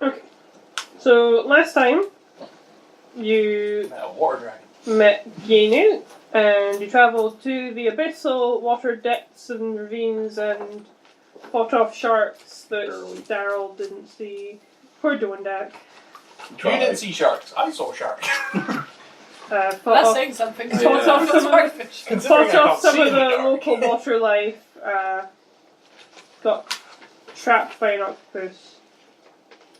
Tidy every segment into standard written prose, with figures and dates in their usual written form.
Okay. So last time you Water dragon. met Gainu and you travelled to the abyssal water depths and ravines and fought off sharks that Daryl didn't see. Poor Doendak. You didn't see sharks. I saw sharks. That's saying something. Fought off some of the local water life. Got trapped by an octopus.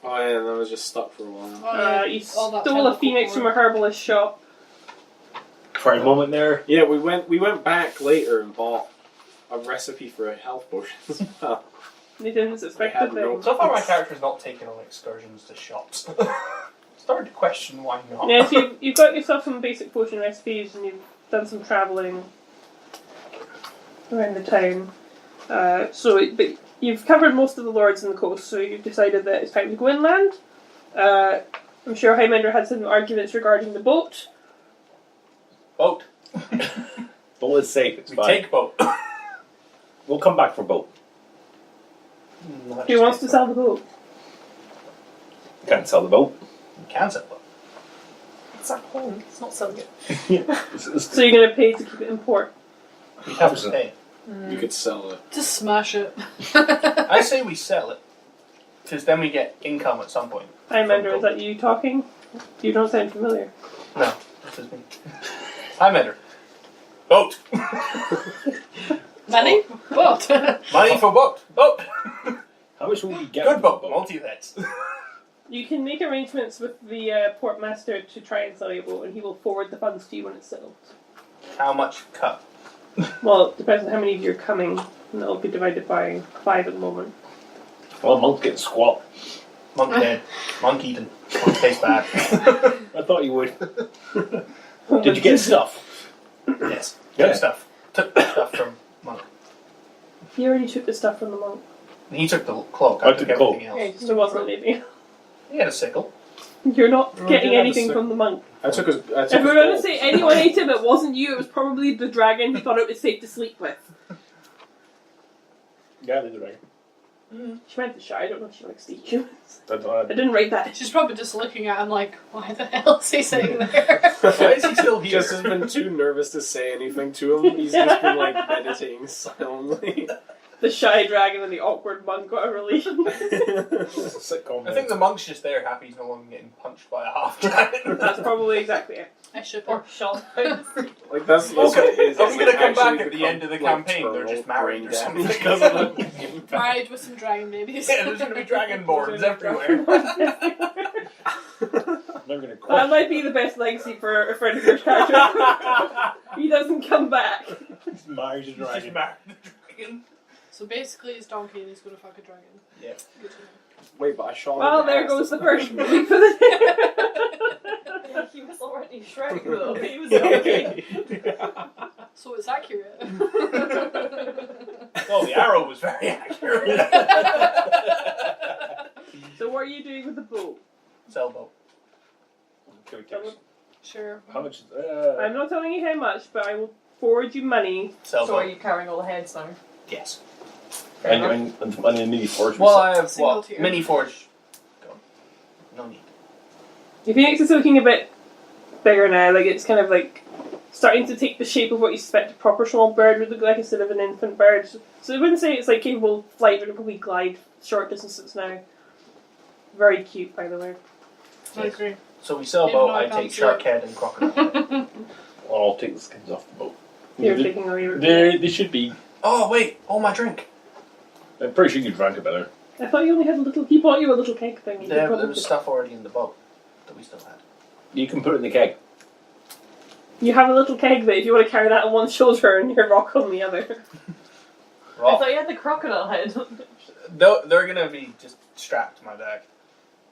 Oh yeah, and I was just stuck for a while. You stole a phoenix from a herbalist shop. For a moment there. Yeah, we went back later and bought a recipe for a health potion as well. They didn't suspect had it no- then. So far, my character's not taken on excursions to shops. Started to question why not. Yeah, so you've got yourself some basic potion recipes and you've done some travelling around the town. But you've covered most of the lords and the coast, so you've decided that it's time to go inland. I'm sure Highlander had some arguments regarding the boat. Boat. Boat is safe, it's We fine. take boat. We'll come back for boat. Who wants to sell the boat? You can't sell the boat. You can sell boat. It's our home. It's not selling it. So you're going to pay to keep it in port? We have to pay. You could sell it. Just smash it. I say we sell it. Because then we get income at some point. Highlander, is that you talking? You don't sound familiar. No, this is me. Highlander. Boat. Money? What? Money for boat. Boat. How much will we get? Good boat. Multi-lets. You can make arrangements with the port master to try and sell your boat, and he will forward the funds to you when it's settled. How much cut? Well, it depends on how many of you are coming, and it'll be divided by 5 at the moment. Well, Monk getting squat. Monk dead. Monk eaten. Monk tastes bad. I thought you would. Did you get stuff? Yes. Yeah. Took stuff. Took stuff from Monk. You already took the stuff from the monk. He took the cloak. I I took took the cloak. everything Okay, else. so there wasn't anything. He had a sickle. You're not Oh, I getting did have a anything sick- from the monk. I took his. I took If we're his going to gold. say anyone ate him, it wasn't you, it was probably the dragon who thought it was safe to sleep with. Yeah, they right. She meant the shy, I don't know if she likes to eat humans. I I didn't write that. She's probably just looking at him like, why the hell is he sitting there? Why is he still here? Just has been too nervous to say anything to him. He's just been like meditating silently. The shy dragon and the awkward monk got a relation. Sitcom. I think the monk's just there, happy he's no longer getting punched by a half dragon. That's probably exactly it. I should Or shot. Like that's what it is. Are It's we like gonna come back actually at the become, end of the like, campaign? They're just terminal married or brain something. damage because of the- married with some dragon babies. Yeah, there's gonna be dragonborns everywhere. They're gonna That quit. might be the best legacy for a friend of your character. He doesn't come back. He's married to He's dragon. married the dragon. So basically, it's donkey and he's gonna fuck a dragon. Yeah. Good to know. Wait, but I shot him. Well, in the there ass. goes the first movie for the day. He was already Shrek though. He was Okay. So it's accurate. Oh, the arrow was very accurate. So what are you doing with the boat? Sailboat. Can we take- Sure. How much? I'm not telling you how much, but I will forward you money. So are Sailboat. you carrying all the heads now? Yes. And a mini forge. Well, I have Single what? tier. Mini forge. Go. No need. Your phoenix is looking a bit bigger now. Like it's kind of like starting to take the shape of what you suspect a proper small bird would look like instead of an infant bird. So I wouldn't say it's like capable of flight, but it probably glide short distances now. Very cute, by the way. I agree. So we Even sailboat, though I I can't take see shark it. head and crocodile head. Well, I'll take the skins off the boat. You're taking all your. They should be. Oh, wait. Oh, my drink. I'm pretty sure you drank it better. I thought you only had a little. He bought you a little keg thing. You could There probably was stuff already in the boat that we still had. You can put it in the keg. You have a little keg that if you want to carry that on one shoulder and your rock on the other. I Raw. thought you had the crocodile head. They're gonna be just strapped to my back.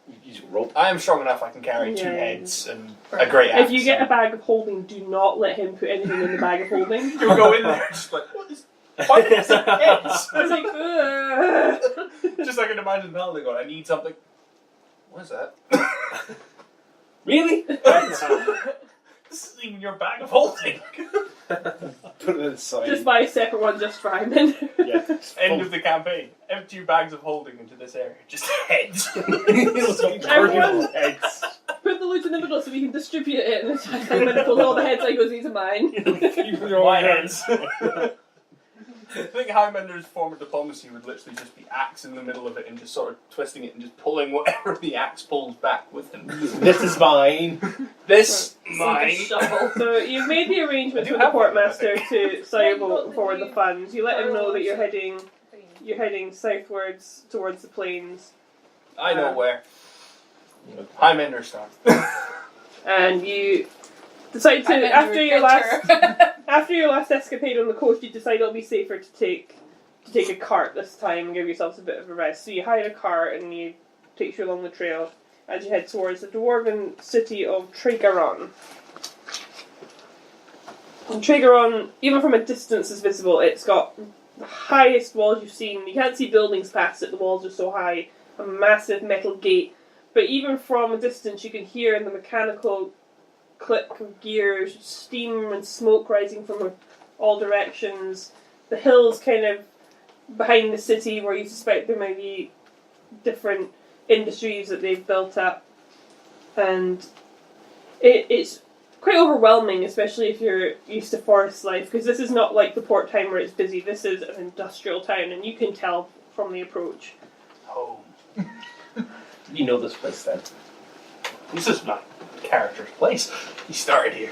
You use a rope. I am strong enough I can carry two Yeah. heads and a great axe. If you get a bag of holding, do not let him put anything in the bag of holding. You'll go in there just like, what is... Why is there heads? I was like, ugh. Just like I can imagine Paladin going, I need something. What is that? Really? This isn't even your bag of holding. Put it aside. Just buy a separate one just for Hyman. Yeah. End of the campaign. Empty your bags of holding into this area. Just heads. Everyone- heads. Put the loot in the middle so we can distribute it, and then Hyman pulls all the heads out and goes, these are mine. My heads. I think Highmender's form of diplomacy would literally just be axe in the middle of it and just sort of twisting it and just pulling whatever the axe pulls back with him. This is mine. This It's like a mine. shovel. So you've made the arrangements I do with the have one, portmaster to Yeah, you cycle got forward the the funds. You let him know that you're fireworks. heading southwards towards the plains, I know where. Highlander starts. and you decide to after your last escapade on the coast, you decide it'll be safer to take a cart this time and give yourselves a bit of a rest. So you hire a cart and you takes you along the trail as you head towards the dwarven city of Tregaron. And Tregaron, even from a distance, is visible. It's got the highest walls you've seen. You can't see buildings past it, the walls are so high. A massive metal gate. But even from a distance, you can hear in the mechanical click of gears, steam and smoke rising from all directions. The hills kind of behind the city where you suspect there might be different industries that they've built up. And it's quite overwhelming, especially if you're used to forest life, because this is not like the port town where it's busy. This is an industrial town, and you can tell from the approach. Home. You know this place then. This is my character's place. He started here.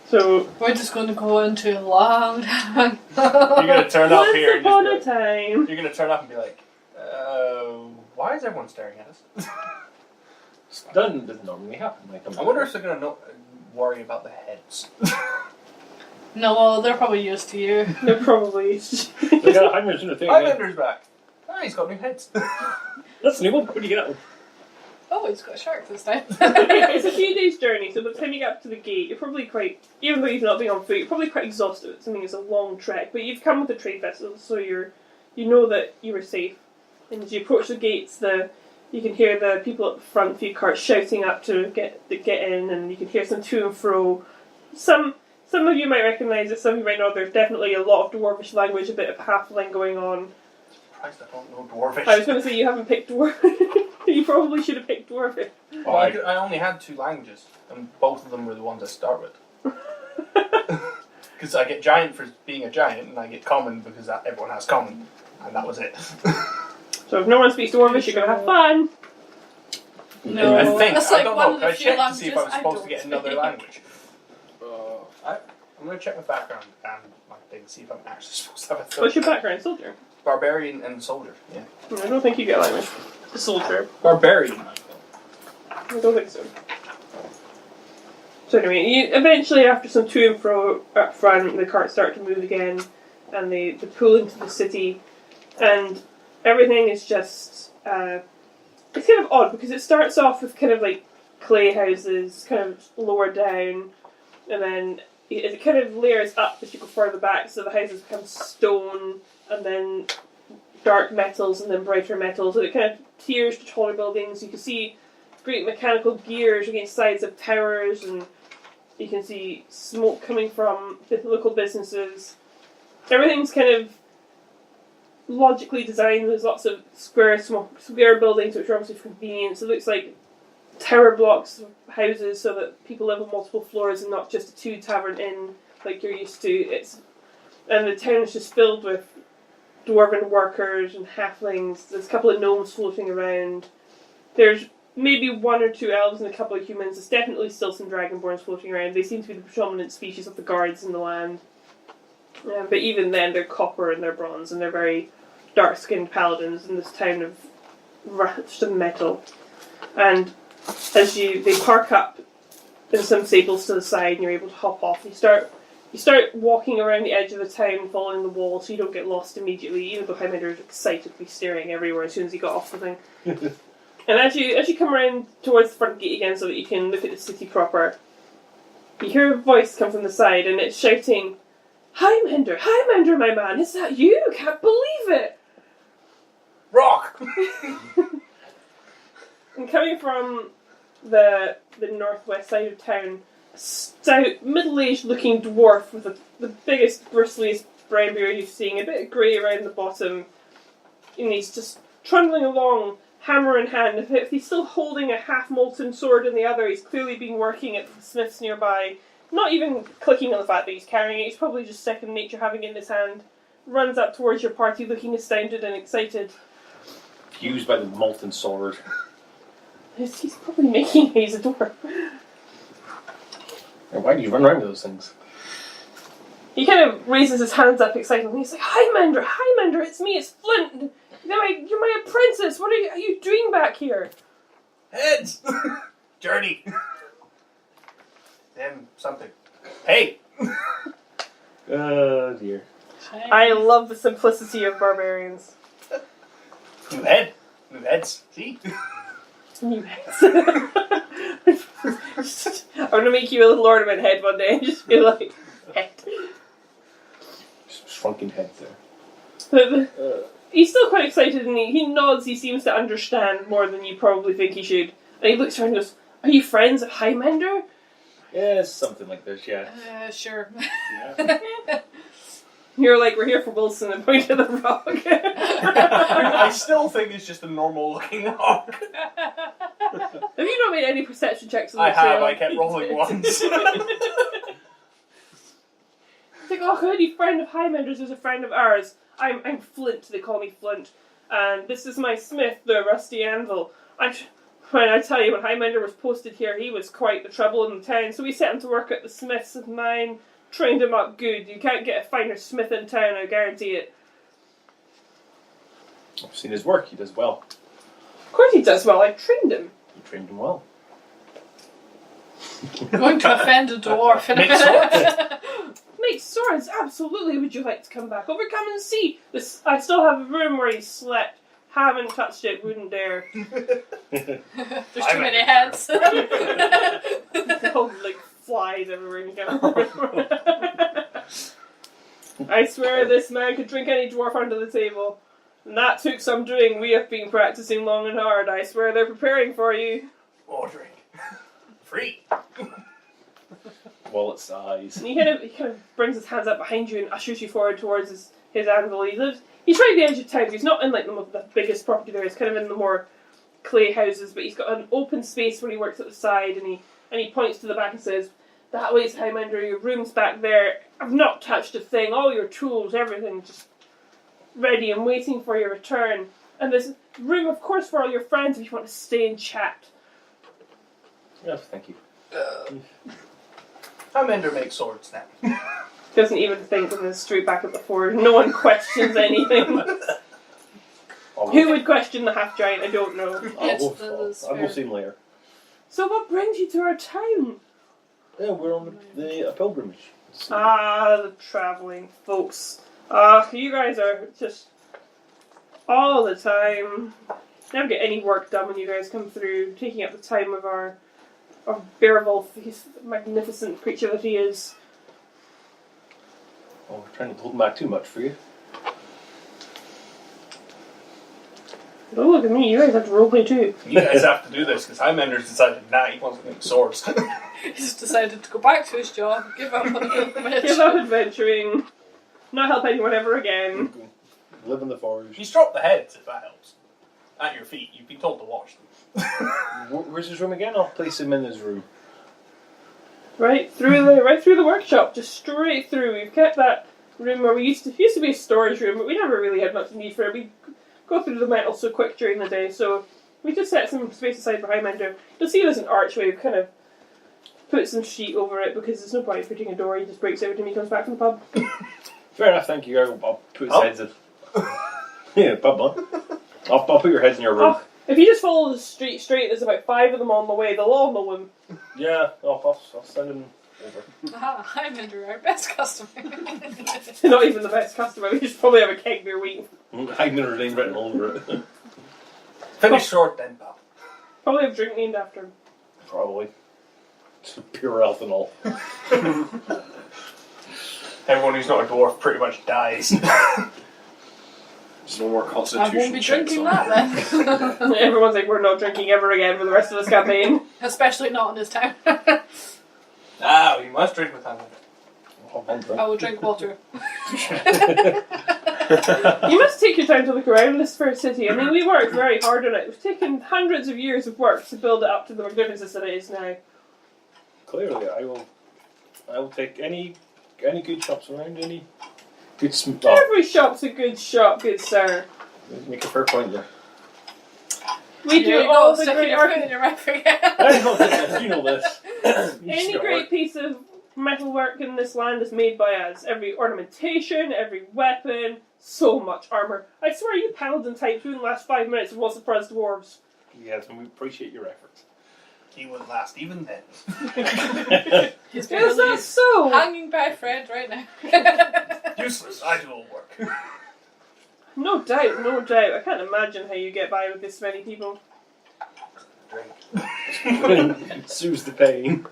So, We're just going to go into a long time. You're gonna turn up once here and upon a just be like, time. you're gonna turn up and be like, why is everyone staring at us? Doesn't normally happen. I wonder if they're gonna worry about the heads. No, they're probably used to you. They're probably. I'm just gonna think. Highlander's back. Ah, he's got new heads. That's a new one. Where do you get that one? Oh, he's got a shark this time. It's a few days' journey, so by the time you get up to the gate, you're probably quite, even though you've not been on foot, you're probably quite exhausted. I mean, it's a long trek, but you've come with a trade vessel, so you know that you were safe. And as you approach the gates, you can hear the people at the front few carts shouting up to get in, and you can hear some to and fro. Some of you might recognise it, some of you might not. There's definitely a lot of dwarvish language, a bit of halfling going on. Christ, I don't know Dwarvish. I was going to say you haven't picked dwarvish. You probably should have picked dwarvish. Well, I only had 2 languages, and both of them were the ones I start with. Because I get giant for being a giant, and I get common because everyone has common, and that was it. So if no one speaks dwarvish, you're going to have fun. No, I think, that's I like don't one know, of can the I few check to see if I was languages supposed to don't get another speak. language? I'm going to check my background and my thing, see if I'm actually supposed to have a third. What's your background? Soldier. Barbarian and soldier, yeah. I don't think you get a language. A soldier. Barbarian, I don't think so. So anyway, you eventually, after some to and fro up front, the carts start to move again, and they pull into the city, and everything is just it's kind of odd because it starts off with kind of like clay houses, kind of lower down, and then it kind of layers up as you go further back, so the houses become stone, and then dark metals, and then brighter metals, and it kind of tiers to taller buildings. You can see great mechanical gears against sides of towers, and you can see smoke coming from the local businesses. Everything's kind of logically designed. There's lots of square buildings, which are obviously for convenience. It looks like tower blocks of houses, so that people live on multiple floors and not just a 2-tavern inn like you're used to. And the town is just filled with dwarven workers and halflings. There's a couple of gnomes floating around. There's maybe 1 or 2 elves and a couple of humans. There's definitely still some dragonborns floating around. They seem to be the predominant species of the guards in the land. But even then, they're copper and they're bronze, and they're very dark-skinned paladins in this town of rust and metal. And as they park up in some stables to the side, and you're able to hop off. You start walking around the edge of the town, following the wall, so you don't get lost immediately. Even though Highlander is excitedly staring everywhere as soon as he got off the thing. And as you come around towards the front gate again, so that you can look at the city proper, you hear a voice come from the side, and it's shouting, "Highlander, Highlander, my man, is that you? Can't believe it!" Rock! And coming from the the northwest side of town. A stout, middle-aged looking dwarf with the biggest, bristliest brown beard you've seen, a bit of grey around the bottom. And he's just trundling along, hammer in hand. If he's still holding a half-molten sword in the other, he's clearly been working at the smiths nearby. Not even clicking on the fact that he's carrying it, it's probably just second nature having it in his hand. Runs up towards your party looking astounded and excited. Used by the molten sword. He's probably making haze a dwarf. Why do you run around with those things? He kind of raises his hands up excitedly. He's like, Highlander, it's me, it's Flint. You're my apprentice. What are you doing back here? Heads! Journey! Something. Hey! Oh dear. I love the simplicity of barbarians. New head. New heads. See? New heads. I'm going to make you a little ornament head one day and just be like, head. Shrunken head there. He's still quite excited and he nods. He seems to understand more than you probably think he should. And he looks around and goes, are you friends of Highlander? Yeah, something like this, yeah. Sure. Yeah. You're like, we're here for Wilson and point to the rock. I still think it's just a normal looking rock. Have you not made any perception checks on the I have, trail? I kept rolling once. It's like, oh, any friend of Highlander's is a friend of ours. I'm Flint, they call me Flint. And this is my smith, the Rusty Anvil. When I tell you, when Highlander was posted here, he was quite the trouble in the town. So we set him to work at the smiths of mine, trained him up good. You can't get a finer smith in town, I guarantee it. I've seen his work, he does well. Of course he does well, I trained him. You trained him well. Going to offend a dwarf in a Make minute. Make swords, absolutely. Would you like to come back over? Come and see. I still have a room where he slept. Haven't touched it, wouldn't dare. There's too many heads. All like flies everywhere you go. I swear this man could drink any dwarf under the table. And that took some doing. We have been practicing long and hard. I swear they're preparing for you. Ordering. Free. Wallet size. And he kind of brings his hands up behind you and ushers you forward towards his anvil. He's right at the edge of town. He's not in like the biggest property there. He's kind of in the more clay houses, but he's got an open space where he works at the side, and he points to the back and says, "That way's Highlander. Your room's back there. I've not touched a thing. All your tools, everything, just ready and waiting for your return. And there's room, of course, for all your friends if you want to stay and chat." Yes, thank you. Highlander makes swords now. Doesn't even think and is straight back at the forge. No one questions anything. Who would question the half giant? I don't know. I'll go see him later. So what brings you to our town? Yeah, we're on a pilgrimage. Ah, the travelling folks. You guys are just all the time. Never get any work done when you guys come through, taking up the time of our Baervulth, he's the magnificent creature that he is. Oh, we're trying to hold him back too much for you. Don't look at me, you guys have to roleplay too. You guys have to do this because Highlander's decided he wants to make swords. He's decided to go back to his job, give up on the pilgrimage. Give up adventuring, not help anyone ever again. Live in the forest. He's dropped the heads, if that helps. At your feet. You've been told to watch them. Where's his room again? I'll place him in his room. Right through the workshop, just straight through. We've kept that room where we used to be a storage room, but we never really had much need for it. We go through the metal so quick during the day, so we just set some space aside behind Mender. You'll see there's an archway. We've kind of put some sheet over it because there's no point in putting a door. He just breaks every time he comes back from the pub. Fair enough, thank you. I'll put his heads in. Yeah, pub, man. I'll put your heads in your room. Oh, if you just follow the street straight, there's about 5 of them on the way. They'll all know him. Yeah, I'll send him over. I'm under our best customer. Not even the best customer. We should probably have a keg beer waiting. Highlander's name written all over it. Finish short then, pal. Probably have a drink named after him. Probably. It's pure ethanol. Everyone who's not a dwarf pretty much dies. Just no more I constitution won't be checks drinking on that then. Everyone's like, we're not drinking ever again for the rest of this campaign. Especially not in this town. Ah, you must drink with Hannah. I will drink water. You must take your time to look around this first city. I mean, we worked very hard on it. We've taken hundreds of years of work to build it up to the magnificence that it is now. Clearly, I will take any good shops around, any good oh, Every shop's a good shop, good sir. make a fair point there. We do You all go the stick great your foot in your mouth again. I know this, you know this. You Any start. great piece of metalwork in this land is made by us. Every ornamentation, every weapon, so much armour. I swear you paladin types wouldn't last 5 minutes of what's for us dwarves. Yes, and we appreciate your efforts. He wouldn't last even then. He's Is that barely so? hanging by a thread right now. Useless. I do all work. No doubt, no doubt. I can't imagine how you get by with this many people. Drink. Soothes the pain.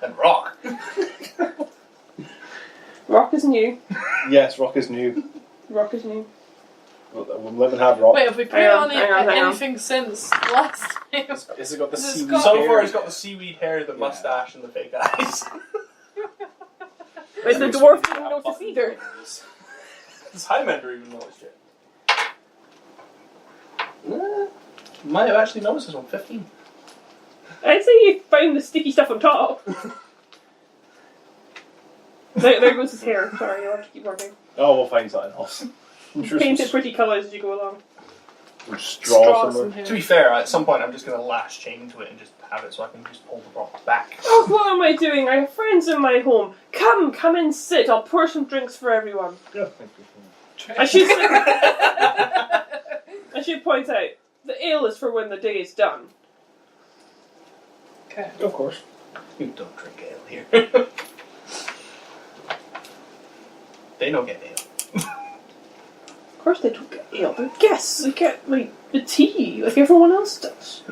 And rock. Rock is new. Yes, rock is new. Rock is new. We'll let them have rock. Wait, have we put Hang on, on hang on. anything since last time? Has it got the It's seaweed got- So hair? far, he's got the seaweed hair, the Yeah. mustache, and the fake eyes. Wait, the dwarf didn't notice either. Does Highlander even notice yet? Might have actually noticed this one. 15. I'd say you found the sticky stuff on top. there goes his hair. Sorry, you'll have to keep working. Oh, we'll find something else. I'm sure Paint it some pretty colours as you go along. straw Straws somewhere. in here. To be fair, at some point I'm just going to lash chain to it and just have it so I can just pull the rock back. Oh, what am I doing? I have friends in my home. Come and sit. I'll pour some drinks for everyone. Yeah, thank you. I should point out, the ale is for when the day is done. Okay. Of course. You don't drink ale here. They don't get ale. Of course they don't get ale. They're guests. They get, like, the tea, like everyone else does.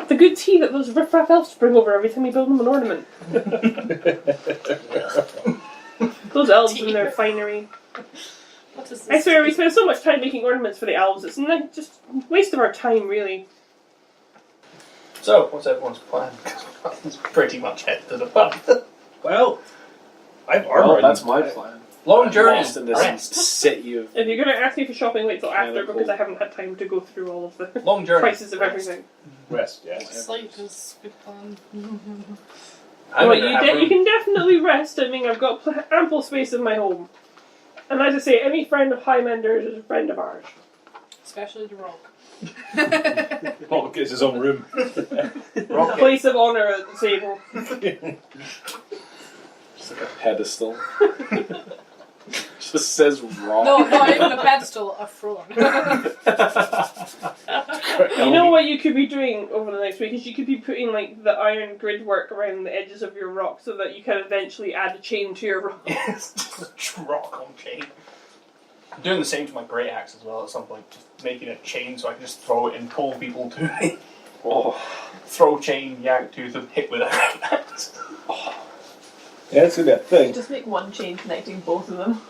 The good tea that those riffraff elves bring over every time we build them an ornament. Those elves and their finery. What is this? I swear, we spend so much time making ornaments for the elves. It's just a waste of our time, really. So, what's everyone's plan? It's pretty much head to the pub. Well, I've armor. Well, that's my plan. Long I'm journey. lost in this Rest. city of... If you're going to ask me for shopping, wait till after, Mechanical. because I haven't had time to go through all of the Long journey. prices of Rest. everything. Rest, yes. Sleep is a good plan. I'm Well, gonna have you room. can definitely rest. I mean, I've got ample space in my home. And as I say, any friend of Highlander's is a friend of ours. Especially the rock. Paul gets his own room. A Rocket. place of honour at the table. It's like a pedestal. Just says rock. No, not even a pedestal, a throne. You know what you could be doing over the next week is you could be putting like the iron grid work around the edges of your rock so that you can eventually add a chain to your rock. Yes, just a rock on chain. I'm doing the same to my great axe as well at some point. Just making a chain so I can just throw it and pull people to me. Oh. Throw chain, yank tooth, and hit with a great axe. Yeah, it's gonna be a thing. Just make one chain connecting both of them.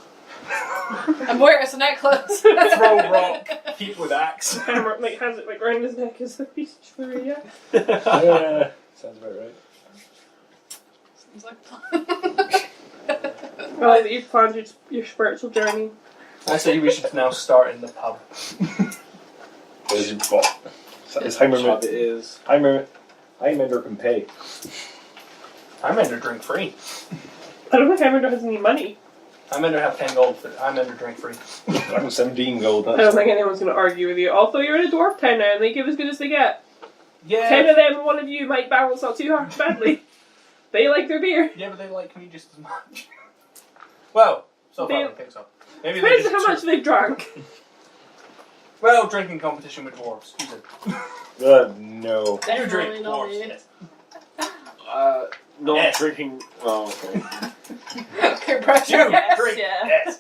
And wear it as a necklace. Throw rock, hit with axe. Hammer like has it like around his neck as a piece of jewelry, yeah. Yeah, sounds about right. Sounds like I like that you've planned your spiritual journey. I say we should now start in the pub. Is Heimer Job it is. Heimer can pay. I'm under drink free. I don't think Hammer has any money. I'm under have 10 gold, but I'm under drink free. I'm 17 gold. I don't think anyone's going to argue with you. Although you're in a dwarf town now and they give as good as they get. Yeah. 10 of them, one of you might Baervulth not too hard badly. They like their beer. Yeah, but they like me just as much. Well, so far I They- don't think so. Maybe they Depends just on how much they've drunk. Well, drinking competition with dwarves. Who's it? No. You Definitely drink not dwarves. me. Yes. Not Yes. drinking... Oh, okay. Peer pressure. You Yes, drink. yeah. Yes.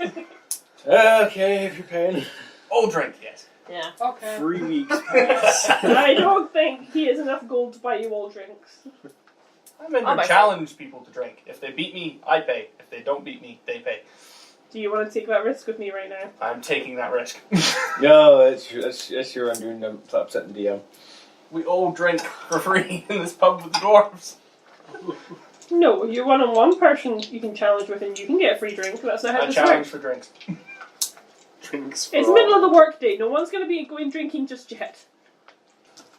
Okay, if you're paying. Oh, drink. Yes. Yeah. Okay. 3 weeks pass. I don't think he has enough gold to buy you all drinks. I'm in Oh, to my challenge people to drink. If they beat me, I pay. If they don't beat me, they pay. Do you want to take that risk with me right now? I'm taking that risk. No, that's your undoing. I'm upsetting DM. We all drink for free in this pub with the dwarves. No, you're one-on-one person you can challenge with and you can get a free drink. That's not how I this challenge works. for drinks. Drinks for It's the all. middle of the workday. No one's going to be going drinking just yet.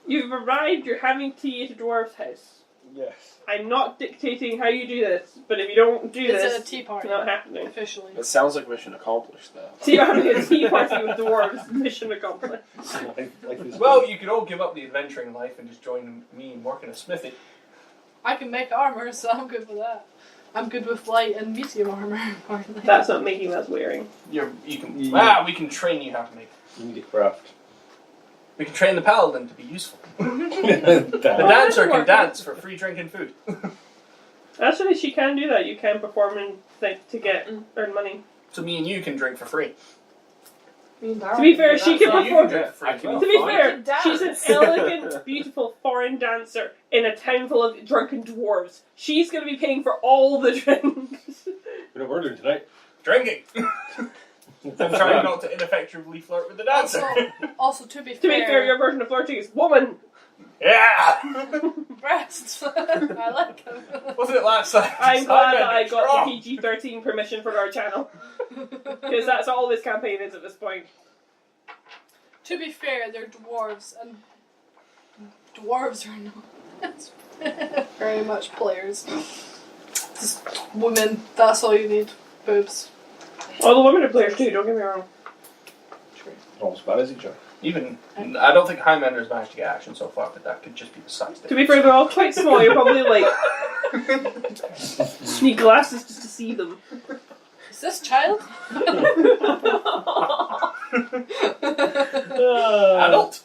You've arrived, you're having tea at a dwarf's house. Yes. I'm not dictating how you do this, but if you don't do It's this, a tea it's party. not happening. Officially. It sounds like mission accomplished, though. So you're having a tea party with dwarves, mission accomplished. Life is Well, good. you could all give up the adventuring life and just join me and work in a smithy. I can make armor, so I'm good with that. I'm good with light and medium armor. apparently. That's not making us wearing. We Yeah. can train you how to make it. You need a craft. We can train the paladin to be useful. The Damn. dancer can dance for free drink and food. Actually, she can do that. You can perform and to earn money. So me and you can drink for free. To be fair, she can So you can perform. drink for free. I as can well. To be Fine. fair, You can she's an dance. elegant, beautiful foreign dancer in a town full of drunken dwarves. She's going to be paying for all the drinks. We're not ordering tonight. Drinking. I'm trying not to ineffectually flirt with the dancer. Also, to be To be fair, fair, your version of flirting is woman. Yeah! breasts. I like them. Wasn't it last time? I'm glad that I Strong. got the PG-13 permission for our channel. Because that's all this campaign is at this point. To be fair, they're dwarves, and dwarves are not very much players. Just women, that's all you need. Boobs. All the women are players too, don't get me wrong. Not as bad as each other. Even, I don't think Highlander's managed to get action so far, but that could just be the size To be fair, they're all quite small. You're probably like... need glasses just to see them. Is this child? Adult.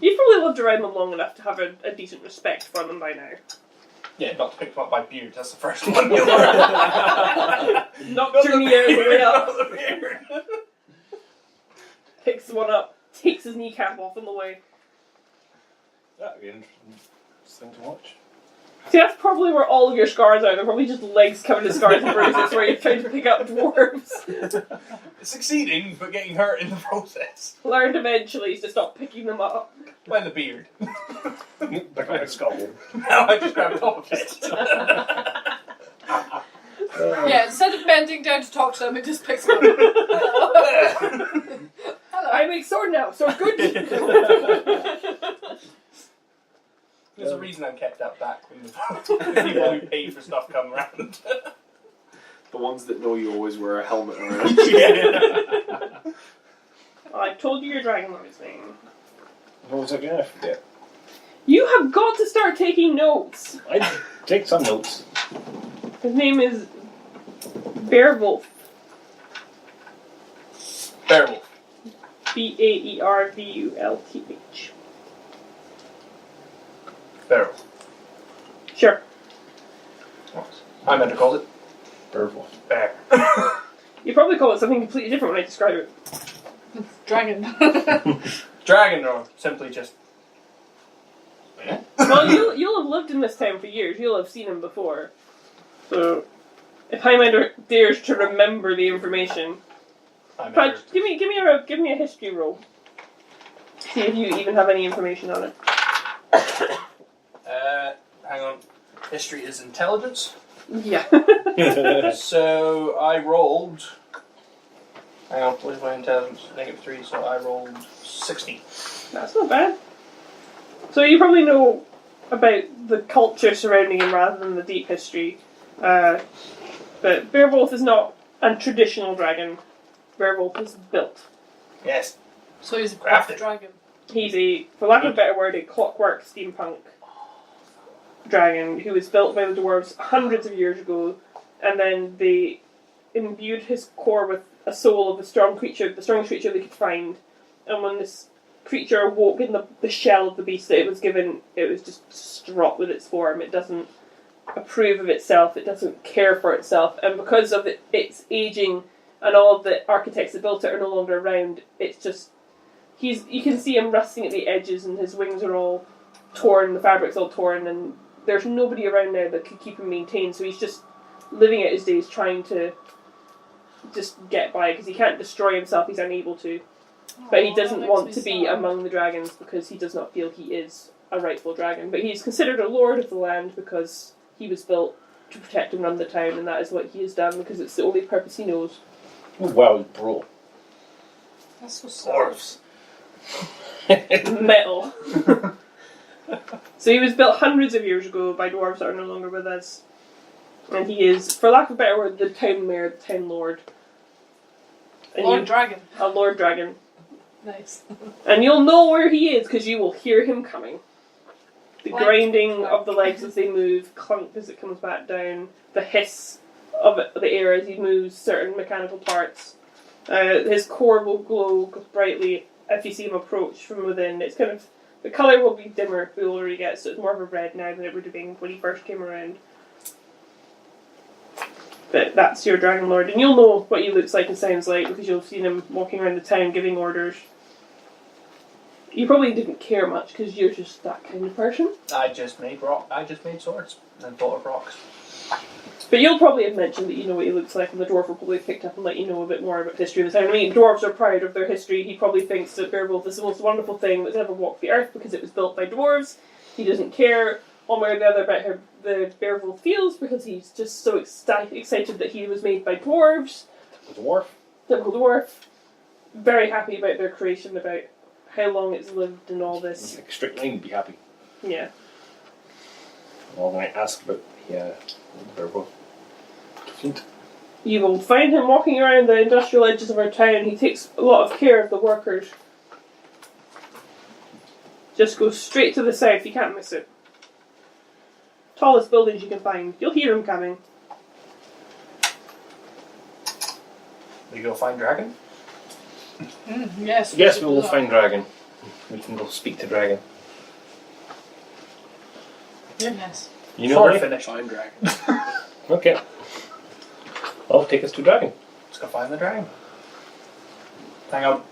You've probably lived around them long enough to have a decent respect for them by now. Yeah, not to pick them up by beard, that's the first one you learn. Knocked your knee out of the way up, Not the beard. picks one up, takes his kneecap off on the way. That'd be an interesting thing to watch. See, that's probably where all of your scars are. They're probably just legs covered in scars and bruises where you're trying to pick up dwarves. Succeeding, but getting hurt in the process. Learned eventually to stop picking them up. By the beard. Back on my skull. Now I just grab top of it. Yeah, instead of bending down to talk to them, it just picks them up. Hello. I make sword now, sword good. There's a reason I'm kept out back when the people who pay for stuff come around. The ones that know you always wear a helmet around. Yeah. I told you your dragon lord's name. What was I going to forget? You have got to start taking notes. I take some notes. His name is Baervulth. Baervulth. Baervulth. Baervulth. Sure. I meant to call it Baervulth. Bear. You probably call it something completely different when I describe it. Dragon. Dragon, or simply just. Well, you'll have lived in this town for years. You'll have seen him before. So, if Highlander dares to remember the information, but give me a history roll. See if you even have any information on it. Hang on. History is intelligence. Yeah. So I rolled. Hang on, what is my intelligence? -3, so I rolled 60. That's not bad. So you probably know about the culture surrounding him rather than the deep history. But Baervulth is not a traditional dragon. Baervulth is built. Yes. So he's a Crafted. dragon. He's for lack of a better word, a clockwork steampunk dragon who was built by the dwarves hundreds of years ago, and then they imbued his core with a soul of the strongest creature they could find. And when this creature awoke in the shell of the beast that it was given, it was just distraught with its form. It doesn't approve of itself, it doesn't care for itself, and because of its aging and all of the architects that built it are no longer around, it's just you can see him rusting at the edges, and his wings are all torn, the fabric's all torn, and there's nobody around now that could keep him maintained, so he's just living out his days trying to just get by because he can't destroy himself. He's unable to, but he doesn't want to be among the dragons because he does not feel he is a rightful dragon. But he's considered a lord of the land because he was built to protect and run the town, and that is what he has done because it's the only purpose he knows. Oh, wow, bro. That's so sad. Dwarves. Metal. So he was built hundreds of years ago by dwarves that are no longer with us. And he is, for lack of a better word, the town mayor, the town lord. And Lord Dragon. a lord dragon. Nice. And you'll know where he is because you will hear him coming. The Clank, grinding clank. of the legs as they move, clunk as it comes back down, the hiss of the air as he moves certain mechanical parts. His core will glow brightly if you see him approach from within. It's kind of, the colour will be dimmer the older he gets, so it's more of a red now than it would have been when he first came around. But that's your Dragon Lord, and you'll know what he looks like and sounds like because you'll have seen him walking around the town giving orders. You probably didn't care much because you're just that kind of person. I just made swords and thought of rocks. But you'll probably have mentioned that you know what he looks like, and the dwarf will probably have picked up and let you know a bit more about the history of the town. I mean, dwarves are proud of their history. He probably thinks that Baervulth is the most wonderful thing that's ever walked the earth because it was built by dwarves. He doesn't care one way or the other about how the Baervulth feels because he's just so excited that he was made by dwarves. The dwarf. Typical dwarf. Very happy about their creation, about how long it's lived and all this. Like straight line would be happy. Yeah. Well, when I ask about Baervulth. You will find him walking around the industrial edges of our town. He takes a lot of care of the workers. Just go straight to the south, you can't miss it. Tallest buildings you can find. You'll hear him coming. We go find dragon. Yes. Yes, we will find Dragon. We can go speak to Dragon. Yes. You know Sword where? finish. Find dragon. Okay. I'll take us to Dragon. Let's go find the dragon. Hang on.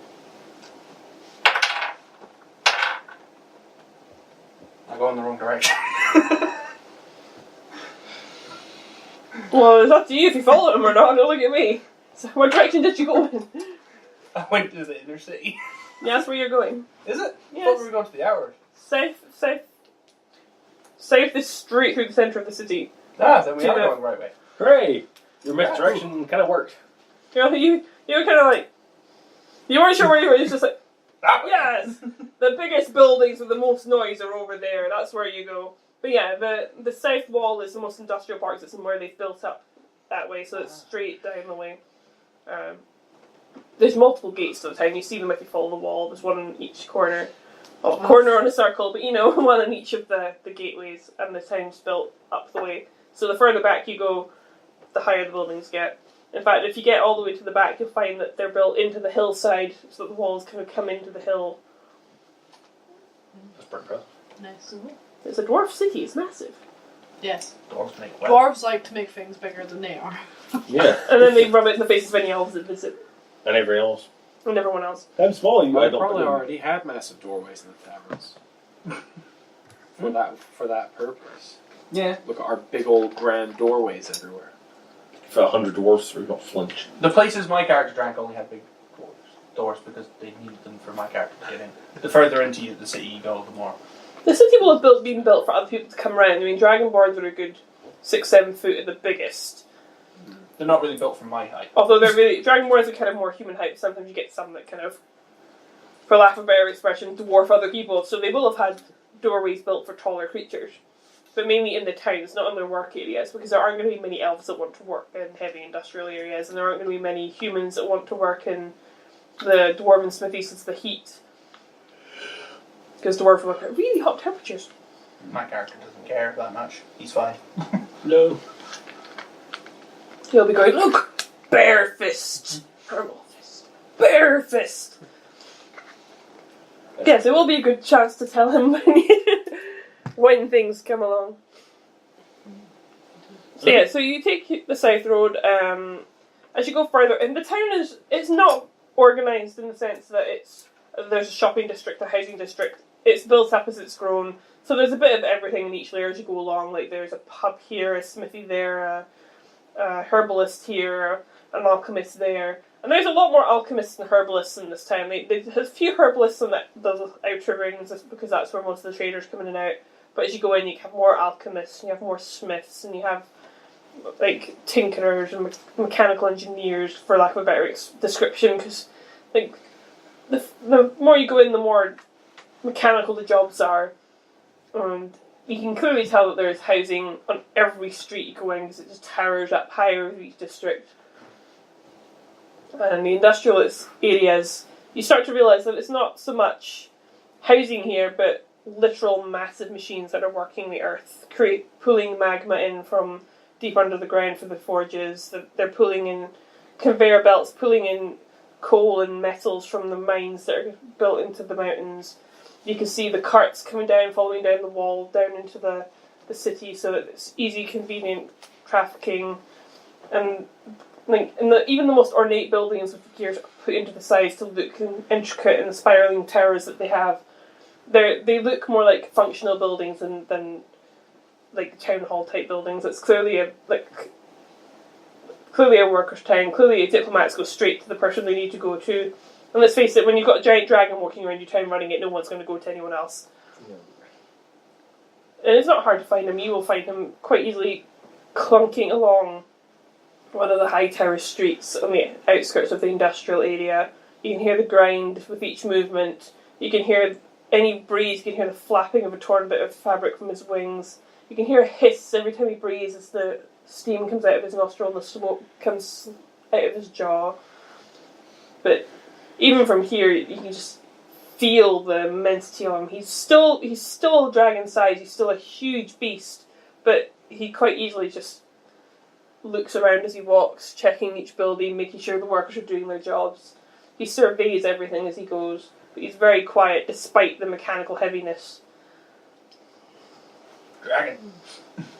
I go in the wrong direction. Well, it's up to you if you follow him or not. Don't look at me. So what direction did you go in? I went to the inner city. Yeah, that's where you're going. Is it? I Yes. thought we were going to the hours. South is straight through the centre of the city. Ah, then we To are the- going the right way. Hooray! Your misdirection kind of worked. You know, you were kind of like, you weren't sure where you were. It's just like, That way. yes, the biggest buildings with the most noise are over there. That's where you go. But yeah, the south wall is the most industrial part. It's where they've built up that way, so it's straight down the way. There's multiple gates to the town. You see them if you follow the wall. There's one in each corner. Well, corner on a circle, but you know, one in each of the gateways, and the town's built up the way. So the further back you go, the higher the buildings get. In fact, if you get all the way to the back, you'll find that they're built into the hillside, so that the walls kind of come into the hill. That's pretty impressive. Nice. It's a dwarf city. It's massive. Yes. Dwarves make well. Dwarves like to make things bigger than they are. Yeah. And then they rub it in the faces of any elves that visit, And everyone else. and everyone else. I'm small, you I don't probably know. already had massive doorways in the taverns. for that purpose. Yeah. Look at our big old grand doorways everywhere. For 100 dwarves through, not flinch. The places my character drank only had big doors because they needed them for my character to get in. The further into the city you go, the more. The city will have been built for other people to come around. I mean, Dragonborns are a good 6-7 foot at the biggest. They're not really built for my height. Although they're really, Dragonborns are kind of more human height. Sometimes you get some that kind of, for lack of a better expression, dwarf other people. So they will have had doorways built for taller creatures. But mainly in the towns, not in their work areas, because there aren't going to be many elves that want to work in heavy industrial areas, and there aren't going to be many humans that want to work in the dwarven smithies since the heat. Because dwarves work at really hot temperatures. My character doesn't care that much. He's fine. No. He'll be going, look, bear fist, purple fist, bear fist. Yes, it will be a good chance to tell him when things come along. So yeah, so you take the south road. As you go further, and the town it's not organised in the sense that there's a shopping district, a housing district. It's built up as it's grown. So there's a bit of everything in each layer as you go along. Like there's a pub here, a smithy there, herbalist here, an alchemist there. And there's a lot more alchemists and herbalists in this town. There's a few herbalists in the outer rings because that's where most of the traders come in and out. But as you go in, you have more alchemists, and you have more smiths, and you have like tinkerers and mechanical engineers, for lack of a better description. Because like the more you go in, the more mechanical the jobs are, and you can clearly tell that there's housing on every street you go in because it just towers up high over each district. And the industrial areas, you start to realise that it's not so much housing here, but literal massive machines that are working the earth, pulling magma in from deep under the ground for the forges. They're pulling in conveyor belts, pulling in coal and metals from the mines that are built into the mountains. You can see the carts coming down, following down the wall, down into the city, so that it's easy, convenient trafficking. And like even the most ornate buildings with the gears put into the sides to look intricate, and the spiralling towers that they have, they look more like functional buildings than like town hall type buildings. It's clearly a workers' town. Clearly, diplomats go straight to the person they need to go to. And let's face it, when you've got a giant dragon walking around your town running it, no one's going to go to anyone else. Yeah. And it's not hard to find him. You will find him quite easily clunking along one of the high tower streets on the outskirts of the industrial area. You can hear the grind with each movement. You can hear any breeze. You can hear the flapping of a torn bit of fabric from his wings. You can hear a hiss every time he breathes as the steam comes out of his nostril and the smoke comes out of his jaw. But even from here, you can just feel the immensity of him. He's still dragon size. He's still a huge beast, but he quite easily just looks around as he walks, checking each building, making sure the workers are doing their jobs. He surveys everything as he goes, but he's very quiet despite the mechanical heaviness. Dragon.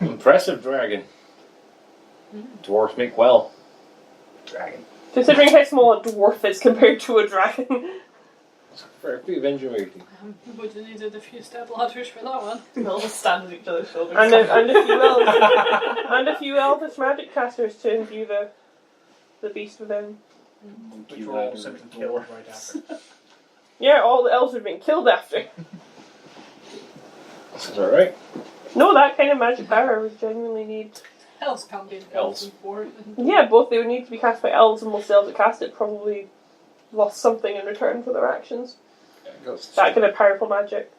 Impressive dragon. Dwarves make well. Dragon. Considering how small a dwarf is compared to a dragon. It's a fair bit of ingenuity. Would have needed a few step ladders for that one. We'll just stand on each other's shoulders. and a few elvish magic casters to imbue the beast within. Which were all simply killed right after. Yeah, all the elves have been killed after. This is alright. No, that kind of magic power would genuinely need. Elves can't be Elves. for it. Yeah, both they would need to be cast by elves, and most elves that cast it probably lost something in return for their actions. That kind of powerful magic.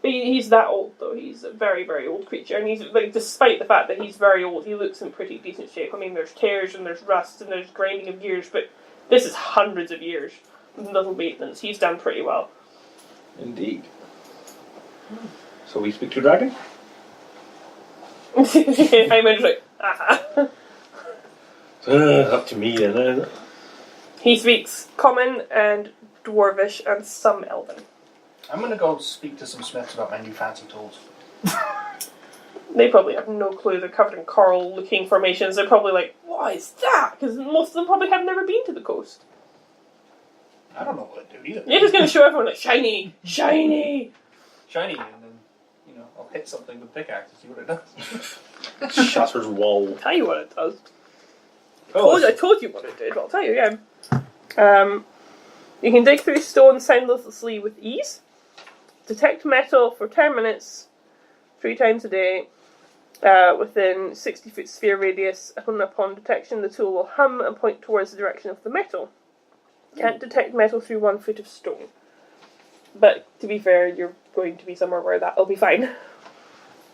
But he's that old though. He's a very, very old creature, and he's like, despite the fact that he's very old, he looks in pretty decent shape. I mean, there's tears and there's rust and there's grinding of gears, but this is hundreds of years with little maintenance. He's done pretty well. Indeed. So we speak to dragon? I went like, Up to me then. He speaks Common and Dwarvish and some Elven. I'm going to go speak to some smiths about my new fancy tools. They probably have no clue. They're covered in coral-looking formations. They're probably like, what is that? Because most of them probably have never been to the coast. I don't know what to do either. You're just going to show everyone like, shiny, shiny. Shiny, and then, I'll hit something with pickaxe and see what it does. Shatters wall. I'll tell you what it does. Oh, I told you what it did, but I'll tell you again. You can dig through stone soundlessly with ease. Detect metal for 10 minutes, 3 times a day, within 60-foot sphere radius. Upon detection, the tool will hum and point towards the direction of the metal. Can't detect metal through 1 foot of stone. But to be fair, you're going to be somewhere where that'll be fine.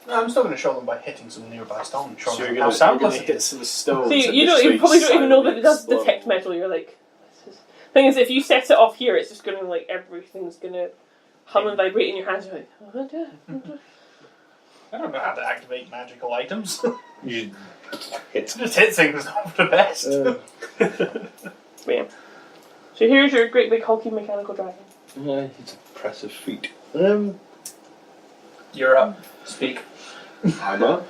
No, I'm still going to show them by hitting some nearby stone. So you're how going soundless to it hit is. some stones. So you and you probably don't even know that it does silence detect slow. metal. You're like, thing is, if you set it off here, it's just going to like everything's going to hum and vibrate in your hands. You're like, I don't know how to activate magical items. You hit. Just hit things for the best. Yeah. So here's your great big hulking mechanical dragon. It's an impressive feat. You're up. Speak. I'm up.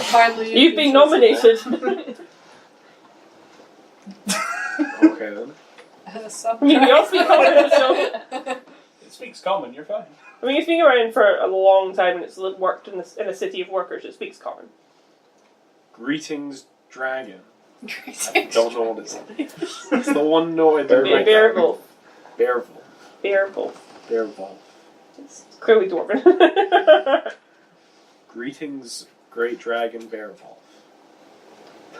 Finally, You've been nominated. Okay then. I mean, we all speak common, so. It speaks common, you're fine. I mean, it's been around for a long time and it's worked in a city of workers. It speaks common. Greetings, dragon. Greetings. Don't know what it's like. It's the one note in the Baervulth. Baervulth. Baervulth. Baervulth. It's clearly Dwarven. Greetings, great dragon Baervulth.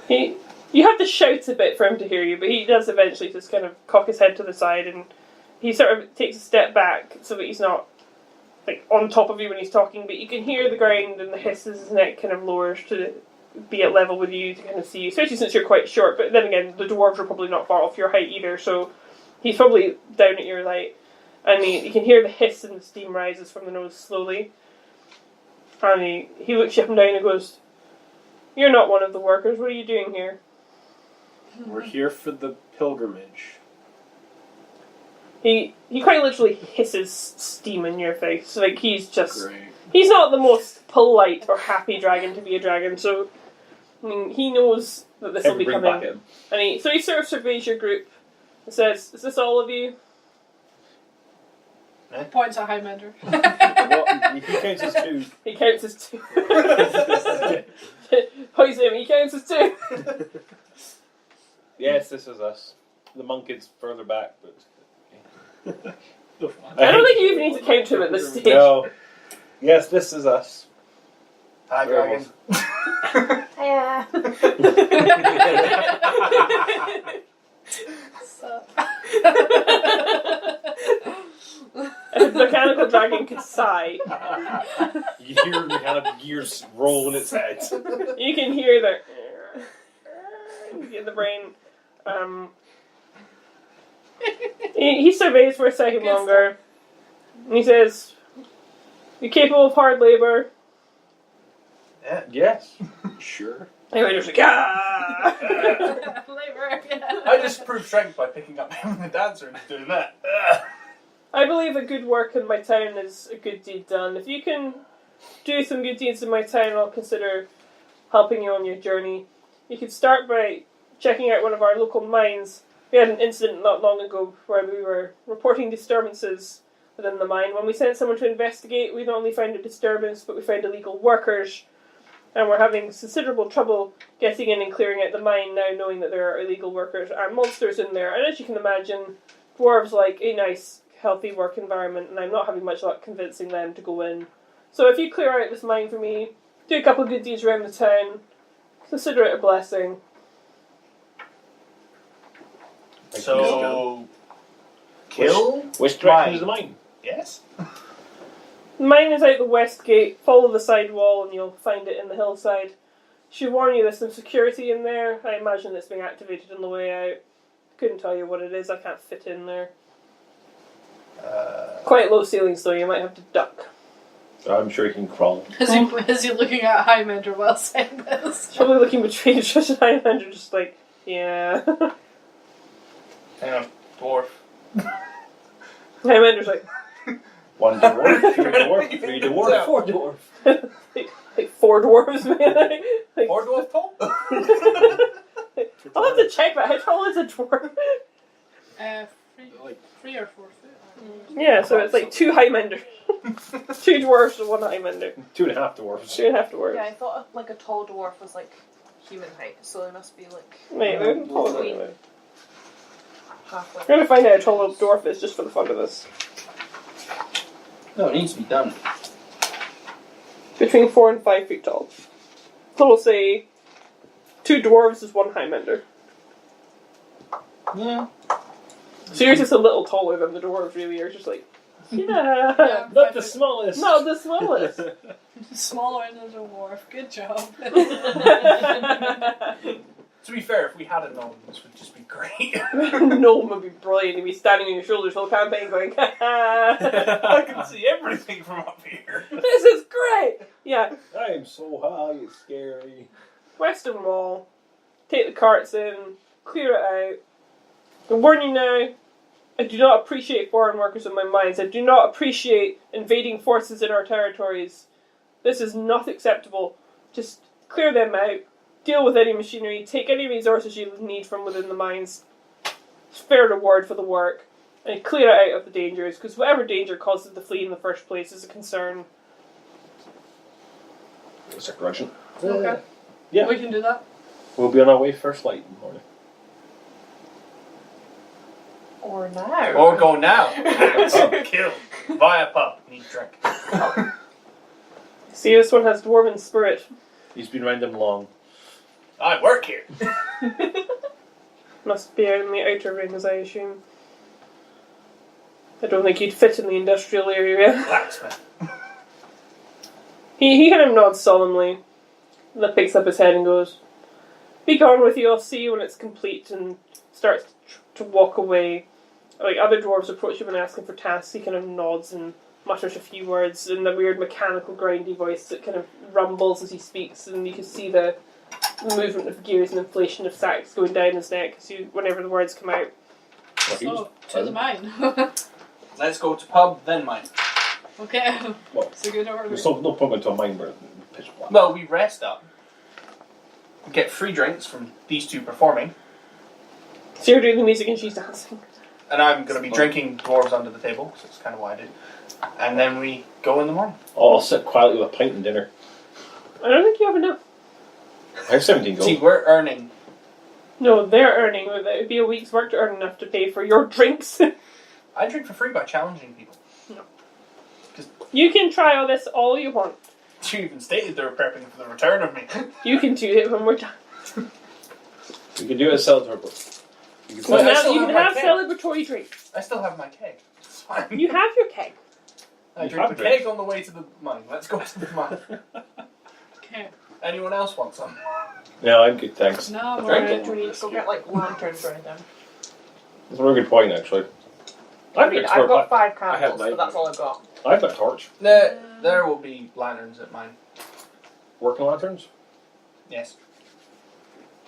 You have to shout a bit for him to hear you, but he does eventually just kind of cock his head to the side, and he sort of takes a step back so that he's not like on top of you when he's talking, but you can hear the ground and the hiss as his neck kind of lowers to be at level with you to kind of see you, especially since you're quite short. But then again, the dwarves are probably not far off your height either, so he's probably down at your height. And you can hear the hiss and the steam rises from the nose slowly. And he looks you up and down and goes, "You're not one of the workers. What are you doing here?" We're here for the pilgrimage. He quite literally hisses steam in your face. Like, he's just... Great. He's not the most polite or happy dragon to be a dragon, so... I mean, he knows that this will be Bring back coming. him. And he sort of surveys your group and says, "Is this all of you?" Points at Highlander. What? He counts as two. He counts as two. Poison him, he counts as two. Yes, this is us. The monk is further back, but... I don't think you even need to count him at this stage. No. Yes, this is us. Hi, dragon. Yeah. So. A mechanical dragon could sigh. You hear the kind of gears roll in its head. You can hear the... in the brain. He surveys for a second longer. And he says, "You're capable of hard labour." Yeah. Yes. Sure. Anyway, just like, "Ah!" Labor, yeah. I just proved strength by picking up him and the dancer and just doing that. I believe that good work in my town is a good deed done. If you can do some good deeds in my town, I'll consider helping you on your journey. You could start by checking out one of our local mines. We had an incident not long ago where we were reporting disturbances within the mine. When we sent someone to investigate, we not only found a disturbance, but we found illegal workers. And we're having considerable trouble getting in and clearing out the mine now, knowing that there are illegal workers and monsters in there. And as you can imagine, dwarves like a nice, healthy work environment, and I'm not having much luck convincing them to go in. So if you clear out this mine for me, do a couple of good deeds around the town, consider it a blessing. So, kill? Which direction is the mine? Yes. Mine is out the west gate. Follow the side wall and you'll find it in the hillside. Should warn you, there's some security in there. I imagine it's being activated on the way out. Couldn't tell you what it is. I can't fit in there. Quite low ceilings though. You might have to duck. I'm sure he can crawl. Is he looking at Highlander while saying this? Probably looking between Trish and Highlander, just like, yeah. Hang on, dwarf. Highlander's like, 1 dwarf, 2 dwarf, 3 dwarf, 4 dwarf. like 4 dwarves, man. Like, 4 dwarf tall? I'll have to check that. How tall is a dwarf? Three or 4 foot. Yeah, so it's like 2 Highlander. 2 dwarves and 1 Highlander. 2.5 dwarves. 2.5 dwarves. Yeah, I thought like a tall dwarf was like human height, so they must be like Wait, they're taller anyway. halfway. I'm going to find out how tall a dwarf is just for the fun of this. No, it needs to be done. Between 4 and 5 feet tall. So we'll say 2 dwarves is 1 Highlander. Yeah. So you're just a little taller than the dwarves, really. You're just like, yeah. Not the smallest. Not the smallest. Smaller than a dwarf. Good job. To be fair, if we had a gnome, this would just be great. Gnome would be brilliant. He'd be standing on your shoulders the whole campaign going, I can see everything from up here. this is great! Yeah. I am so high, it's scary. Western Wall. Take the carts in. Clear it out. I warn you now, I do not appreciate foreign workers in my mines. I do not appreciate invading forces in our territories. This is not acceptable. Just clear them out. Deal with any machinery. Take any resources you need from within the mines. It's fair reward for the work. And clear it out of the dangers, because whatever danger causes the flee in the first place is a concern. It's a grudging. Okay. Yeah. We can do that. We'll be on our way first light in the morning. Or now. Or go now. Kill. Buy a pub. Need drink. See, this one has dwarven spirit. He's been around them long. I work here. Must be out in the outer rings, I assume. I don't think you'd fit in the industrial area. Blacksmith. He kind of nods solemnly, and then picks up his head and goes, "Be gone with you, I'll see you when it's complete," and starts to walk away. Like, other dwarves approach him and ask him for tasks, he kind of nods and mutters a few words in the weird mechanical grindy voice that kind of rumbles as he speaks, and you can see the movement of gears and inflation of sacks going down his neck whenever the words come out. So, to the mine. Let's go to pub, then mine. Okay. Well, It's a good order. there's no point going to a mine where it's pitch black. Well, we rest up. Get free drinks from these two performing. So you're doing the music and she's dancing. And I'm going to be drinking dwarves under the table, because that's kind of what I do. And then we go in the morning. I'll sit quietly with a pint and dinner. I don't think you have enough. I have 17 gold. See, we're earning. No, they're earning. It would be a week's work to earn enough to pay for your drinks. I drink for free by challenging people. You can try all this all you want. You even stated they were prepping for the return of me. You can do it when we're done. We can do it as celebratory. You can Well, I now still you have can my have keg. celebratory drinks. I still have my keg. It's fine. You have your keg. I You drink have the drinks. keg on the way to the mine. Let's go to the mine. Okay. Anyone else want some? No, I'm good, thanks. No, Drink Do we need to go get like lanterns or anything? That's a very good point, actually. I mean, I've got 5 I have candles, but light. that's all I've got. I've got a torch. There will be lanterns at mine. Working lanterns? Yes.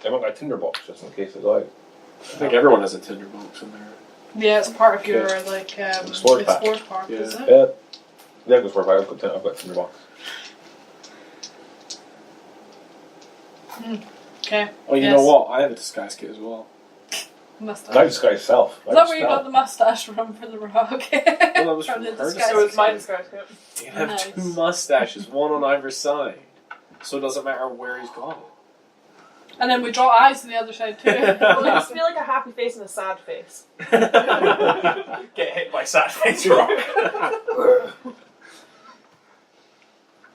I've got a tinderbox just in case it's out. I think everyone has a tinderbox in there. Yeah, it's part of your like Explorers pack. explorers park, Yeah. isn't it? That goes for a I've got a tinderbox. Okay. Oh, you Yes. know what? I have a disguise kit as well. Mustache. I disguise self. Is that where you got the mustache from for the rock? Well, that was From from the her disguise So it's my kit. disguise kit. You have Nice. 2 mustaches, one on either side. So it doesn't matter where he's gone. And then we draw eyes on the other side too. Well, it used to be like a happy face and a sad face. Get hit by sad face rock.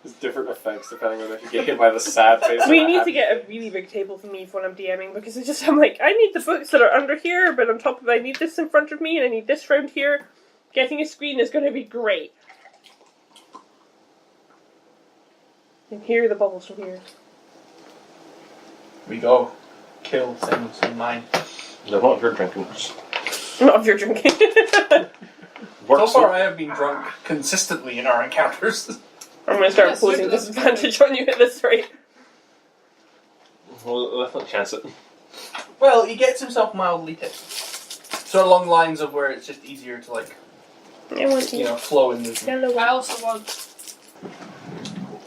There's different effects depending on if you get hit by the sad face. or We the need to happy get a face. really big table for me for when I'm DMing because I'm like, I need the books that are under here, but on top of it, I need this in front of me and I need this round here. Getting a screen is going to be great. And hear the bubbles from here. We go. Kill things in mine. No, not if you're drinking. Not if you're drinking. So Works far, I have been drunk consistently in our encounters. I'm going to start Yes, posing you're disadvantage on you at this rate. Well, let's not chance it. Well, he gets himself mildly tipped. So along lines of where it's just easier to I want flow in movement. yellow. I also want.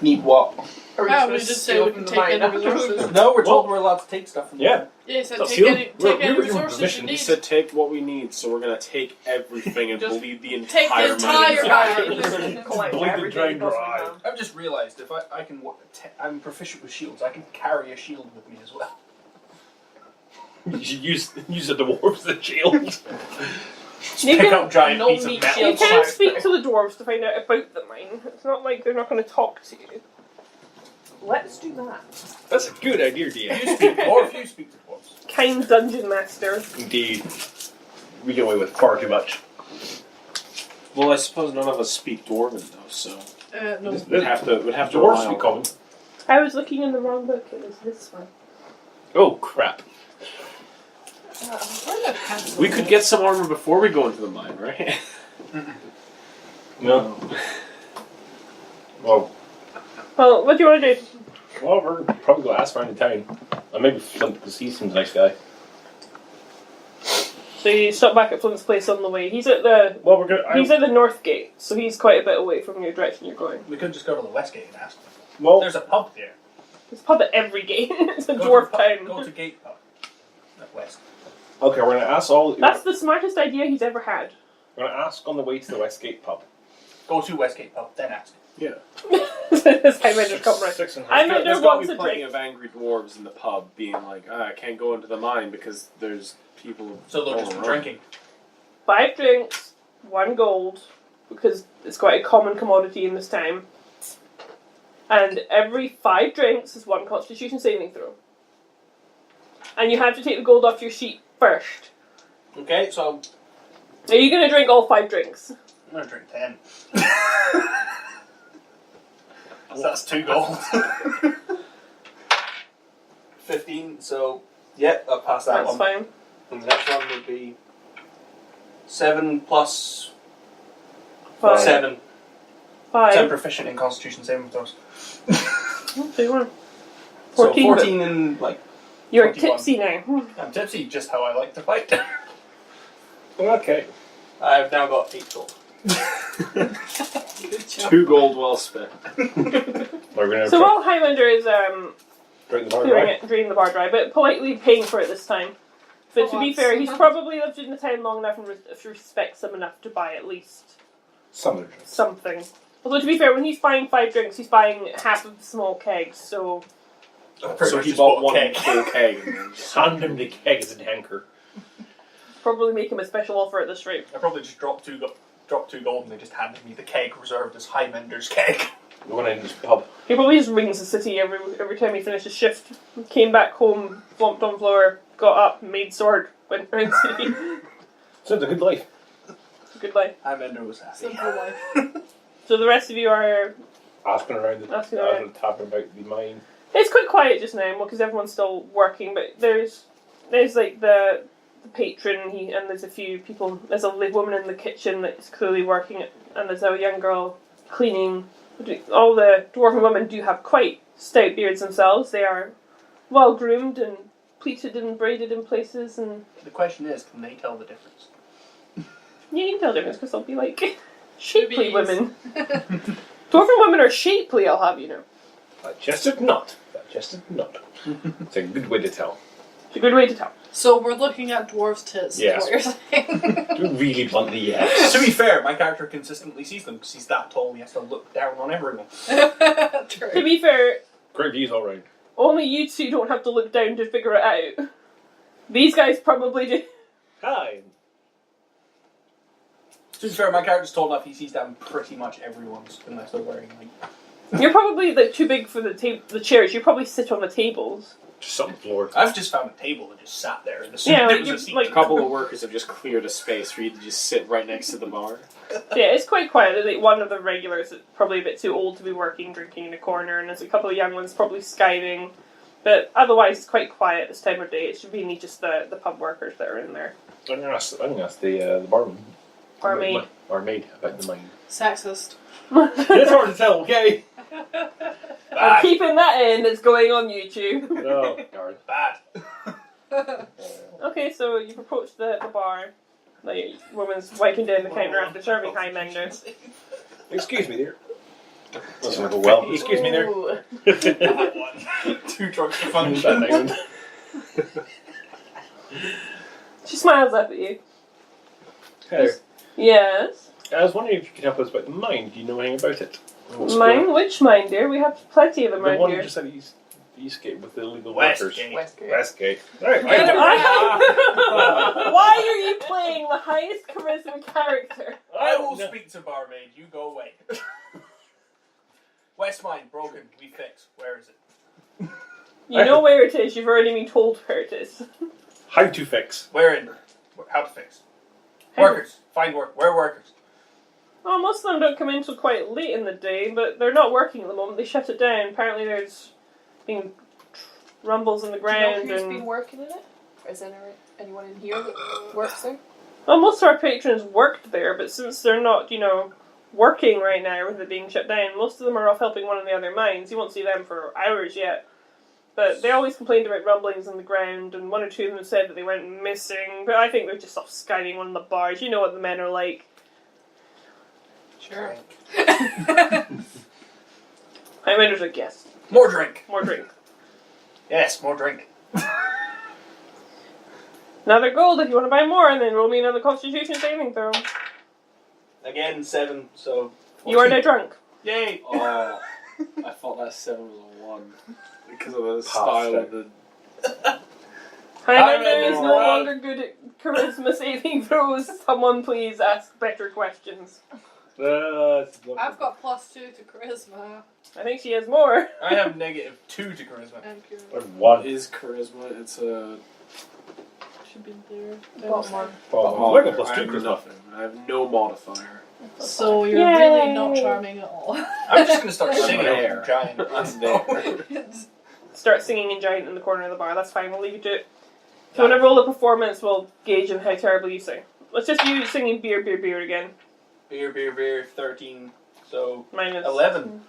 Need what? Or we Yeah, just we gonna just say steal we from can the take mine any after? resources. No, we're told we're allowed to take stuff from Yeah. Yeah, he said That's take you. any, take any We're resources permission. you He need. said take what we need, so we're gonna take everything and Just bleed the take the entire entire mine. mine. Collect Bleed the everything drain you possibly dry. can. I've just realised if I can, I'm proficient with shields. I can carry a shield with me as well. You should use the dwarves as a shield. You Pick can, up giant no piece of meat metal. you shield. can speak to the dwarves to find out about the mine. It's not like they're not going to talk to you. Let's do that. That's a good idea, DM. You speak dwarf, you speak to dwarves. Kind dungeon master. Indeed. We get away with far too much. Well, I suppose none of us speak Dwarven though, so No. we'd have to rely Dwarves on be common. I was looking in the wrong book. It was this one. Oh, crap. We could get some armor before we go into the mine, right? No. Well, Well, what do you want to do? well, we're probably going to ask around the town. And maybe Flint, because he seems a nice guy. So you stop back at Flint's place on the way. He's at the Well, we're going he's at the north gate, so he's quite a bit away from your direction you're going. We could just go to the west gate and ask them. Well, There's a pub there. There's a pub at every gate. It's a Go to dwarf the pub- Go town. to gate pub. At west. okay, we're going to ask all... That's the smartest idea he's ever had. We're going to ask on the way to the Westgate pub. Go to Westgate Pub, then ask. Yeah. This Highlander's come right. 600. Highlander There's got to wants be a plenty drink. of angry dwarves in the pub being like, I can't go into the mine because there's people. So they'll all just be around." drinking. 5 drinks, 1 gold, because it's quite a common commodity in this time. And every 5 drinks is 1 Constitution saving throw. And you have to take the gold off your sheet first. Okay, so Are you going to drink all 5 drinks? I'm going to drink 10. So that's 2 gold. 15, so yeah, I'll pass that That's one. fine. And the next one would be 7 plus 5. 7. 5. 7 proficient in Constitution saving throws. Two, 1. So 14. 14 in, like, You're 21. tipsy now. I'm tipsy, just how I like to fight. Okay. I've now got 8 gold. Good job. 2 gold well spent. We're gonna So while Highlander is drink the bar clearing dry. it, draining the bar dry, but politely paying for it this time. But For to be once. fair, he's probably lived in the town long enough and respects them enough to buy at least Some of the drinks. something. Although to be fair, when he's buying 5 drinks, he's buying half of the small kegs, so Pretty So much he just bought a one keg. full keg. And then just- Hand him the kegs and hanker. probably make him a special offer at this rate. I probably just dropped 2 gold and they just handed me the keg reserved as Highlander's keg. We went in this pub. He probably just rings the city every time he finishes shift. Came back home, flomped on floor, got up, made sword, went around the city. Sounds a good life. It's a good life. Highlander was happy. Simple life. So the rest of you are... Asking around the Asking around. talking about the mine. It's quite quiet just now, because everyone's still working, but there's like the patron, and there's a few people, there's a woman in the kitchen that's clearly working, and there's a young girl cleaning. All the dwarven women do have quite stout beards themselves. They are well groomed and pleated and braided in places, and The question is, can they tell the difference? yeah, you can tell the difference because they'll be like shapely Boobies. women. Dwarven women are shapely, I'll have you know. Digested not. Digested not. It's a good way to tell. It's a good way to tell. So we're looking at dwarves' tits, Yes. is what you're saying. Really bluntly, yes. To be fair, my character consistently sees them because he's that tall. He has to look down on everyone. To True. be fair, Great views all round. only you two don't have to look down to figure it out. These guys probably do. Hi. To be fair, my character's tall enough. He sees down pretty much everyone's unless they're wearing like. You're probably like too big for the chairs. You probably sit on the tables. Just on the floor. I've just found a table and just sat there in the Yeah, there like was a you're, seat. like- A couple of workers have just cleared a space for you to just sit right next to the bar. Yeah, it's quite quiet. There's like one of the regulars that's probably a bit too old to be working, drinking in a corner, and there's a couple of young ones probably skiving. But otherwise, it's quite quiet this time of day. It's mainly just the pub workers that are in there. I'm gonna ask the barman. Barmaid. Barmaid about the mine. Sexist. It's hard to tell, okay? I'm keeping that in. It's going on YouTube. Oh, darn. Bad. Okay, so you've approached the bar. The woman's wiping down the counter after serving Highlander. Excuse me there. Doesn't go well. Excuse me there. Ooh. One. 2 drugs to function. She smiles up at you. Hey, Yes. I was wondering if you could help us about the mine. Do you know anything about it? Mine? Which mine, dear? We have plenty of them The around one here. just at Eastgate with the illegal workers. Westgate. Westgate. Right, Get it Why are you playing the highest charisma character? I will speak to barmaid. You go away. West Mine broken. We fix. Where is it? You know where it is. You've already been told where it is. How to fix. Where in? How to fix? Workers. Find work. Where are workers? Well, most of them don't come in until quite late in the day, but they're not working at the moment. They shut it down. Apparently there's been rumbles in the Do you know ground. who's And been working in it? Or is there anyone in here that works there? well, most of our patrons worked there, but since they're not, working right now with it being shut down, most of them are off helping one of the other mines. You won't see them for hours yet. But they always complained about rumblings in the ground, and 1 or 2 of them said that they went missing. But I think they're just off skiving one of the bars. You know what the men are like. Sure. Highlander's a guest. More drink. More drink. Yes, more drink. Another gold if you want to buy more, and then roll me another Constitution saving throw. Again, 7. So You are now drunk. Yay! Oh, I thought that 7 was a 1 because of the Pass style down. of the. Highlander is no Highlander. longer good at charisma saving throws. Someone please ask better questions. I've got +2 to charisma. I think she has more. I have -2 to charisma. Thank you. One. Is charisma? It's a. Should be there. Bottom one. Oh, I got plus I 2 have charisma. nothing. I have no modifier. So you're Yay. really not charming at all. I'm just gonna start I'm singing there. over giant. I'm there. Start singing in giant in the corner of the bar. That's fine. We'll leave you to it. If you want to roll a performance, we'll gauge on how terrible you sing. Let's just you singing beer, beer, beer again. Beer, beer, beer. 13. So Minus 11.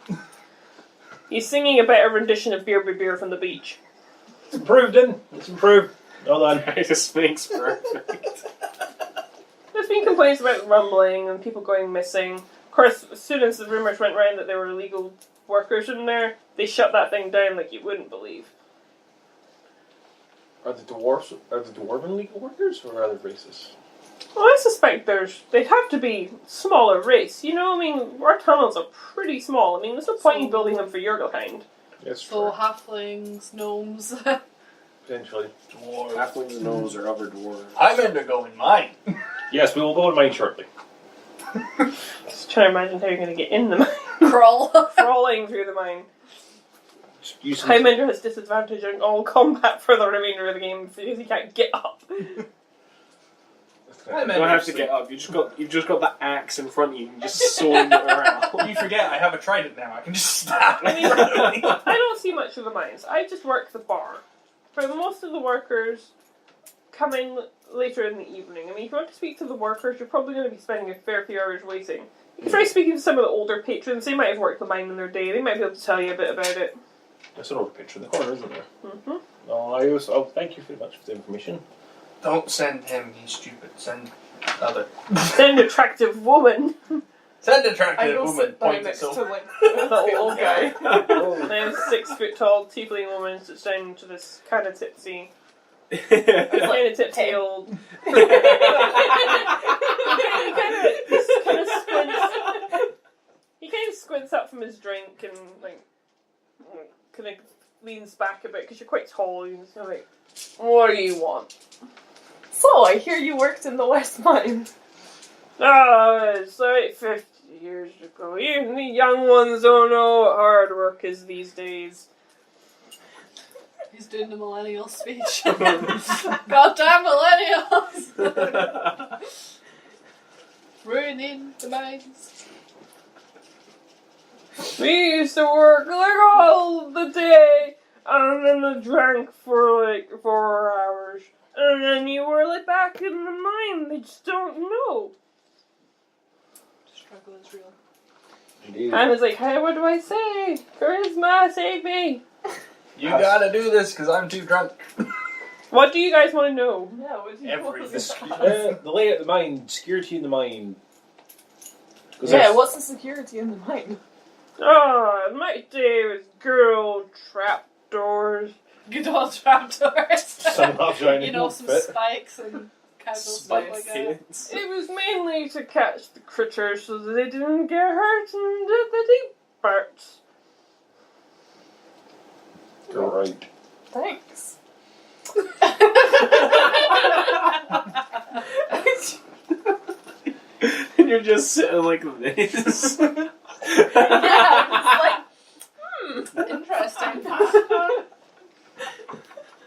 He's singing a better rendition of beer, beer, beer from the beach. It's improved, then. It's improved. Well done. It just makes perfect. There's been complaints about rumbling and people going missing. Of course, as soon as the rumours went round that there were illegal workers in there, they shut that thing down like you wouldn't believe. Are the dwarven legal workers or other races? Well, I suspect they'd have to be smaller race. You know, I mean, our tunnels are pretty small. I mean, there's no point in building them for your kind. Yes, So halflings, gnomes. potentially. Dwarves. Halflings and gnomes are other dwarves. Highlander go in mine. Yes, we will go in mine shortly. Just trying to imagine how you're going to get in the mine. Crawl. Crawling through the mine. Just use some- Highlander has disadvantage on all combat for the remainder of the game because he can't get up. You don't have to get up. You've just got that axe in front of you and just swing it around. You forget I have a trident now. I can just stab. I mean, I don't see much of the mines. I just work the bar. For most of the workers, come in later in the evening. I mean, if you want to speak to the workers, you're probably going to be spending a fair few hours waiting. You can try speaking to some of the older patrons. They might have worked the mine in their day. They might be able to tell you a bit about it. There's an old picture in the corner, isn't there? Mm-hmm. Oh, thank you very much for the information. Don't send him. He's stupid. Send other. Then an attractive woman. Send I attractive go woman. sit down Point next it to like The old guy. Oh. Then a 6 foot tall tiefling woman sits down to this kind of tipsy. It's Kind of tipsy Hey. old. He kind of squints. He kind of squints up from his drink and like kind of leans back a bit because you're quite tall. And he's kind of like, "What do you want?" So I hear you worked in the West Mine. Ah, it's like 50 years ago. Even the young ones don't know what hard work is these days. He's doing the millennial speech. Goddamn millennials! Ruining the mines. We used to work like all the day, and then I drank for like 4 hours, and then you were like back in the mine. They just don't know. Struggle is real. Indeed. And it's like, hey, what do I say? Charisma, save me. You gotta do this because I'm too drunk. What do you guys want to know? Yeah, what do you Everything. The layout of the mine, security in the mine. 'Cause Yeah, there's- what's the security in the mine? Oh, my day was good old trapdoors. Good old trapdoors. Some half giant You know, some fit. spikes and candles stuff Spike like that. kids. It was mainly to catch the critters so that they didn't get hurt and did the deep parts. Right. Thanks. And you're just sitting like this. Yeah, it's like, Interesting.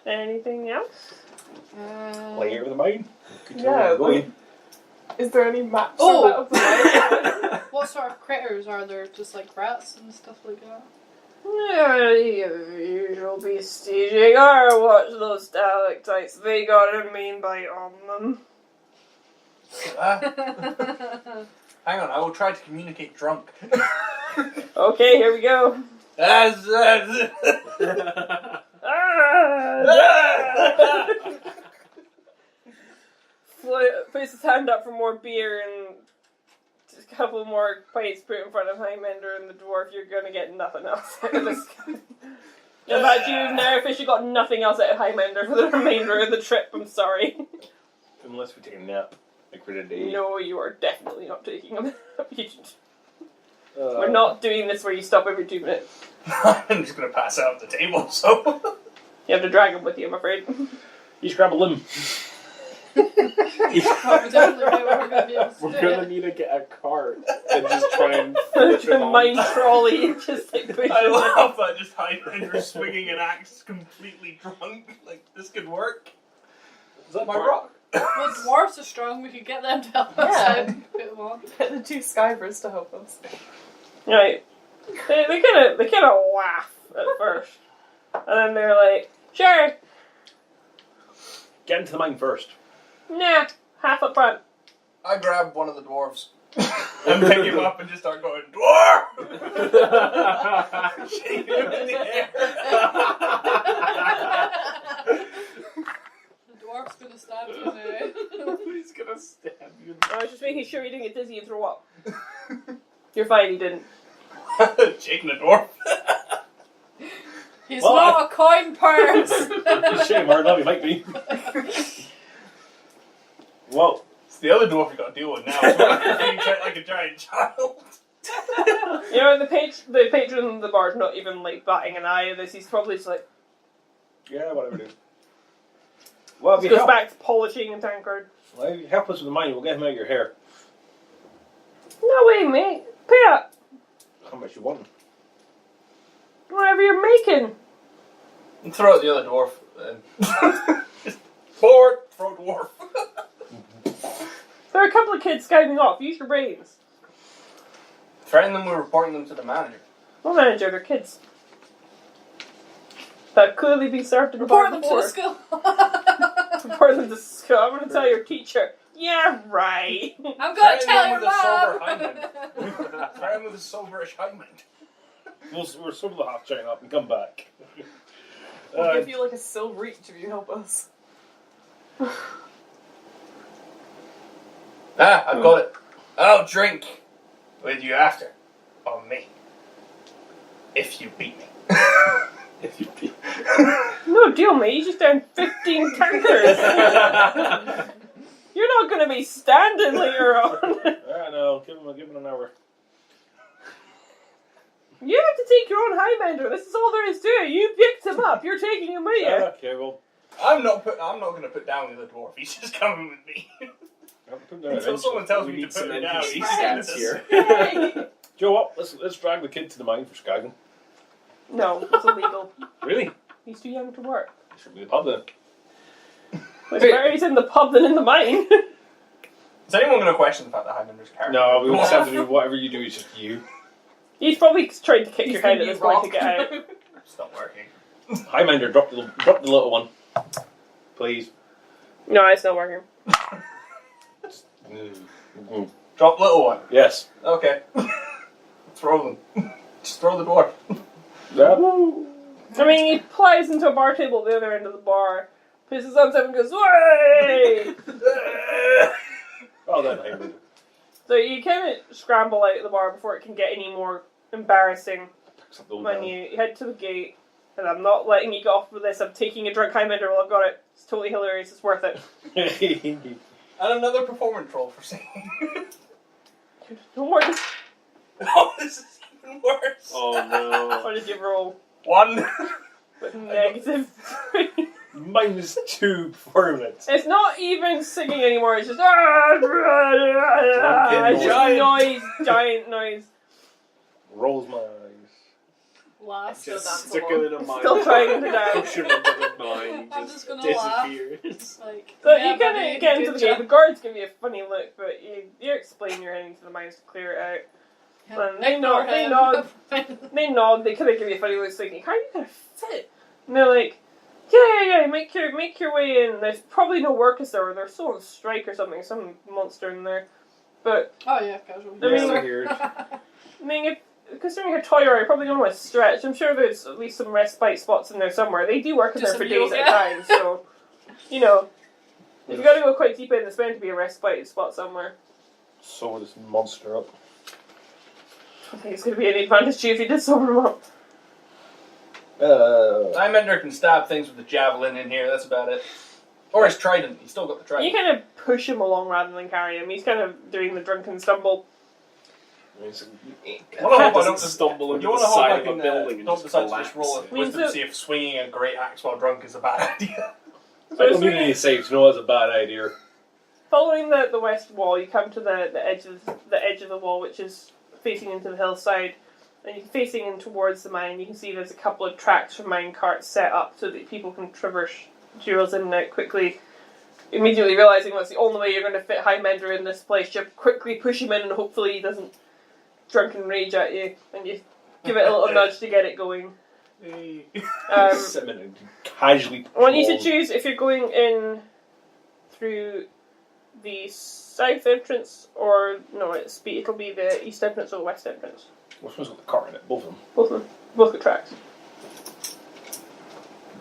Anything else? Layout of the mine. Good to Yeah, know. Go like- in. is there any maps Oh. or that of the mine? What sort of critters are there? Just like rats and stuff like that? Yeah, usual beastie. Or watch those stalactites. They got a mean bite on them. Hang on, I will try to communicate drunk. Okay, here we go. Ah! Puts his hand up for more beer and just a couple more pints put in front of Highlander and the dwarf. You're gonna get nothing else out of this guy. In fact, you've now officially got nothing else out of Highlander for the remainder of the trip. I'm sorry. Unless we take a nap, like for the day. No, you are definitely not taking a nap. We're not doing this where you stop every 2 minutes. I'm just going to pass out at the table, so... You have to drag him with you, I'm afraid. You just grab a limb. We're gonna need to get a cart and just try and flip The him on. mine trolley and just like push I him out. love that, just Highlander swinging an axe completely drunk. Like, this could work. Is that my rock? Well, dwarves are strong. We could get them to help us Yeah. out and put them on. Get the 2 Skybirds to help us. Right. They kind of laugh at first. And then they're like, sure, Get into the mine first. nah, half up front. I grab one of the dwarves and pick him up and just start going, dwarf! Shaking him in the air. The dwarf's gonna stab you now. He's gonna stab you. I was just making sure you didn't get dizzy and throw up. You're fine, he didn't. Shaking the dwarf. He's Well, not a coin purse. Shame, hard enough, he might be. Well, It's the other dwarf you got to deal with now. So I'm being treated like a giant child. You know, the patron of the bar's not even like batting an eye at this. He's probably just like, yeah, whatever, dude. Well, if just you, goes help, back to polishing and tankard. well, if you help us with the mine, we'll get him out of your hair. No way, mate. Pay up. How much you want? Whatever you're making. And throw out the other dwarf. Just forward, throw dwarf. There are a couple of kids scouting off. Use your brains. Threaten them with reporting them to the manager. What manager? They're kids. That clearly been served in the bar Report them to the before. school. Report them to school. I'm going to tell your teacher. Yeah, right. I'm gonna Threaten tell them your with a sober mom. Highland. Threaten with a soberish Highland. We're sort of the half chain up and come back. We'll give you like a silver each if you help us. I've got it. I'll drink with you after. On me. If you beat me. If you be. No deal, mate. You just down 15 tankers. You're not going to be standing later on. I know, give him an hour. You have to take your own Highlander. This is all there is to it. You picked him up. You're taking him with you. Okay, well. I'm not going to put down the other dwarf. He's just coming with me. Until someone tells We me to need put some him down. NPC He's stats this. here. Joe, what? Let's drag the kid to the mine for scouting. No, it's illegal. Really? He's too young to work. Should be the pub then. It's better he's in the pub than in the mine. Is anyone going to question the fact that Highlander's character? No, we just have to do whatever you do. It's just you. He's probably tried to kick He's your head gonna at be this point to rock. get out. It's not working. Highlander, drop the little one, please. No, it's not working. Drop little one. Yes. Okay. Throw them. Just throw the dwarf. I mean, he plies into a bar table at the other end of the bar, puts his arms up and goes, "Way!" Well done, Highlander. So you kind of scramble out of the bar before it can get any more embarrassing. When you head to the gate, and I'm not letting you get off with this, I'm taking a drunk Highlander while I've got it. It's totally hilarious, it's worth it. And another performance roll for singing. Don't worry. Oh, this is even worse. Oh no. What did you roll? 1. With negative 3. -2 performance. It's not even singing anymore, it's just it's just noise, giant noise. Rolls my eyes. Last. Still Just dance stick along. it in a mine. Still trying to dance. Push him into the mine. I'm Just just gonna laugh. disappears. Like, So yeah, you kind buddy, of get into good the gate. job. The guards give you a funny look, but you explain you're heading to the mines to clear it out. Yeah, They ignore nod. They him. nod. They nod. They kind of give you a funny look, thinking, "How are you gonna fit?" And they're like, "Yeah. Make your way in. There's probably no workers there. Or they're still on strike or something. Some monster in there." But Oh yeah, casual. I mean- Yeah, weird. I mean, considering you're toy you're probably going to want to stretch. I'm sure there's at least some respite spots in there somewhere. They do work in Just there for some days at a yoga. time, so you know. If you got to go quite deep in, there's bound to be a respite spot somewhere. Sew this monster up. I think it's going to be an advantage to you if you did sober him up. Highlander can stab things with a javelin in here, that's about it. Or his trident. He's still got the You trident. kind of push him along rather than carry him. He's kind of doing the drunken stumble. It's I wanna hope I doesn't don't stumble You into want the to hope side I of a can building and don't just decide to just roll a collapse. wisdom to see if swinging a great axe while drunk is a bad idea. I don't need any saves. No, that's a bad idea. Following the west wall, you come to the edge of the wall, which is facing into the hillside, and you're facing in towards the mine. You can see there's a couple of tracks for mine carts set up so that people can traverse materials in and out quickly. Immediately realizing that's the only way you're going to fit Highlander in this place, you quickly push him in and hopefully he doesn't drunken rage at you, and you give it a little nudge to get it going. Casually. I want you to choose if you're going in through the south entrance or no, it'll be the east entrance or the west entrance. Which one's got the car in it? Both of them. Both of them. Both got tracks.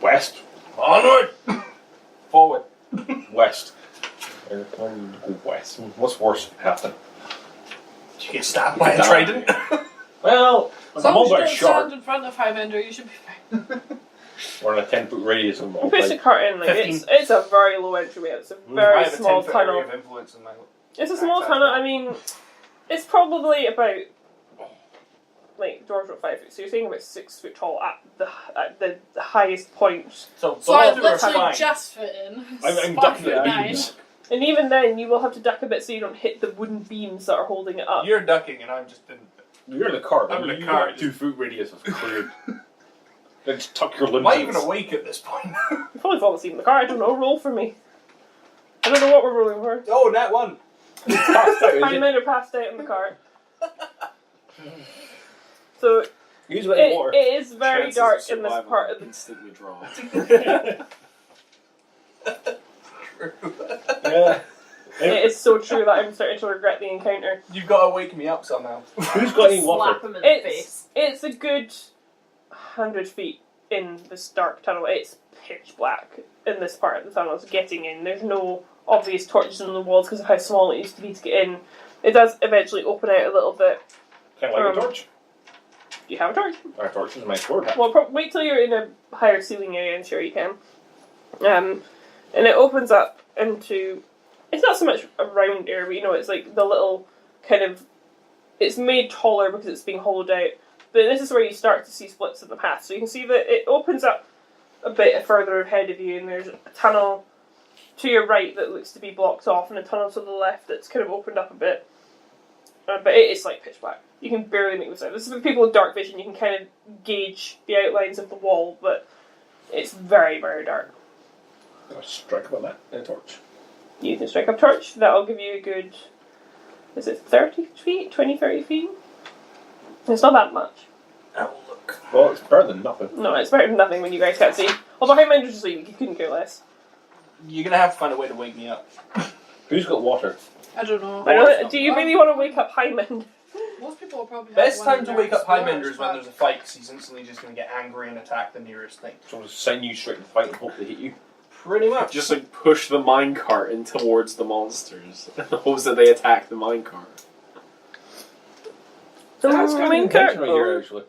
West. Onward! Forward. West. Go west. What's worse happen? Did you get stabbed by a trident? Well, As I'm long as all you about don't sharp. stand in front of Highlander, you should be fine. Or in a 10-foot radius of all Push the cart in, like 15. it's a very low entryway. It's a I very have a small 10-foot area tunnel. of influence in my... It's a small Access tunnel. point. I mean, it's probably about like dwarves are 5 foot, so you're saying about 6 foot tall at the highest point. So So I those two are literally fine. just fit in. I'm 5 ducking foot at 9. beams. And even then, you will have to duck a bit so you don't hit the wooden beams that are holding it up. You're ducking and I'm just in... You're in the cart. I'm in the you cart. got 2 foot radius of clear. Then just tuck your limbs Am I in. even awake at this point? You've probably fallen asleep in the car. I don't know. Roll for me. I don't know what we're rolling for. Oh, that one! Passed out, is it? Hangmen are passed out in the car. So Use a bit of water. it is very Chances dark of in this survival part of the. instantly dropped. Yeah. It is so true that I'm starting to regret the encounter. You've got to wake me up somehow. Who's got any water? Slap him in the face. It's a good 100 feet in this dark tunnel. It's pitch black in this part of the tunnel. It's getting in. There's no obvious torches on the walls because of how small it used to be to get in. It does eventually open out a little bit. Kind of like a torch. Do you have a torch? Our torch is my sword. Well, wait till you're in a higher ceiling area and sure you can. And it opens up into... It's not so much a round area, but you know, it's like the little kind of... It's made taller because it's being hollowed out. But this is where you start to see splits in the path. So you can see that it opens up a bit further ahead of you and there's a tunnel to your right that looks to be blocked off and a tunnel to the left that's kind of opened up a bit. But it is like pitch black. You can barely make this out. This is for people with dark vision. You can kind of gauge the outlines of the wall, but it's very, very dark. I'll strike about that in a torch. You can strike up torch. That'll give you a good... Is it 30 feet? 20, 30 feet? It's not that much. Oh, look. Well, it's better than nothing. No, it's better than nothing when you guys can't see. Although how many just leaving? You couldn't care less. You're going to have to find a way to wake me up. Who's got water? I don't know. I don't, do you really want to wake up Hyman? Most people will probably have Best one time in to their wake up explorers Highlander is when pack. there's a fight, because he's instantly just going to get angry and attack the nearest thing. So I'll just send you straight to the fight and hope they hit you. Pretty much. Just like push the minecart in towards the monsters in the hopes that they attack the minecart. The That's kind of intention right here, actually.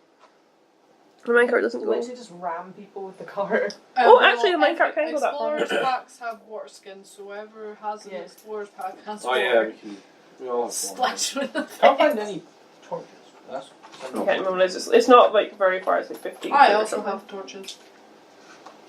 The minecart doesn't go. Literally just ram people with the cart. Oh, Well, actually, the minecart can go that far. Explorers packs have water skins, so whoever has an Yeah. explorer's pack has Oh yeah, water. we can. We all have water. Splash with the Can't find face. any torches. That's I can't remember. It's not like very far. It's like 15 I feet or also something. have torches.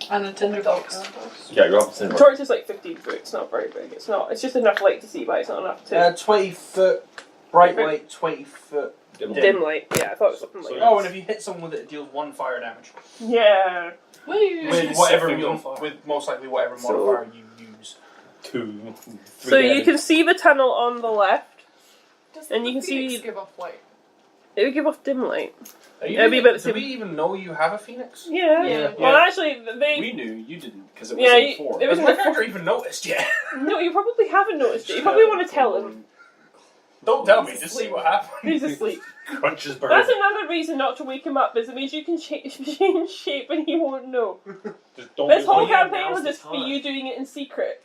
And a tinderbox. Yeah, you're up to The torch is like 15 foot. It's not very big. It's not. It's just enough light to see, but it's not enough to 20 foot bright light, 20 foot. dim light. Yeah, I thought it was something like So- that. Oh, and if you hit someone with it, it deals 1 fire damage. Yeah. Woo! With whatever Set you, fire. with most likely whatever So- modifier you use. 2, 3 So you damage. can see the tunnel on the left. Does and the you can Phoenix see- give off light? It would give off dim light. Are you It'd be about the do same- we even know you have a phoenix? Yeah. Yeah. Well, actually, they. We knew you didn't because it was Yeah, in you- 4. it was Has my character even noticed yet? No, you probably haven't noticed it. You probably want to tell him. Don't tell me, just see what happens. He's asleep. Crunches bird. That's another reason not to wake him up, is it means you can change shape and he won't know. Just don't This do whole it. yeah, campaign now's will the just be time. you doing it in secret.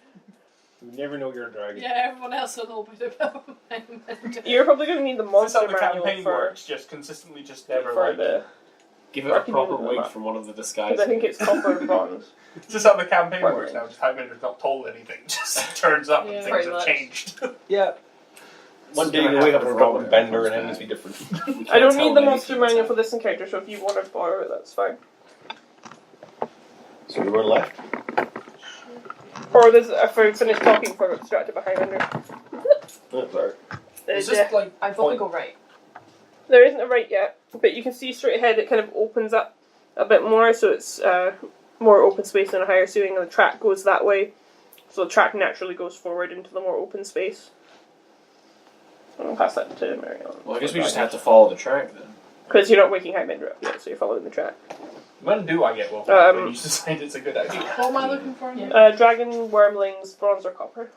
You never know you're a dragon. Yeah, everyone else will know about my You're probably going to need the That's monster how the manual campaign for, works, just consistently just never for like... the... Give it a Working proper with them wig up. from one of the Because disguises. I think it's copper and bronze. It's just how the campaign Working. works now, just Highlander's not told anything, just turns up Yeah. and things Pretty have much. changed. Yeah. One day you wake up and drop a bender and everything's be different. I don't need the monster manual for this encounter, so if you want to borrow it, that's fine. So we were left. Or there's, if I finish talking before I got distracted by Highlander. Oh, sorry. Is this like I vote we go right. There isn't a right yet, but you can see straight ahead it kind of opens up a bit more, so it's more open space and a higher ceiling, and the track goes that way. So the track naturally goes forward into the more open space. I'll pass that to Marion. Well, I guess we just have to follow the track then. Because you're not waking Highlander up yet, so you're following the track. when do I get woken up? When you decide it's a good idea. What am I looking for? Yeah. Dragon, wormlings, bronze or copper.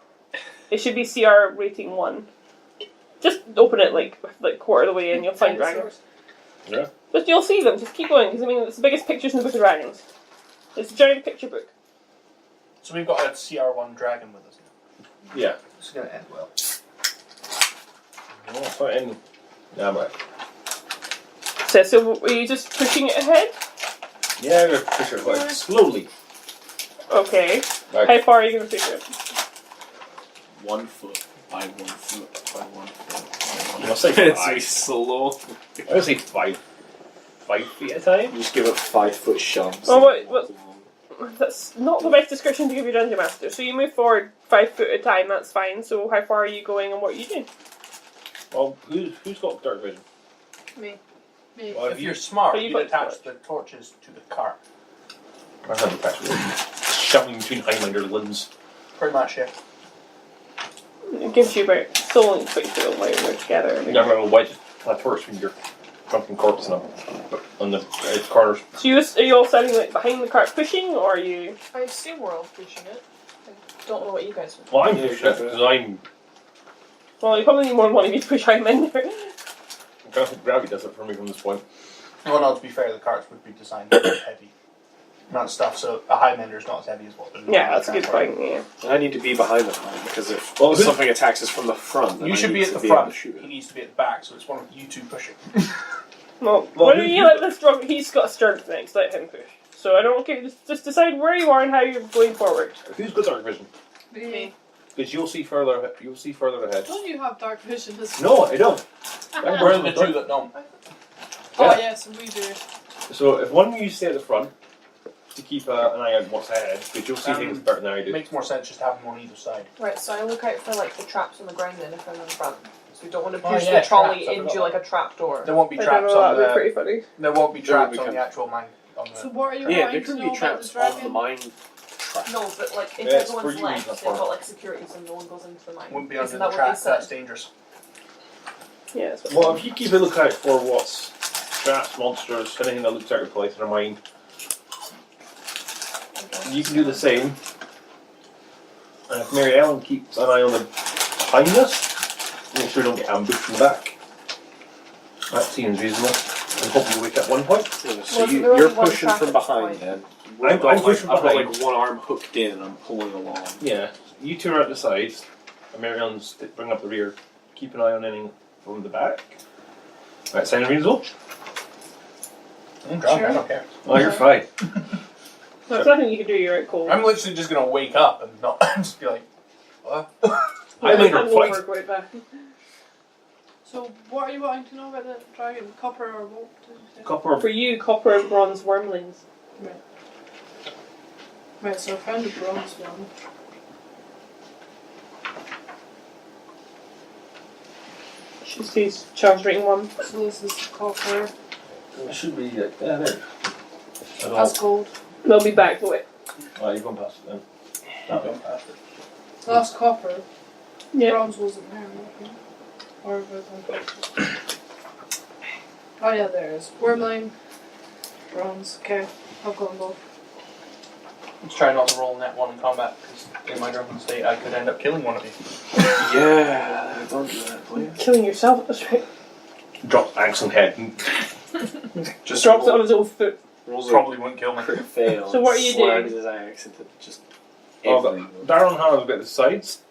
It should be CR rating 1. Just open it like quarter of the way in, you'll find dragons. Yeah. But you'll see them, just keep going, because I mean, it's the biggest pictures in the Book of Dragons. It's a giant picture book. So we've got a CR1 dragon with us now. Yeah. This is going to end well. Oh, it's not in. Yeah, I'm right. So are you just pushing it ahead? Yeah, I'm going to push it like slowly. Okay. Like, How far are you going to push it? 1 foot by 1 foot by 1 foot. I'll say It's 5. slow. I'll say 5. 5 feet at a time? Just give it 5 foot shoves. Oh, what? That's not the best description to give your Dungeon Master. So you move forward 5 foot at a time, that's fine. So how far are you going and what are you doing? Well, who's got dark vision? Me. Me. Well, If you're smart, But you've you'd got attach the torches to the cart. I have the patch. Shoving between Highlander limbs. Pretty much, yeah. It gives you about so only put you while you're together. You never have a wedge a torch when you're drunken corpse on the corners. So are you all standing like behind the cart pushing, or are you? I assume we're all pushing it. I don't know what you guys would. Well, I'm pushing it because I'm. Well, you probably need more than one of you to push Highlander. I don't think gravity does it for me from this point. Well, no, to be fair, the carts would be designed to be heavy. Not stuff, so a Highlander is not as heavy as what they're Yeah, that's a good point. Yeah. I need to be behind the line because if Well, something attacks us from the front, then You I should need be to at the able front. to shoot He it. needs to be at the back, so it's one of you two pushing. Well, why don't you let this drunk? He's got strength next. Let him push. So I don't care. Just decide where you are and how you're going forward. Who's got dark vision? Me. Because you'll see further. You'll see further ahead. Don't you have dark vision? No, I don't. We're the two that don't. Oh yes, we do. So if one of you stay at the front to keep an eye on what's ahead, because you'll see things better than I It do. makes more sense just to have them on either side. Right, so I look out for like the traps on the ground then if I'm in front. So we don't want to Oh, push yeah, the trolley traps, I forgot into like a trap door. There won't be I don't traps know, on that'd be the. pretty funny. There won't be traps There on we the can- actual mine. On So the. what are you Yeah, wanting there to could know be about traps the on the dragon? mine trap. No, but like if Yeah, it's for everyone's you, left, that's they've fine. got like securities and no one goes into the mine. Wouldn't be under Isn't the that what they trap. That's said? dangerous. Yeah. That's what Well, if you keep a lookout for what's traps, monsters, anything that looks out of place in a mine, Okay. you can do the same. And if Mary Ellen keeps an eye on the behind us, make sure we don't get ambushed from the back. That seems reasonable. And hope you wake up one point. Yeah, so Well, there you're was one pushing trap from at this behind point. then. I'm pushing I've got behind. like one arm hooked in and I'm pulling along. Yeah, you two are at the sides, and Mary Ellen's bring up the rear. Keep an eye on anything from the back. Right, sound reasonable? I'm drunk, Sure. I don't care. Oh, you're fine. There's nothing you can do. You're out cold. I'm literally just going to wake up and not just be like, what? I made her I'm fight. over way back. So what are you wanting to know about the dragon? Copper or what? did you say? Copper. For you, copper and bronze wormlings. Right, so I found a bronze one. She sees charge rating 1. So this is copper. It should be like there. That's gold. They'll be back the way. Oh, you're going past it then. Not going past it. So that's copper. Yeah. Bronze wasn't there, okay. Or was it? Oh yeah, there it is. Wormling. Bronze. Okay, I've got them both. Let's try not to roll net one in combat, because in my drunken state I could end up killing one of you. Yeah, don't do that, please. Killing yourself at this rate. Drop axe on head. Just Drops it roll, on his own foot. rolls a Probably wouldn't kill me. crit fail. So what are you slams doing? his axe into just Oh, everything. Darren has a bit of the sides,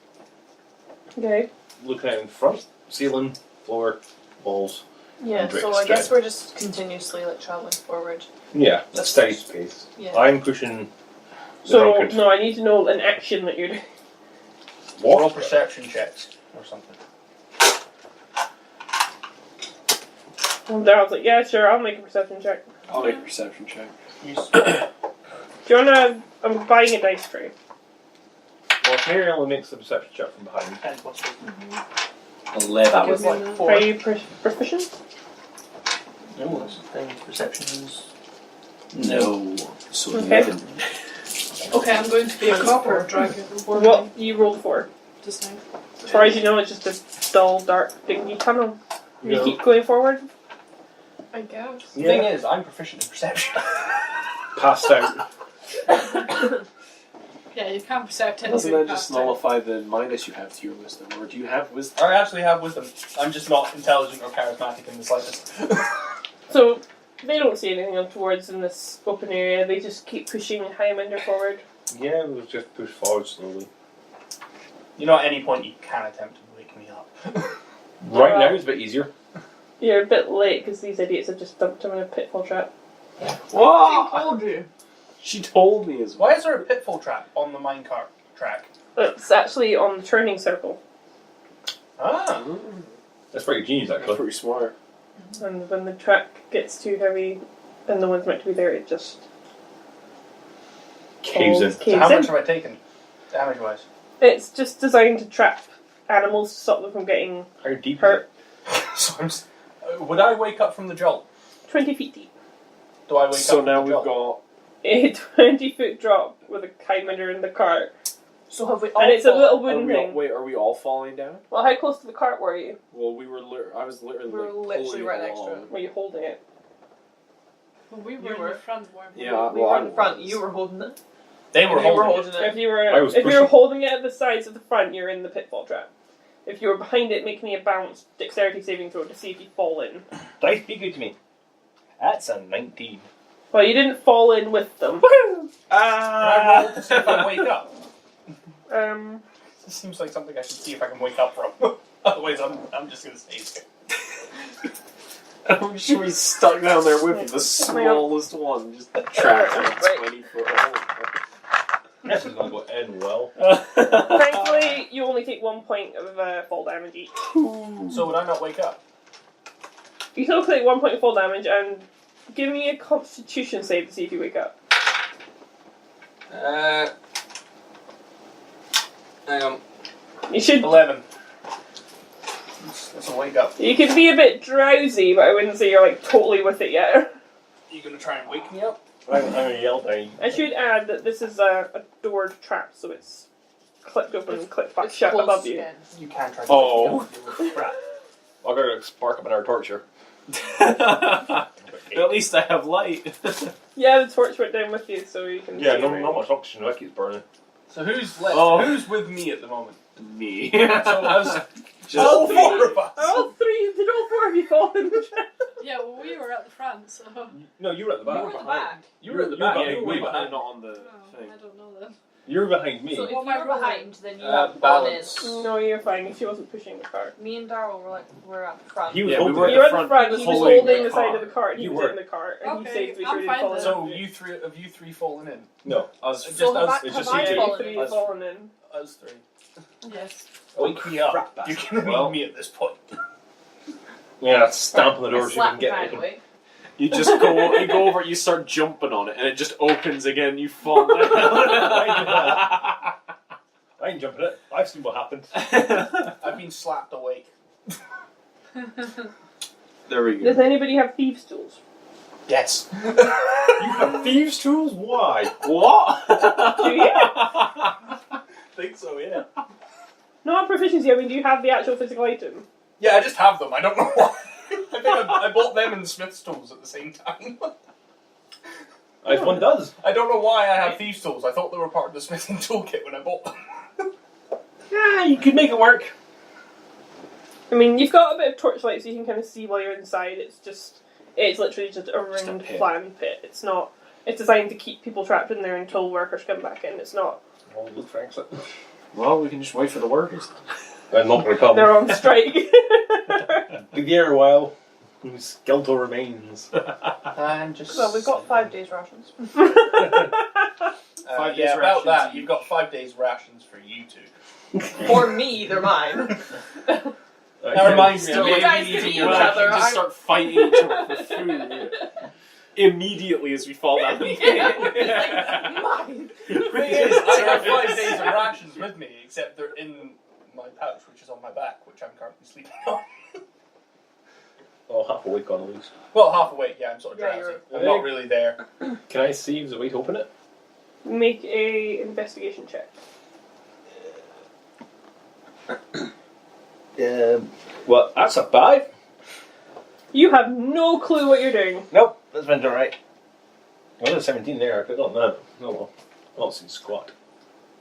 Okay. looking out in front, ceiling, floor, walls. Yeah, And so Drake's I guess straight. we're just continuously like travelling forward. Yeah, that's steady pace. Yeah. I'm pushing the So, drunkard. no, I need to know an action that you're doing. Roll What? perception checks or something. And Daryl's like, yeah, sure, I'll make a perception check. I'll make a perception check. Do you wanna... I'm buying a dice tray. Well, if Mary Ellen makes the perception check from behind. 10 plus 2. 11. That was like 4. Are you proficient? No, it's perceptions. No. So Okay. 11. Okay, I'm going to be a copper dragon. What you rolled for? Just now. As far as you know, it's just a dull, dark, dingy tunnel. You No. keep going forward. I guess. The thing is, I'm proficient in perception. Passed out. Yeah, you can't percept anything. Doesn't that just past it. nullify the minus you have to your wisdom? Or do you have wisdom? I actually have wisdom. I'm just not intelligent or charismatic in the slightest. So, they don't see anything untowards in this open area. They just keep pushing Highlander forward. Yeah, we'll just push forward slowly. You know, at any point you can attempt to wake me up. Right now it's a bit easier. You're a bit late because these idiots have just dumped him in a pitfall trap. Whoa! told you. She told me as well. Why is there a pitfall trap on the minecart track? It's actually on the turning circle. Ah. That's pretty genius, That's actually. pretty smart. And when the track gets too heavy and no one's meant to be there, it just Caves in. So caves how in. much have I taken, damage-wise? It's just designed to trap animals to stop them from getting How deep is hurt. So would I wake up from the jolt? 20 feet deep. Do I wake up So from now the we've jolt? got. A 20-foot drop with a Highlander in the cart. So have we all And it's a little fallen? wooden thing. Wait, are we all falling down? Well, how close to the cart were you? Well, we were. I was literally. We were like, literally pulling right it next to along. Were you holding it? Well, we You were in were. the front, weren't we? Yeah, We well, were I in front. was. You were holding it. They were You were holding it. holding it. If you I were was if you were pushing. holding it at the sides of the front, you're in the pitfall trap. If you were behind it, make me a bounce dexterity saving throw to see if you fall in. Dice be good to me. That's a 19. Well, you didn't fall in with them. Can I roll to see if I wake up? This seems like something I should see if I can wake up from. Otherwise, I'm just going to stay here. I'm sure he's stuck down there with the smallest one, just trapped in a 20-foot hole. This is going to go in well. Thankfully, you only take 1 point of fall damage each. So would I not wake up? You still take 1 point of fall damage and give me a Constitution save to see if you wake up. Hang on. You should. 11. That's a wake up. You could be a bit drowsy, but I wouldn't say you're like totally with it yet. Are you going to try and wake me up? I'm going to yell down. I should add that this is a doored trap, so it's clipped open and clipped back It's shut close above you. again. You can try to Oh. wake me up. You rat. I'll go to spark up another torture. At least I have light. Yeah, the torch went down with you, so you can. Yeah, see not around. much oxygen, that keeps burning. So who's with me at the moment? Me. So us, Just all me. 4 of us. Are all three? Did all four of you fall in the trap? Yeah, well, we were at the front, so. No, you were at the You back. were in the back. You were at the back. Yeah, You you were were way behind, behind. not on the Oh, thing. I don't know then. You were behind me. So if What you am I were rolling? behind, then you have gone in. Balance. No, you're fine. If she wasn't pushing the cart. Me and Daryl were at the front. He was Yeah, we holding were it. You were at the front, front. He was pulling holding the the side car. of the cart. And he You was were. in the cart, and Okay, he saved to be I'm sure he fine didn't fall in. So you three fallen in? No. Us. Just So have us. I- It's have just I you Yeah, two. fallen you three in? have fallen in. Us 3. Yes. Wake me up. crap, You're bastard. going to Well. need me at this point. Yeah, stamp on the door I so you slapped can the get guy it. away. You just go over, you start jumping on it, and it just opens again. You fall down. I ain't jumping it. I've seen what happened. I've been slapped awake. There we go. Does anybody have thieves' tools? Yes. You have thieves' tools? Why? What? Do you? think so, yeah. Not proficiency. I mean, do you have the actual physical item? Yeah, I just have them. I don't know why. I think I bought them and Smith's tools at the same time. As one does. I don't know why I have thieves' tools. I thought they were part of the smithing toolkit when I bought them. Yeah, you could make it work. I mean, you've got a bit of torchlight, so you can kind of see while you're inside. It's literally just a Just a round, pit. flat pit. It's not. It's designed to keep people trapped in there until workers come back in. It's not. Oh, look, thanks. Well, we can just wait for the workers. I'm not going to come. They're on strike. Be there a while. Whose skeletal remains. And just... Well, we've got 5 days rations. 5 days yeah, about rations that. each. You've got 5 days rations for you two. For me, they're mine. That reminds me, Still maybe guys eating can eat your each lunch. other. We just start fighting each other for food immediately as we fall down the pit. Mine. The thing is, I have 5 days of rations with me, except they're in my pouch, which is on my back, which I'm currently sleeping on. Oh, half awake on at least. Well, half awake, yeah, I'm sort of Yeah, drowsy. you're I'm not really there. Can I see if there's a way to open it? Make a investigation check. Well, that's a 5. You have no clue what you're doing. Nope, that's been alright. Well, there's 17 there. I could have done that. No, well, I don't see squat.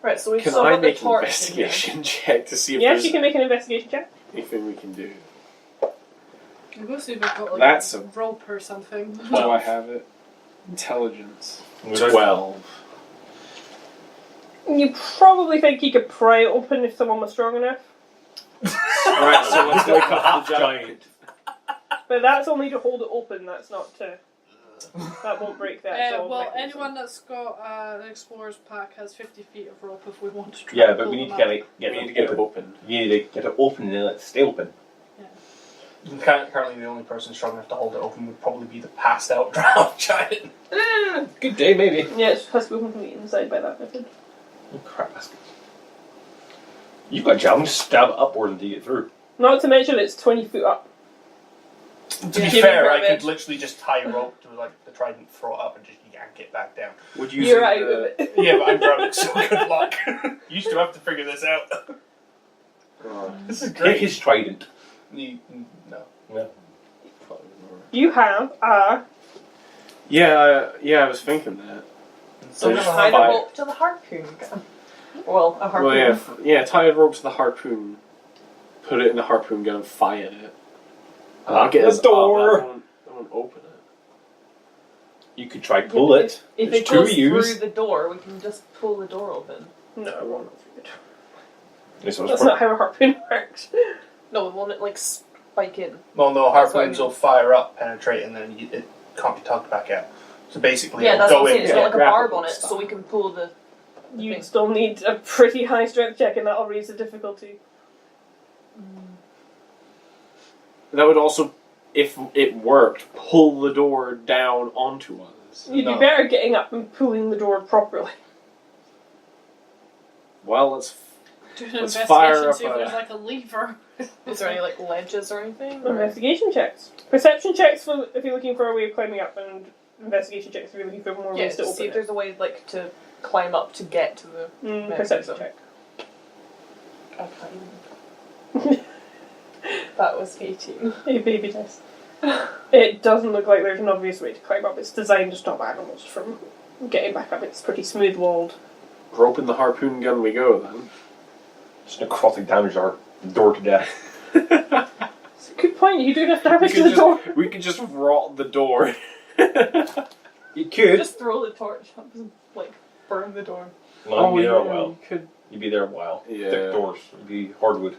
Right, so we've Can still I got the make an torch. investigation check to see if Yes, there's you can make an investigation check. anything we can do? I'm going to see if I've got like That's a a- rope or something. Do I have it? Intelligence. Well, 12. You probably think you could pry it open if someone was strong enough. Right, so let's like wake a up half the giant. giant. But that's only to hold it open, that's not to... That won't break that. Well, anyone that's got an explorer's pack has 50 feet of rope if we want to try Yeah, and but pull we need to them get out. it, get We need to get it open. You need to get it open and then let it stay open. Currently, the only person strong enough to hold it open would probably be the passed out drowned giant. Good day, maybe. Yeah, it has to be open from the inside by that method. Oh, crap baskets. You've got a challenge. Stab it upward until you get through. Not to mention it's 20 foot up. To be Give me fair, I pyramid. could literally just tie a rope to like the trident, throw it up, and just yank it back down. Would you You're say out the- of it. Yeah, but I'm drunk, so good luck. Used to have to figure this out. This is Take great. his trident. No. You have a... Yeah, I was thinking that. So we There's tie the five. rope to the harpoon gun. Well, a harpoon. Well, yeah, tie a rope to the harpoon, put it in the harpoon gun, fire it. I'll get the us door. I won't open it. You could try pull it. If There's it two goes of yous. through the door, we can just pull the door open. No, it won't. This was That's not how a harpoon works. No, we won't like spike in. Well, no, That's what I harpoons mean. will fire up, penetrate, and then it can't be tugged back out. So basically, Yeah, it'll that's go what I'm in. saying. It's got like a grapple barb on it, stuff. so we can pull the. You'd still need a pretty high strength check and that'll raise the difficulty. That would also, if it worked, pull the door down onto us. You'd No. be better getting up and pulling the door properly. Well, let's. Do an Let's investigation, fire up see if a- there's like a lever. Is there any like ledges or anything? Or? Investigation checks. Perception checks for if you're looking for a way of climbing up, and investigation checks if you're looking for more Yeah, ways to to see open if there's a way like to climb up to get to the. it. Perception check. I can't even. That was 18. A baby test. It doesn't look like there's an obvious way to climb up. It's designed to stop animals from getting back up. It's pretty smooth walled. Rope in the harpoon gun we go then. Just necrotic damage our door to death. It's a good point. You do have damage to could the door. We could just rot the door. You could. Just throw the torch up and like burn the door. No, you'd be there a yeah, while. we could. You'd be there a while. Yeah. Thick doors. It'd be hardwood.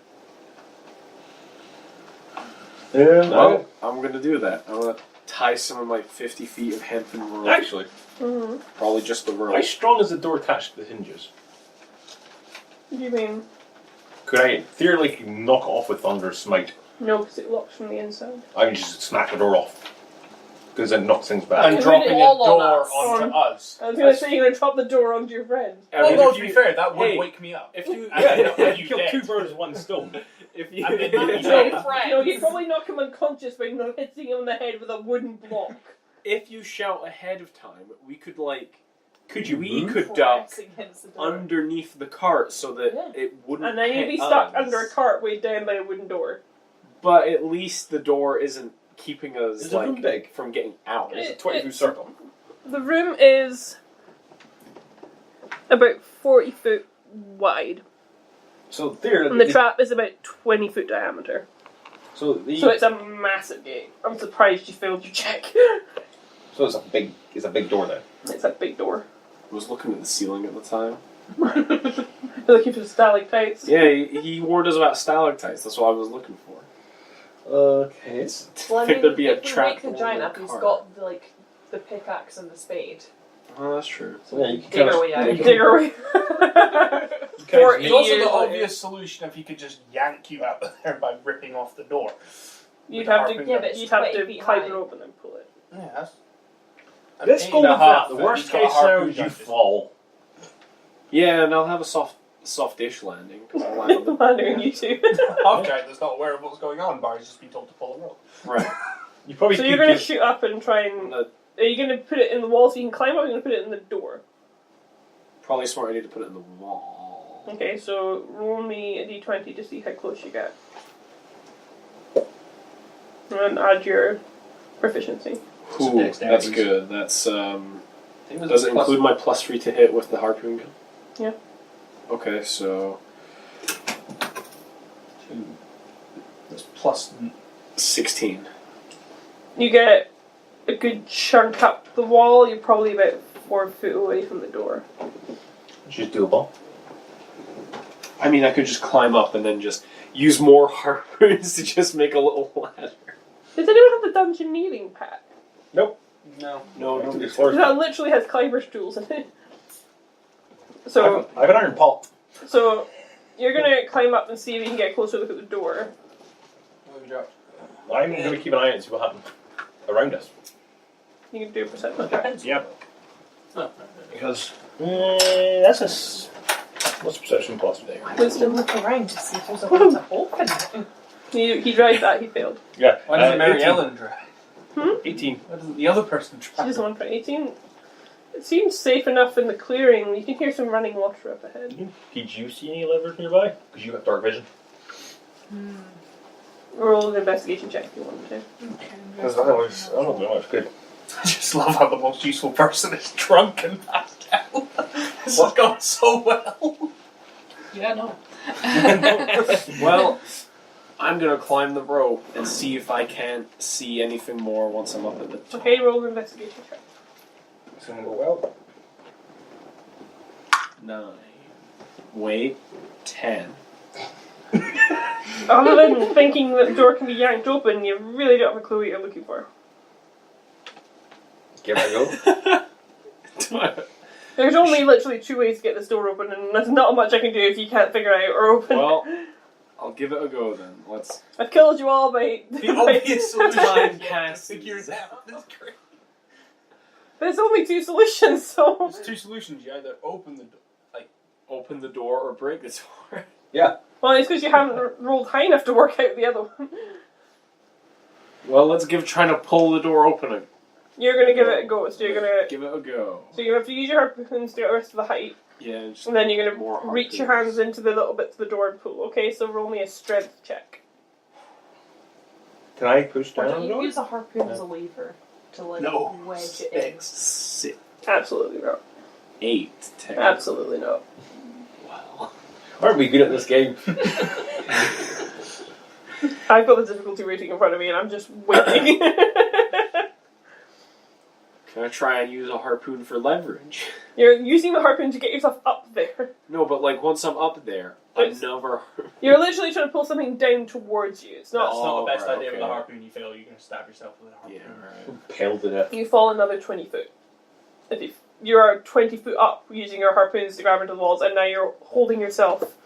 Well, I'm gonna do that. I'm gonna tie some of my 50 feet of hempen rope. Actually, Mm-hmm. Probably just the how rope. strong is the door attached to the hinges? What do you mean? Could I theoretically knock it off with Thunder's Smite? No, because it locks from the inside. I can just smack the door off. Because it knocks things back. And Put it dropping a all on door us. onto us. I was going to say you're going to drop the door onto your friend. I Well, mean, no, if to be you- fair, that would hey, wake me up. If you, Yeah, You killed two birds with one stone. if you, And then you Make Yeah. friends. No, you'd probably knock him unconscious by not hitting him on the head with a wooden block. if you shout ahead of time, we could Could you we move? could duck Press against the door. underneath the cart so that Yeah. it wouldn't. And then you'd be hit stuck us. under a cart weighed down by a wooden door. But at least the door isn't keeping us Is the room big? from getting out. It's a 20-foot circle. The room is about 40 foot wide, So and theoretically, the trap is about 20 foot diameter. so So it's a massive gate. I'm surprised you failed your check. it's a big door then. It's a big door. I was looking at the ceiling at the time. You're looking for the stalactites. Yeah, he warned us about stalactites. That's what I was looking for. Okay. Well, I I think mean, there'd be a if we trap wake the door giant in the up, he's car. got the pickaxe and the spade. Oh, that's true. So yeah, you can Dig our kind way out. Dig our way. 40 It's also years the later, obvious solution if he could just yank you out of there by ripping off the door. You'd With the have to, harpoon Yeah, but it's you'd have 20 to feet climb high. it open and pull it. Yeah, that's. Let's go with that. The worst case scenario is you fall. Yeah, and I'll have a soft-ish landing. 'Cause I'll land on the Landing on you two. Half-giant that's not aware of what's going on. Barry's just been told to pull a rope. Right. You probably So could you're going to give- shoot up and try and... No, Are you going to put it in the wall so you can climb up, or are you going to put it in the door? probably smart idea to put it in the wall. Okay, so roll me a d20 to see how close you get. And add your proficiency. Ooh, that's good. That's Does it include my +3 to hit with the harpoon gun? Yeah. Okay, so 2. That's plus 16. You get a good chunk up the wall. You're probably about 4 foot away from the door. Which is doable. I mean, I could just climb up and then just use more harpoons to just make a little ladder. Does anyone have the dungeoneering pack? No. No, It's Because that literally has climber's tools in it. So, I have an iron pot. so you're gonna climb up and see if you can get a closer look at the door. What have you dropped? I'm going to keep an eye on and see what happens around us. You can do a perception check. Yep. Because that's what's perception plus there? I was going to look around to see if there's a way to open it. He tried that. He failed. Yeah. Why doesn't Mary 18. Ellen try? 18. Why doesn't the other person She try? just won for 18. It seems safe enough in the clearing. You can hear some running water up ahead. Did you see any levers nearby? Because you have dark vision. Roll an investigation check if you want to. Because I don't know, it's good. I just love how the most useful person is drunk and passed out. This has gone so well. Yeah, no. Well, I'm gonna climb the rope and see if I can't see anything more once I'm up at the top. Okay, roll an investigation check. It's going to go well. 9. Wait. 10. Other than thinking that the door can be yanked open, you really don't have a clue what you're looking for. Give it a go. There's only literally 2 ways to get this door open, and there's not much I can do if you can't figure it out or open. Well, I'll give it a go then. Let's I've killed you all by... The obvious solution time is passes. figure it out. That's great. There's only 2 solutions, so... There's 2 solutions. You either open the door. open the door or break the door. Well, it's because you haven't rolled high enough to work out the other one. Well, let's give trying to pull the door open. You're going to give it a go, so you're going to... Give it a go. So you're going to have to use your harpoons to get the rest of the height, Yeah. Just and then you're going more to reach your harpoons. hands into the little bits of the door and pull. Okay, so roll me a strength check. Can I push Or down do on the you door? use a harpoon as a lever to like No. wedge it in? 6, Absolutely not. 8, 10. Absolutely not. Wow. Aren't we good at this game? I've got the difficulty rating in front of me, and I'm just waiting. Can I try and use a harpoon for leverage? You're using the harpoon to get yourself up there. No, but like once I'm up there, It's- another. You're literally trying to pull something down towards you. It's not. That's not the best right, idea with okay. a harpoon. You fail, you're going to stab yourself with a harpoon. Yeah, right. Paled to death. You fall another 20 foot. If you're 20 foot up using your harpoons to grab into the walls, and now you're holding yourself,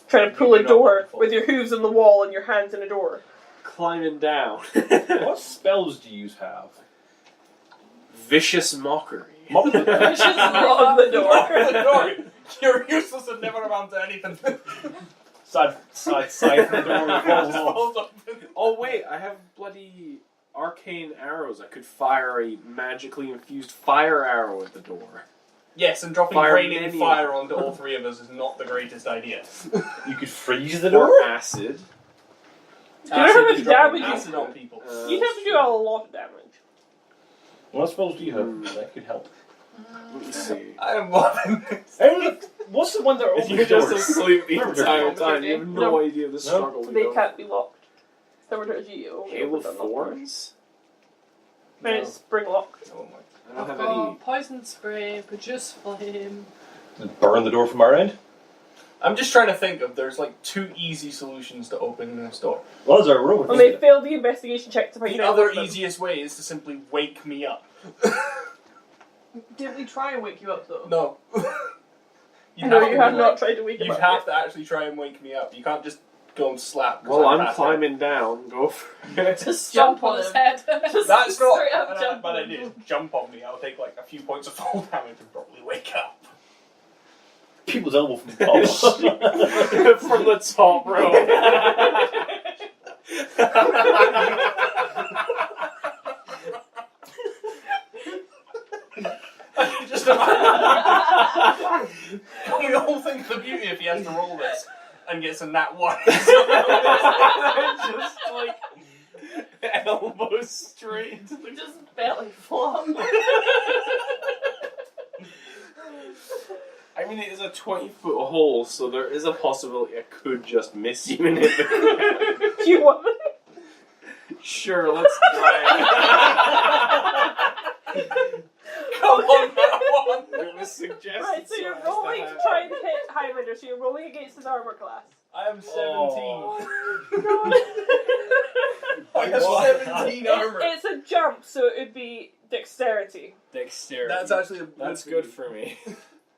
trying to pull a You're not door wonderful. with your hooves in the wall and your hands in a door. Climbing down. What spells do you have? Vicious mockery. Which is lock the door. Open the door. You're useless and never amount to anything. Side the door with walls. Falls open. Oh wait, I have bloody arcane arrows. I could fire a magically infused fire arrow at the door. Yes, and dropping Fire raining minion. fire onto all 3 of us is not the greatest idea. You could freeze the door? Or acid. Do you know how much is dropping damage acid on people. You'd have to do a lot of damage. What spells do you have? That could help. Let me see. I am loving this. What's the one that If opens you're just doors? asleep the Remember entire to- time, you have no idea the struggle we They go can't be locked. Thermaturgy only Hail opens of on locked doors. Thorns? And it's spring locked. Oh my. I don't I've have got any. poison spray, produce flame. Burn the door from our end? I'm just trying to think of there's like 2 easy solutions to opening this door. Well, there's our room. And they failed the investigation check to find The out other what them. easiest way is to simply wake me up. Didn't we try and wake you up though? No. No, you have not tried to wake him You up. have yet. to actually try and wake me up. You can't just go and slap. 'cause Well, I'm passed out. climbing down. Go for it. Just Jump jump on his him. head. Just That's not straight up a jump bad on idea. him. Just jump on me. I'll take like a few points of fall damage and probably wake up. People's elbow from the top. From the top row. Just imagine. We all think of the beauty if he has to roll this and gets a nat 1. Just like elbows straight into the. Just belly flop. I mean, it is a 20-foot hole, so there is a possibility I could just miss you and hit the ground. Do you want it? Sure, let's try Come on, that one. it. It was suggested. Right, so you're as rolling the to hand. try and hit Highlander, so you're rolling against his armor class. I am 17. Oh. I have 17 armor. It's a jump, so it would be dexterity. Dexterity. That's actually a That's good for me.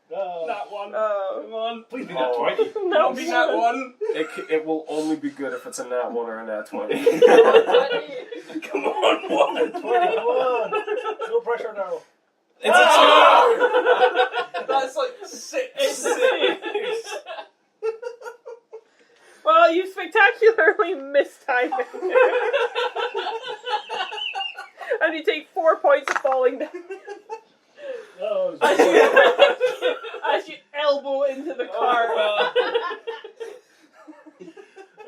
That one. Oh. Come on. Please be Oh. that 20. No, Don't be that one. It will only be good if it's a nat 1 or a nat 20. Come on, one. 21! No pressure now. It's That's like 6. It's a 6. Well, you spectacularly missed timing. And you take 4 points of falling down Oh, as you elbow into the car.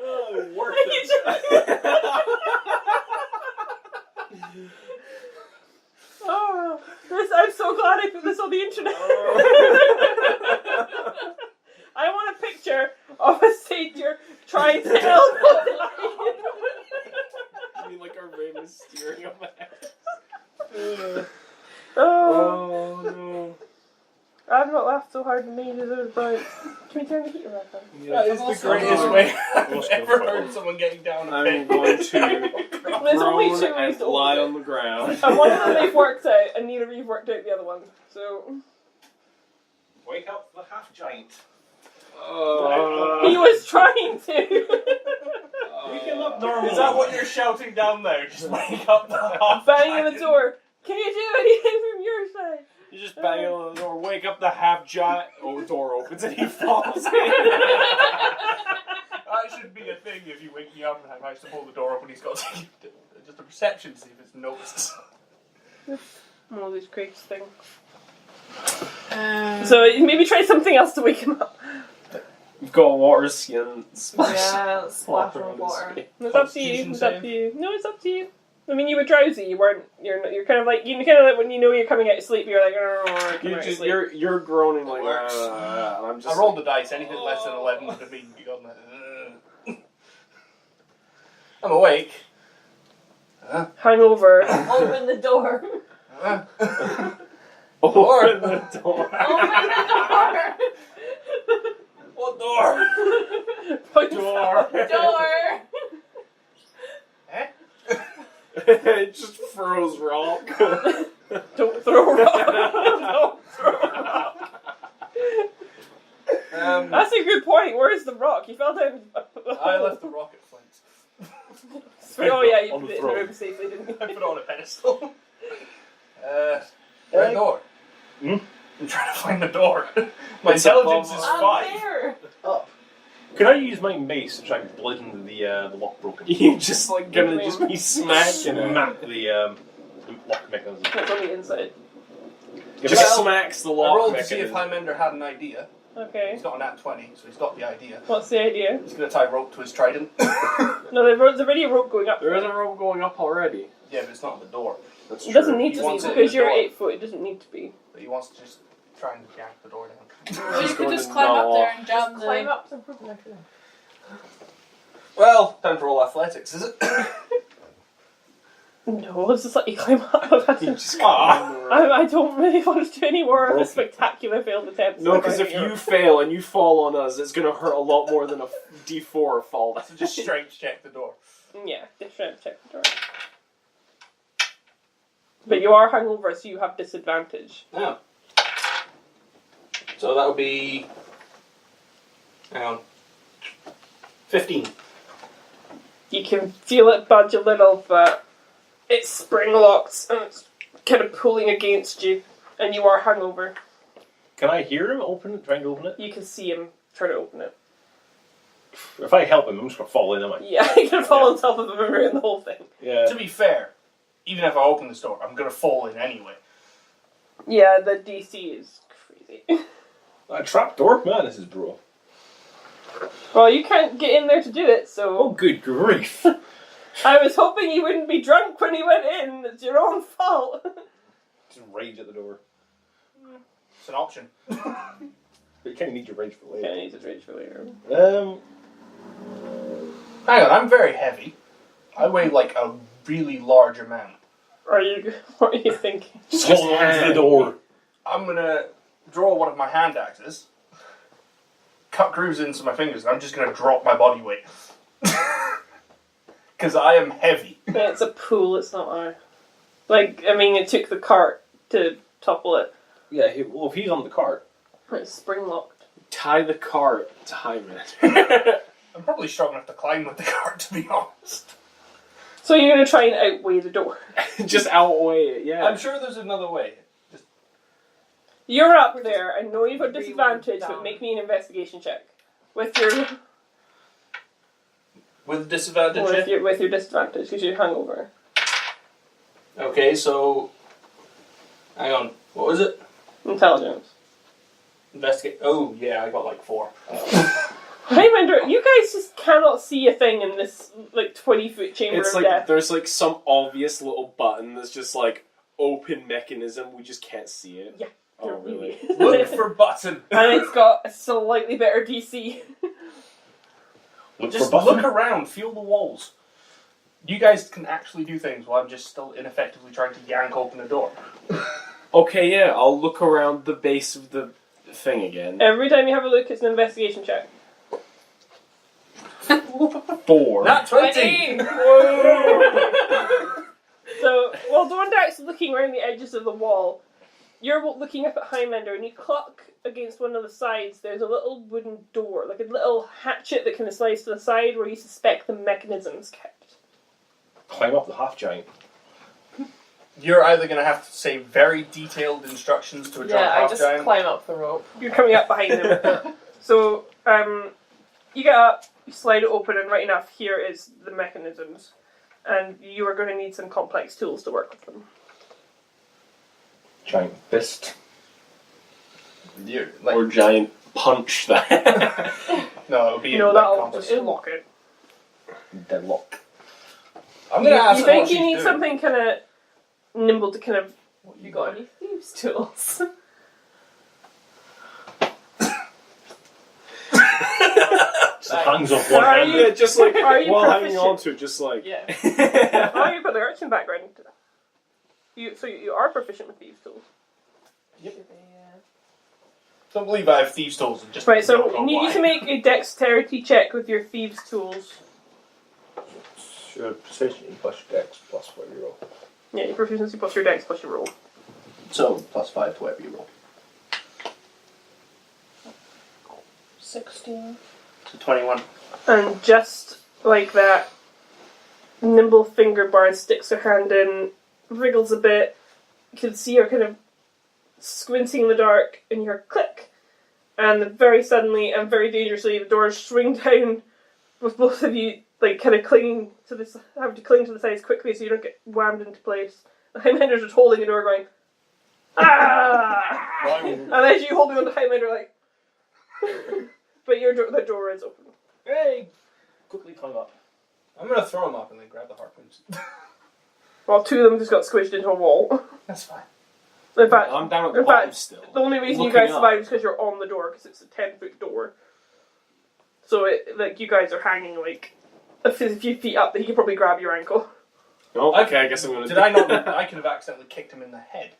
oh, worth it. Oh, I'm so glad I put this on the internet. I want a picture of a satyr trying to elbow down. I mean, like a Rey Mysterio mask. Oh, no. I've not laughed so hard in ages. But can we turn the heater back on? That is the Also- greatest way I've Also- ever heard someone getting down a I'm pit. going to There's only groan two and ways to lie open on the ground. And one of them they've worked out, and neither of you've worked out the other one. So Wake up the half giant. he was trying to. Waking up normal. Is that what you're shouting down there? Just wake up the half Banging on the giant. door. Can you do anything from your side? You just bang on the door, wake up the half giant. Oh, the door opens and he falls in. That should be a thing if you wake me up and I manage to pull the door open. He's got to just a perception to see if it's noticed. One of these crates things. Um, So maybe try something else to wake him up. You've got a water skin splash. Yeah, splash around of his water. face. It's up to you. Constitution It's up save. to you. No, it's up to you. I mean, you were drowsy. You weren't. You're kind of like when you know you're coming out of sleep. You're like, You're groaning like Works. and I'm just I rolled the dice. Anything less than 11 would have been gone. I'm awake. Hangover. Open the door. open the door. Open the door. What door? door. Door. Eh? It just froze rock. Don't throw a rock. Don't throw a rock. That's a good point. Where's the rock? You fell down. I left the rock at Flint's. Oh yeah, you On put the it in the throne. room safely, didn't you? I put it on a pedestal. Red door. Hmm? I'm trying to find the door. My It's intelligence is above- 5. There. Can I use my mace to try and bludgeon the lock broken? You just like gonna just be smacking it. Smack the lock mechanism. That's on the inside. Give Just it a- smacks the I lock rolled to see if mechanism. Highlander had an idea. Okay. He's got a nat 20, so he's got the idea. What's the idea? He's going to tie rope to his trident. No, there's already a rope going up. There is a rope going up already. Yeah, but it's not on the door. That's It doesn't true. need He to be wants it in because the you're door. 8 foot. It doesn't need to be. But he wants to just try and yank the door down. Or you He's could going just to climb up gnaw. there and jam Just climb the. up some broken actually. Well, time for all athletics, is it? No, let's just let you climb up. You just climb the rope. I don't really want to do any more of a Broken. spectacular failed attempts. No, because if you fail and you fall on us, it's gonna hurt a lot more than a D4 fall. So just strength check the door. Yeah, just trying to check the door. But you are hungover, so you have disadvantage. Yeah. So that would be Hang on. 15. You can feel it budge a little, but it's spring locked and it's kind of pulling against you, and you are hungover. Can I hear him trying to open it? You can see him trying to open it. If I help him, I'm just going to fall in, am I? Yeah, you can fall on top of him and ruin the whole thing. Yeah. To be fair, even if I open this door, I'm going to fall in anyway. Yeah, the DC is crazy. A trapdoor? Man, this is brutal. Well, you can't get in there to do it, so... Oh, good grief. I was hoping you wouldn't be drunk when you went in. It's your own fault. Just rage at the door. It's an option. But you kind of need your rage for later. Yeah, I need to rage for later. Hang on, I'm very heavy. I weigh like a really large amount. What are you thinking? Just hold on to the door. I'm going to draw one of my hand axes, cut grooves into my fingers, and I'm just going to drop my body weight. Because I am heavy. Yeah, it's a pool, it's not a... it took the cart to topple it. Yeah, if he's on the cart. It's spring locked. Tie the cart to Hyman. I'm probably strong enough to climb with the cart, to be honest. So you're going to try and outweigh the door. Just outweigh it, yeah. I'm sure there's another way. You're up there. I know you've got Rewind disadvantage, but down. make me an investigation check. With your With disadvantage? with your disadvantage, because you're hungover. Okay, so... Hang on. What was it? Intelligence. Investigate. Oh, yeah, I got like 4. Highlander, you guys just cannot see a thing in this 20-foot chamber It's of like death. there's like some obvious little button that's just like open mechanism. We just can't see it. Yeah. Oh really? Look for button. And it's got a slightly better DC. Just look around, feel the walls. You guys can actually do things while I'm just still ineffectively trying to yank open a door. Okay, yeah. I'll look around the base of the thing again. Every time you have a look, it's an investigation check. 4. Not 20! So, while Dorndak's looking around the edges of the wall, you're looking up at Highlander, and you clock against one of the sides. There's a little wooden door, like a little hatchet that kind of slides to the side where you suspect the mechanism's kept. Climb up the half-giant. You're either going to have to say very detailed instructions to a drunk Yeah, I just half-giant. climb up the rope. You're coming up behind him. So, you get up, you slide it open, and right enough, here is the mechanisms. And you are going to need some complex tools to work with them. Giant fist. You're, Or giant punch that. no, it'll be No, in that'll contest. just lock it. Deadlock. I'm going to ask You her what think she's you need doing. something kind of nimble to kind of... You got any thieves' tools? Just hangs off one Are hand. you- Yeah, just like Are you while hanging proficient? on to it, just like Yeah. Oh, you've got the arching background. So you are proficient with thieves' tools. Don't believe I have thieves' tools and just Right, so don't know you need why. to make a dexterity check with your thieves' tools. Sure, precision plus dex plus what you roll. Yeah, your proficiency plus your dex plus your roll. So, plus 5 to whatever you roll. 16. So 21. And just like that, nimble finger bar sticks her hand in, wriggles a bit. You can see her kind of squinting in the dark, and you hear click. And very suddenly and very dangerously, the doors swing down with both of you kind of clinging to this, having to cling to the sides quickly so you don't get whammed into place. The Highlanders just holding the door, going, ah! And as you holding on to Highlander, but the door is open. Hey! Quickly climb up. I'm going to throw them up and then grab the harpoons. Well, 2 of them just got squished into a wall. That's fine. In fact, I'm down at the in bottom fact, still. the only reason you Looking guys up. survived is because you're on the door, because it's a 10-foot door. So, you guys are hanging, a few feet up that he could probably grab your ankle. Oh, okay, I guess I'm gonna. Did I not? I could have accidentally kicked him in the head.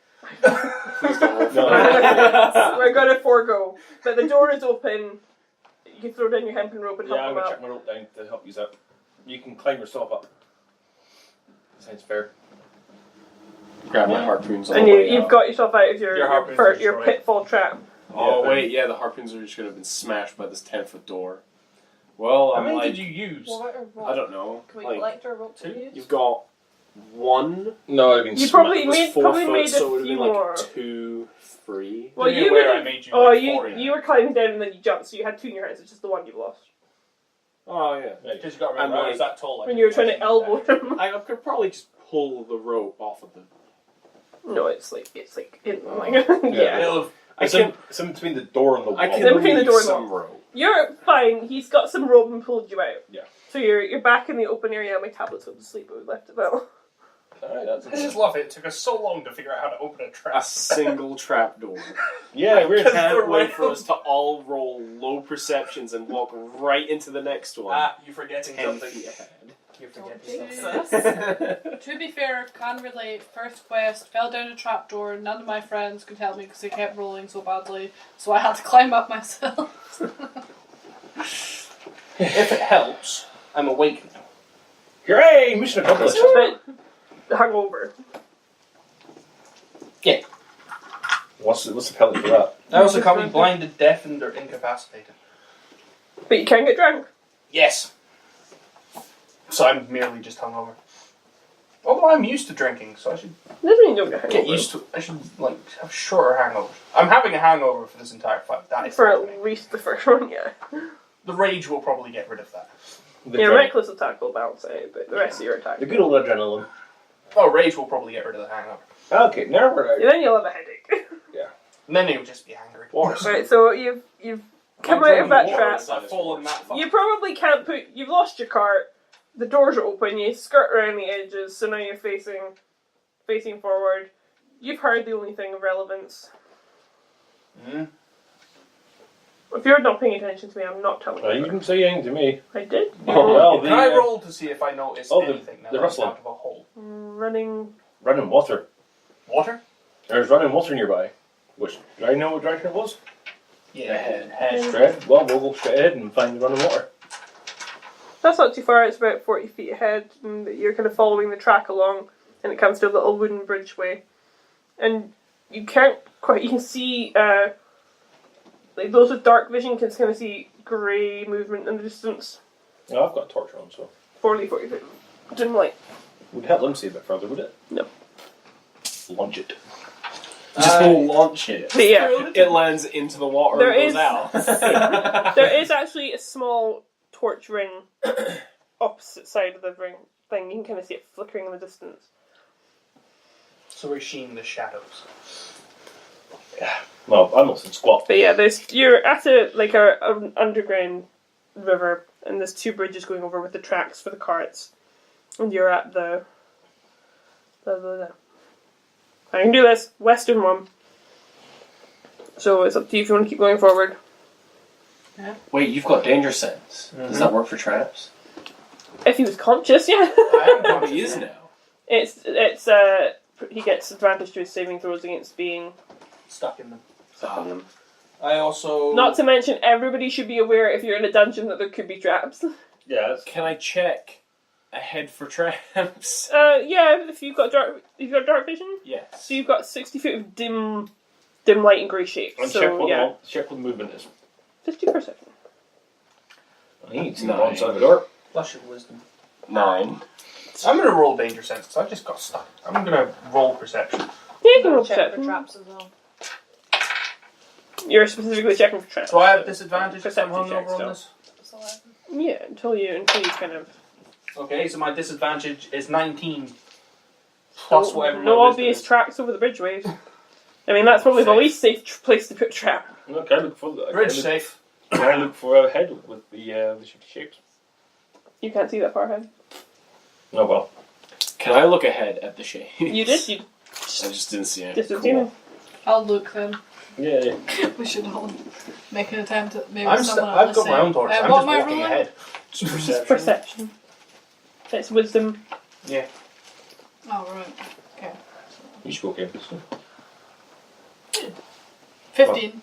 Please don't roll for No. that. We're going to forego. But the door is open. You can throw down your hempen rope and Yeah, help I'm them going to up. check my rope down to help you out. You can climb yourself up. Sounds fair. Grab my harpoons all And the way you've up. got yourself out of your Your harpoons are your destroyed. pitfall trap. Oh Yeah, wait, yeah, the harpoons are just gonna have been smashed by this 10-foot door. Well, How I'm many like, did you use? What about a rope? I don't know. Can we Like, collect our rope to two? use? you've got 1. No, I mean, You probably It was made 4 probably foot, made so it a would have few been like more. 2, 3. Well, Be you aware I would. made you Oh, like you 40. you were climbing down and then you jumped, so you had 2 in your hands. It's just the one you've lost. Oh yeah. Because you got to remember, I'm I was like- that tall. I When you were didn't trying to actually elbow need that. him. I could probably just pull the rope off of the. No, it's like in like Yeah. yeah. It's in between the door and the wall. I can Then between the leave door and the some rope. You're fine. He's got some rope and pulled you out. Yeah. So you're back in the open area. My tablet's going to sleep, but we left it there. Alright, that's I just love it. It took us so long to figure out how to open a trap. A single trap door. Yeah, we're Because Can't they're wait for round. us to all roll low perceptions and walk right into the next one. You're forgetting 10 something. feet ahead. You're Don't forgetting jinx something. us. To be fair, can relate. First quest, fell down a trapdoor. None of my friends could help me because they kept rolling so badly, so I had to climb up myself. If it helps, I'm awake now. Hooray! Mission accomplished. But hungover. What's the penalty for that? I also can't be blinded, deafened, or incapacitated. But you can get drunk. Yes. So I'm merely just hungover. Although I'm used to drinking, so I should Doesn't mean you don't get hungover. get used to it. I should like have shorter hangovers. I'm having a hangover for this entire fight. That is For happening. at least the first one, yeah. The rage will probably get rid of that. Your reckless attack will balance out, but the rest of your attack. The good old adrenaline. Oh, rage will probably get rid of the hangover. Okay, now we're out. Then you'll have a headache. And then you'll just be angry. Right, so you've come out of that trap. I've fallen that far. You probably can't put. You've lost your cart. The doors are open. You skirt around the edges, so now you're facing forward. You've heard the only thing of relevance. Mm. If you're not paying attention to me, I'm not telling You you. didn't say anything to me. I did. Oh, well, Can I roll to see if I notice the anything now? the that I'm rustling. out of a hole. Running. running water. Water? There's running water nearby. Which, do I know what direction it was? Yeah, head. Straight. Well, we'll go straight ahead and find the running water. That's not too far. It's about 40 feet ahead, and you're kind of following the track along, and it comes to a little wooden bridgeway, and you can't quite. You can see, like those with dark vision can kind of see grey movement in the distance. Oh, I've got a torch on, so 40 feet. Dim light. would help them see a bit further, would it? No. Launch it. Just launch it. But yeah, It lands into the water There and is- goes out. there is actually a small torch ring opposite side of the ring thing. You can kind of see it flickering in the distance. So we're seeing the shadows. Well, I'm not in squat. But yeah, you're at an underground river, and there's 2 bridges going over with the tracks for the carts, and you're at the I can do this western one. So it's up to you if you want to keep going forward. Wait, you've got danger sense. Does that work for traps? If he was conscious, yeah. I am Probably is now. It's he gets advantage to his saving throws against being stuck in them. stuck in them. I also... Not to mention, everybody should be aware if you're in a dungeon that there could be traps. Yeah, that's... Can I check ahead for traps? Yeah, if you've got dark vision. Yes. So you've got 60 feet of dim light and grey shapes. And So yeah, check what the movement is. 50 perception. I need to Nine. go inside the door. Flush of wisdom. 9. I'm going to roll danger sense because I just got stuck. I'm going to roll perception. Yeah, you can Gotta roll check for perception. traps as well. You're specifically checking for traps. Do I have disadvantage if I'm Perception check hungover on still. this? It's 11. Yeah, until you kind of Okay, so my disadvantage is 19. Plus whatever no my wisdom obvious is. tracks over the bridgeways. I mean, that's probably the Safe. least safe place to put a trap. Okay, look for the... Bridge safe. Can I look for a head with the shifty shapes? You can't see that far ahead. Oh well. Can I look ahead at the shades? You did. You I just didn't see it. just didn't Cool. see I'll look then. Yeah. We should all make an attempt at maybe I've someone got my own torch. I'm what just am I walking rolling? ahead. Just It's perception. It's wisdom. Yeah. Oh, right. Okay. You spoke in. 15.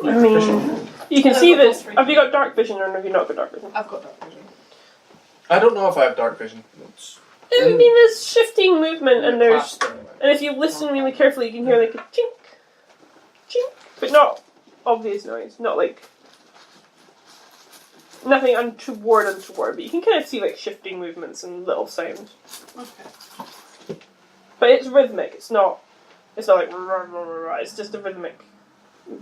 I mean, you can I've see got this. plus 3. Have you got dark vision or have you not got dark vision? I've got dark vision. I don't know if I have dark vision. It's I mean, there's shifting movement and there's. class thing. And if you listen really carefully, you can hear like a chink, chink, but not obvious noise. Not like nothing untoward, but you can kind of see like shifting movements and little sounds. Okay. But it's rhythmic. It's not like rah, rah, rah, rah. It's just a rhythmic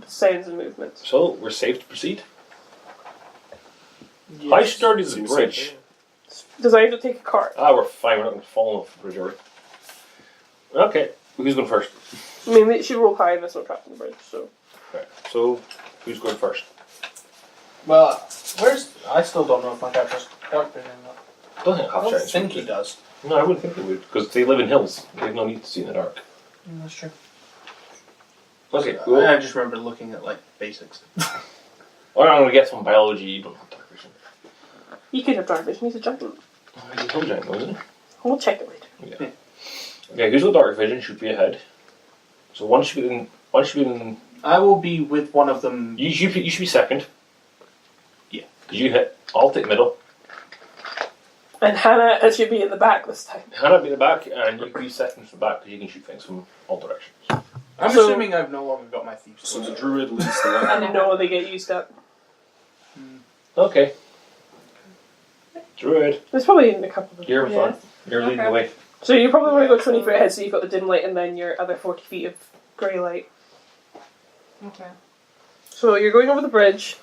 sounds and movements. So, we're safe to proceed. How sturdy is the Seems bridge? safe, Does I have to take a cart? We're fine. We're not going to fall off the bridge, are we? Okay. Who's going first? I mean, it should roll high and there's no trap on the bridge, so. Right. So, who's going first? Well, I still don't know if my character's dark vision or not. I don't think I half don't giants think would he do. does. No, I wouldn't think they would, because they live in hills. They have no need to see in the dark. That's true. Okay, I just remember looking at like basics. Or I'm going to guess on biology, you don't have dark vision. He could have dark vision, he's a giant. He's a hill giant, though, isn't he? We'll check it later. Yeah. Okay, who's got dark vision should be ahead. So one should be in. I will be with one of them. You should be second. Yeah. Because you hit. I'll take middle. And Hannah should be in the back this time. Hannah be in the back, and you can be second from the back because you can shoot things from all directions. I'm So- assuming I've no longer got my thieves. So the druid leads the way. And no, they get used up. Okay. Druid, There's probably in a couple of you're fun. You're leading the way. So you probably want to go 20 feet ahead, so you've got the dim light and then your other 40 feet of grey light. Okay. So you're going over the bridge.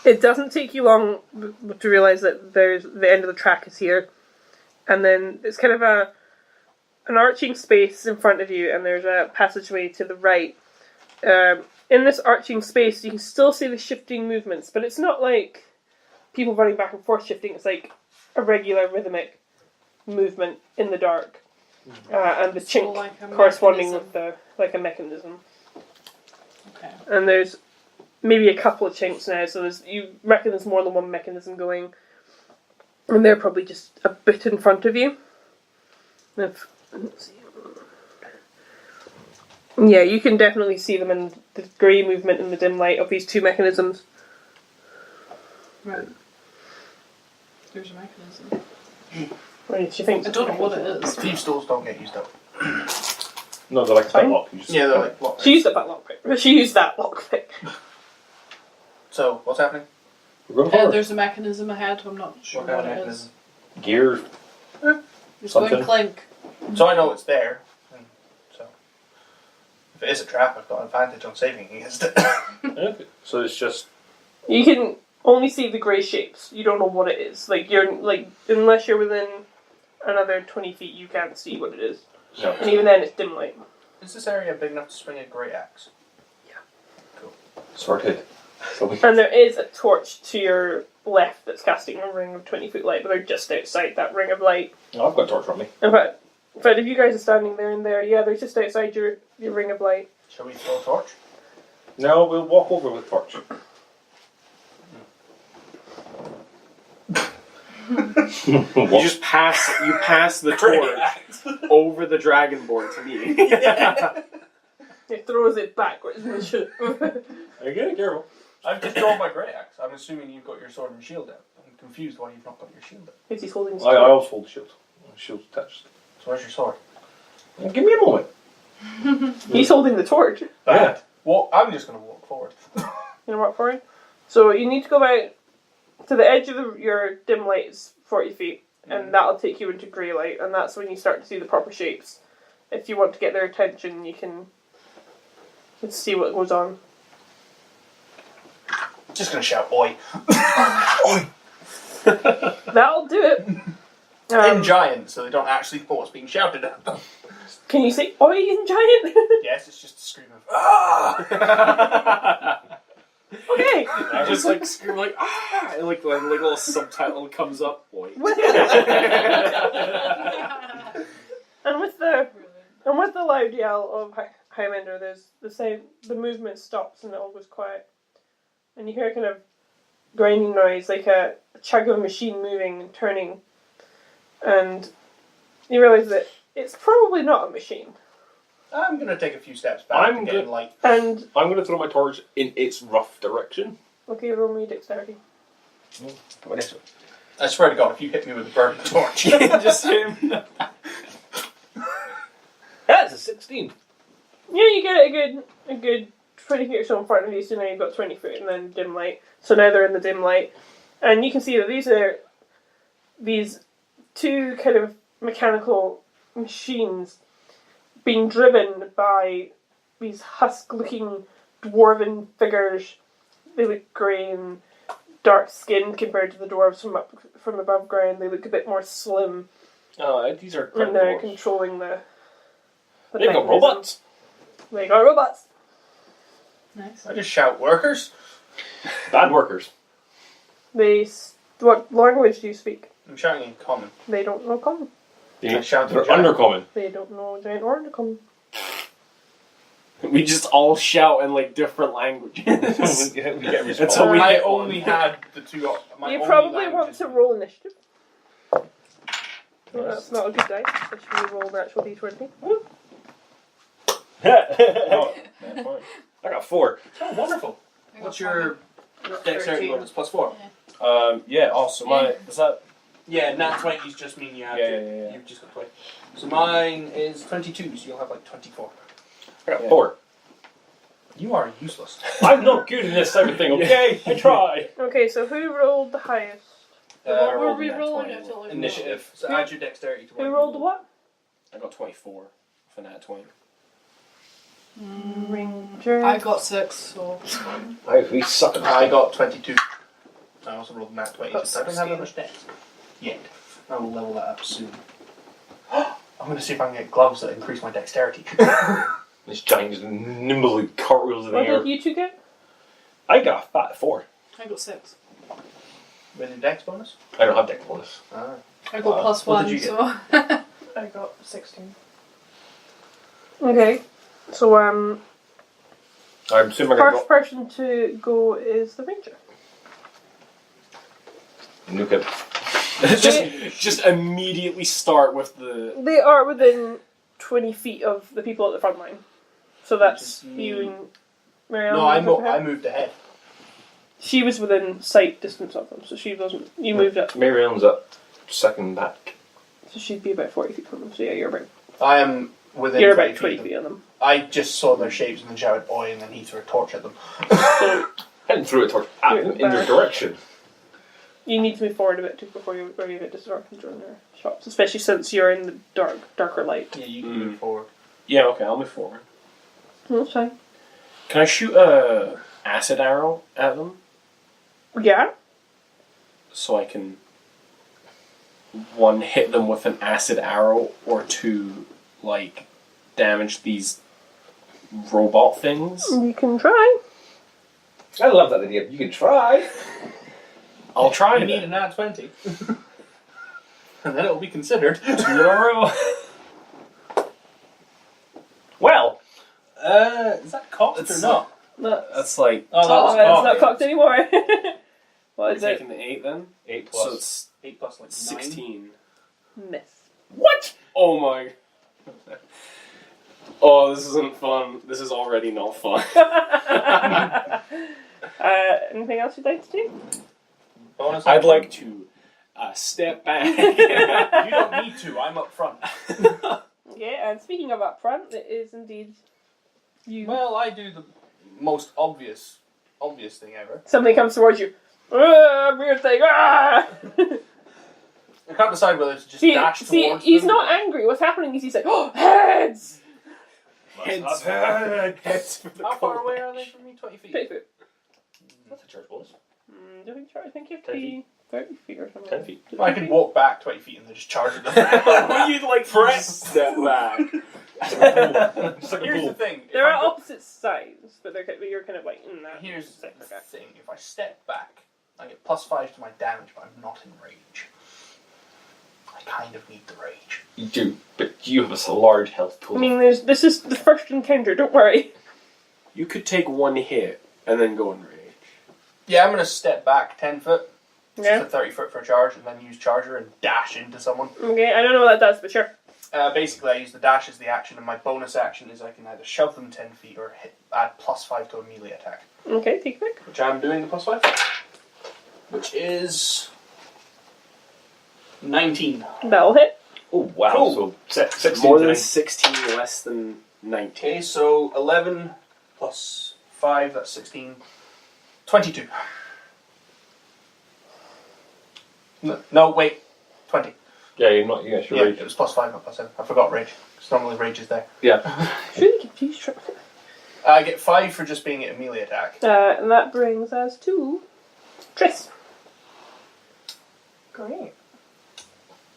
It doesn't take you long to realise that there's the end of the track is here. And then it's kind of an arching space in front of you, and there's a passageway to the right. In this arching space, you can still see the shifting movements, but it's not like people running back and forth shifting. It's like a regular rhythmic movement in the dark. And the So chink like a corresponding mechanism. with a mechanism. Okay. And there's maybe a couple of chinks now, so you reckon there's more than one mechanism going. And they're probably just a bit in front of you. Let's see. Yeah, you can definitely see them in the grey movement in the dim light of these two mechanisms. Right. There's a mechanism. Right, do you think? I don't know what it is. Thieves' tools don't get used up. No, they're like a Fine. lock. You just Yeah, they're like blocks. She used that lockpick. She used that lockpick. So, what's happening? We're going forward. There's a mechanism ahead. I'm not sure What kind what of it mechanism? Gear. It's Something. going clink. So I know it's there. And so, if it is a trap, I've got an advantage on saving against it. Okay. So it's just. You can only see the grey shapes. You don't know what it is. Like unless you're within another 20 feet, you can't see what it is. No. And even then, it's dim light. Is this area big enough to swing a great axe? Sorted. So we. And there is a torch to your left that's casting a ring of 20-foot light, but they're just outside that ring of light. Oh, I've got a torch on me. In fact, if you guys are standing there and there, yeah, they're just outside your ring of light. Shall we throw a torch? No, we'll walk over with torch. You just pass the torch over the dragonborn to me. It throws it backwards and shoot. Again, careful. I've just drawn my great axe. I'm assuming you've got your sword and shield out. I'm confused why you've not got your shield out. Because he's holding his I sword. also hold the shield. The shield's attached. So where's your sword? Give me a moment. He's holding the torch. Bad. Well, I'm just going to walk forward. You know what, for it? So you need to go about to the edge of your dim light is 40 feet, and that'll take you into grey light, and that's when you start to see the proper shapes. If you want to get their attention, you can see what goes on. Just going to shout, oi. Oi! That'll do it. In giant, so they don't actually know what's being shouted at them. Can you say "Oi" in giant? Yes, it's just a scream of, ah! Okay. I just like scream like ah, and like a little subtitle comes up. Boy. And with the loud yell of Highlander, there's the movement stops and it all goes quiet, and you hear a kind of grinding noise, like a chug of a machine moving and turning, and you realise that it's probably not a machine. I'm going to take a few steps back I'm to get in light. And I'm going to throw my torch in its rough direction. okay, roll me dexterity. I swear to God, if you hit me with a burning torch. Just him. That's a 16. Yeah, you get a good 20 feet or so in front of you, so now you've got 20 foot and then dim light. So now they're in the dim light. And you can see that these are these two kind of mechanical machines being driven by these husk-looking dwarven figures. They look grey and dark-skinned compared to the dwarves from above ground. They look a bit more slim. Oh, these are And they're dwarves. controlling the They've got mechanism. robots. They got robots. Nice. I just shout workers. Bad workers. What language do you speak? I'm shouting in common. They don't know common. I shout They're in giant. undercommon. They don't know giant or common. We just all shout in like different languages. we get a That's how we I get only one. had the two. My You only probably want languages. to roll initiative. Well, that's not a good dice, especially if you roll an actual d20. Oh, I got 4. Oh, wonderful. I got What's your dexterity 13. bonus? +4. Yeah, also my is that Yeah, nat 20's just mean you have Yeah, to. yeah, yeah. You've just got 20. So mine is 22, so you'll have like 24. I got Yeah. 4. You are useless. I'm not good in this type of thing, okay? I try. Okay, so who rolled the highest? What were rolled we nat rolling 20. at till Initiative. So add your dexterity to Who what rolled the what? I got 24 for nat 20. Ranger. I got 6, so We suck at this I thing. got 22. I also rolled nat 20, Got so I don't have that 16. much dex. Yet. I will level that up soon. I'm going to see if I can get gloves that increase my dexterity. This giant just nimbly cartwheels in the What air. did you two get? I got a fat 4. I got 6. With your dex bonus? I don't have dex bonus. Ah. I got plus What 1, did you get? so I got 16. Okay, so I'm assuming I first person to go is the ranger. got nuke it. just immediately start with the They are within 20 feet of the people at the front line. So that's Which is me. you and Marianne. No, I moved ahead. She was within sight distance of them, so she wasn't. You moved up, Marianne's up second back. so she'd be about 40 feet from them. So yeah, you're about I am within you're 20 about 20 feet. feet of them. I just saw their shapes and then shouted oi, and then he threw a torch at them. So I didn't throw a torch at them in their direction. you need to move forward a bit too before you get distracted during their shots, especially since you're in the darker light. Yeah, you can move forward. yeah. Okay, I'll move forward. That's fine. Can I shoot a acid arrow at them Yeah. so I can one hit them with an acid arrow or two like damage these robot things? You can try. I love that idea. You can try. I'll try You to need a nat 20. And then it will be considered. 2 in a row. Well, Is that cocked or It's- not? That's like Oh, that was It's cocked. not cocked anymore. What is we're it? taking the 8 then. 8 So plus. it's 8 plus like 9. 16. Miss. What? Oh my. Oh, this isn't fun. This is already not fun. Anything else you'd like to do? Bonus I'd action. like to step back. You don't need to, I'm up front. Okay, and speaking of up front, it is indeed you. Well, I do the most obvious thing ever. Something comes towards you. Weird thing. Ah! I can't decide whether to just see, dash see, towards he's them. not angry. What's happening is he's like, oh, heads! Heads. Heads for the How far cold. away are they from me? 20 feet? 20 feet. That's a charge bonus. Do you think, I think you have to 10 be 30 feet or something. 10 feet. I could walk back 20 feet and then just charge at them. When you like press step back. Just like a Here's the bull. thing. if They're I at go- opposite sides, but you're kind of like in that. Here's the sector gap. thing. If I step back, I get +5 to my damage, but I'm not in rage. I kind of need the rage. You do, but you have a large health I total. mean, this is the first encounter, don't worry. You could take one hit and then go in rage. Yeah, I'm going to step back 10 foot. Yeah. To 30 foot for a charge, and then use charger and dash into someone. Okay, I don't know what that does, but sure. Basically, I use the dash as the action, and my bonus action is I can either shove them 10 feet or add +5 to a melee attack. Okay, take a pick. Which I'm doing the +5. Which is 19. That'll hit. Oh wow! Cool. So 16 More than tonight. 16, less than 19. Okay, so 11 plus 5, that's 16. 22. No, wait. 20. Yeah, you're not. Yes, you're Yeah, right. it was plus 5, not plus 7. I forgot rage. Because normally rage is there. Yeah. Really confused. I get 5 for just being a melee attack. And that brings us to Triss. Great.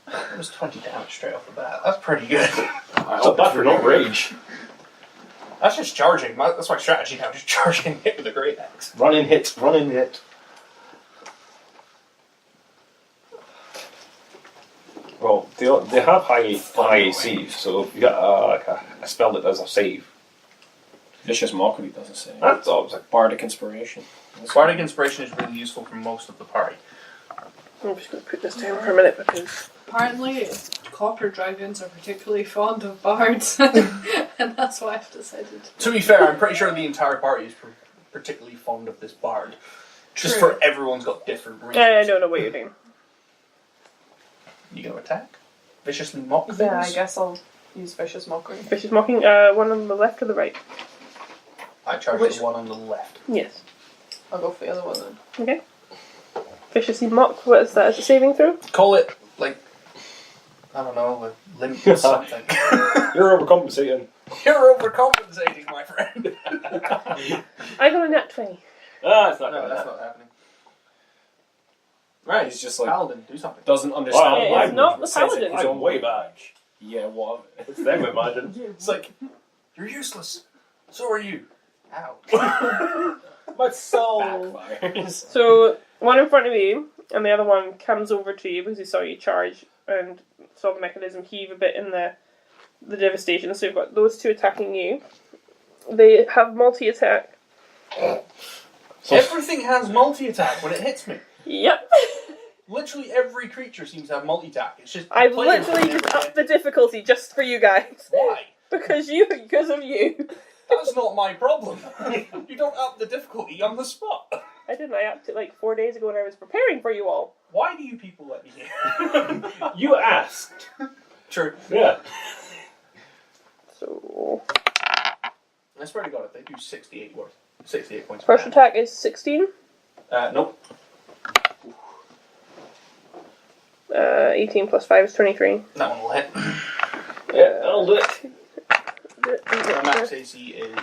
That was 20 damage straight off the bat. That's pretty good. It's not bad for not rage. That's just charging. That's my strategy now. Just charging and hit with a great axe. Run and hit. Run and hit. Well, they have high AC, so if you got like a spell that does a save, Vicious Mockery doesn't say. that's obviously. Bardic Inspiration. Bardic Inspiration is really useful for most of the party. I'm just going to put this down for a minute because Apparently, copper dragons are particularly fond of bards, and that's why I've decided. To be fair, I'm pretty sure the entire party is particularly fond of this bard. Just True. for everyone's got different reasons. I don't know what you're doing. You gonna attack? Viciously mock things? Yeah, I guess I'll use Vicious Mockery. Vicious Mocking, one on the left or the right? I charge Which- the one on the left. Yes. I'll go for the other one then. Okay. Viciously Mock, what is that? Is it saving throw? Call it, like, I don't know, a limp or something. You're overcompensating. You're overcompensating, my friend. I got a nat 20. Ah, it's not No, going that's to not happening. Right, he's just like Paladin, do something. doesn't understand. Well, why it's not he the says it Paladin. his I'm own way way. back. Yeah, what? It's them, imagine. It's like, you're useless. So are you. Ow. My soul. Backfires. So, one in front of you, and the other one comes over to you because he saw you charge and saw the mechanism heave a bit in the devastation. So you've got those two attacking you. They have multi-attack. Everything has multi-attack when it hits me. Yep. Literally every creature seems to have multi-attack. It's just I've players literally never just get upped the it. difficulty just for you guys. Why? Because of you. That's not my problem. You don't up the difficulty on the spot. I didn't. I upped it like 4 days ago when I was preparing for you all. Why do you people let me hear? You asked. True. Yeah. So, I swear to God, if they do 68 worth, 68 points. first of attack is 16. Nope. 18 plus 5 is 23. That one will hit. Yeah, I'll do it. My max AC is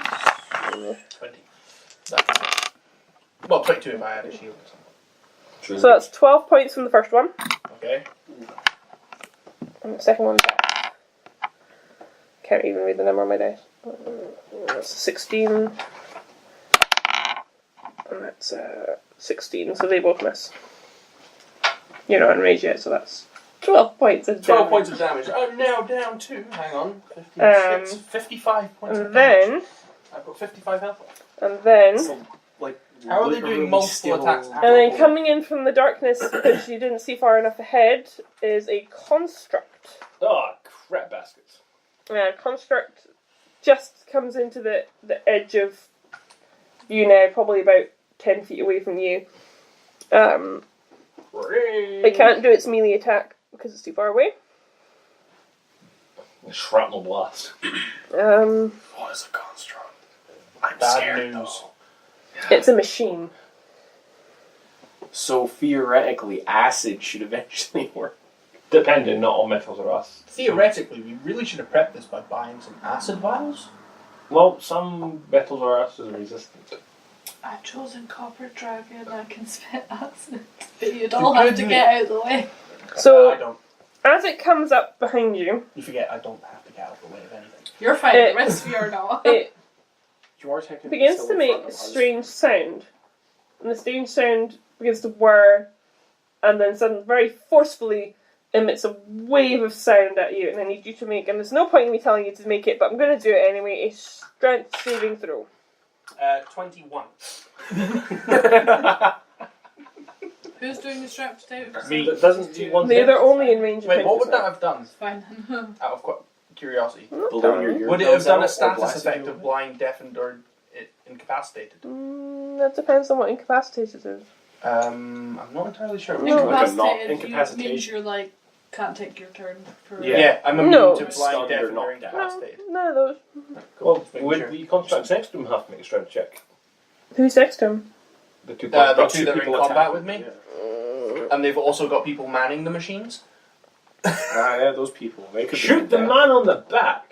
20. Well, 22 if I add a shield or something. So that's 12 points from the first one. Okay. And the second one. Can't even read the number on my dice. That's 16. And that's 16, so they both miss. You're not enraged yet, so that's 12 points of 12 damage. points of damage. I'm now down to, hang on, 55 points And of damage. then, I've got 55 health left. and then, So, like, How are they literally doing multiple still- attacks? and then coming in from the darkness, which you didn't see far enough ahead, is a construct. Oh, crap baskets. Construct just comes into the edge of you now, probably about 10 feet away from you. It can't do its melee attack because it's too far away. Shrapnel blast. What is a construct? I'm Bad scared, news. It's a machine. So theoretically, acid should eventually work. Depending, not all metals are us. Theoretically, we really should have prepped this by buying some acid vials. Well, some metals are acid resistant. I've chosen copper dragon. I can spit acid, but you'd all have to good get out of the way. I So, don't. as it comes up behind you, You forget I don't have to get out of the way of anything. You're fine. The rest of you are not. it You are technically begins still to in make front a of us. strange sound. And the strange sound begins to whir, and then suddenly, very forcefully, emits a wave of sound at you. And I need you to make, and there's no point in me telling you to make it, but I'm going to do it anyway, a strength saving throw. 21. Who's doing the strap today? Me. Doesn't do one They're only in range of Wait, what would hit, that have done? Fine. Out of curiosity. isn't it? Blowing your ear Would it have done a out or status blasted effect you of away? blind, deafened, or incapacitated? That depends on what incapacitated is. I'm not entirely sure. No. Like a knock- Incapacitated means incapacitation. you're like can't take your turn for. Yeah, I'm immune No. to blind, Stunned deaf, or and knocked or out. incapacitated. None of those. Well, Just making would sure. the constructs next to him have to make a strength check? Who's next to him? The two, The got two that are in people combat attacking. with me, Yeah. and they've also got people manning the machines. Yeah, those people. They could Shoot be the man on the back.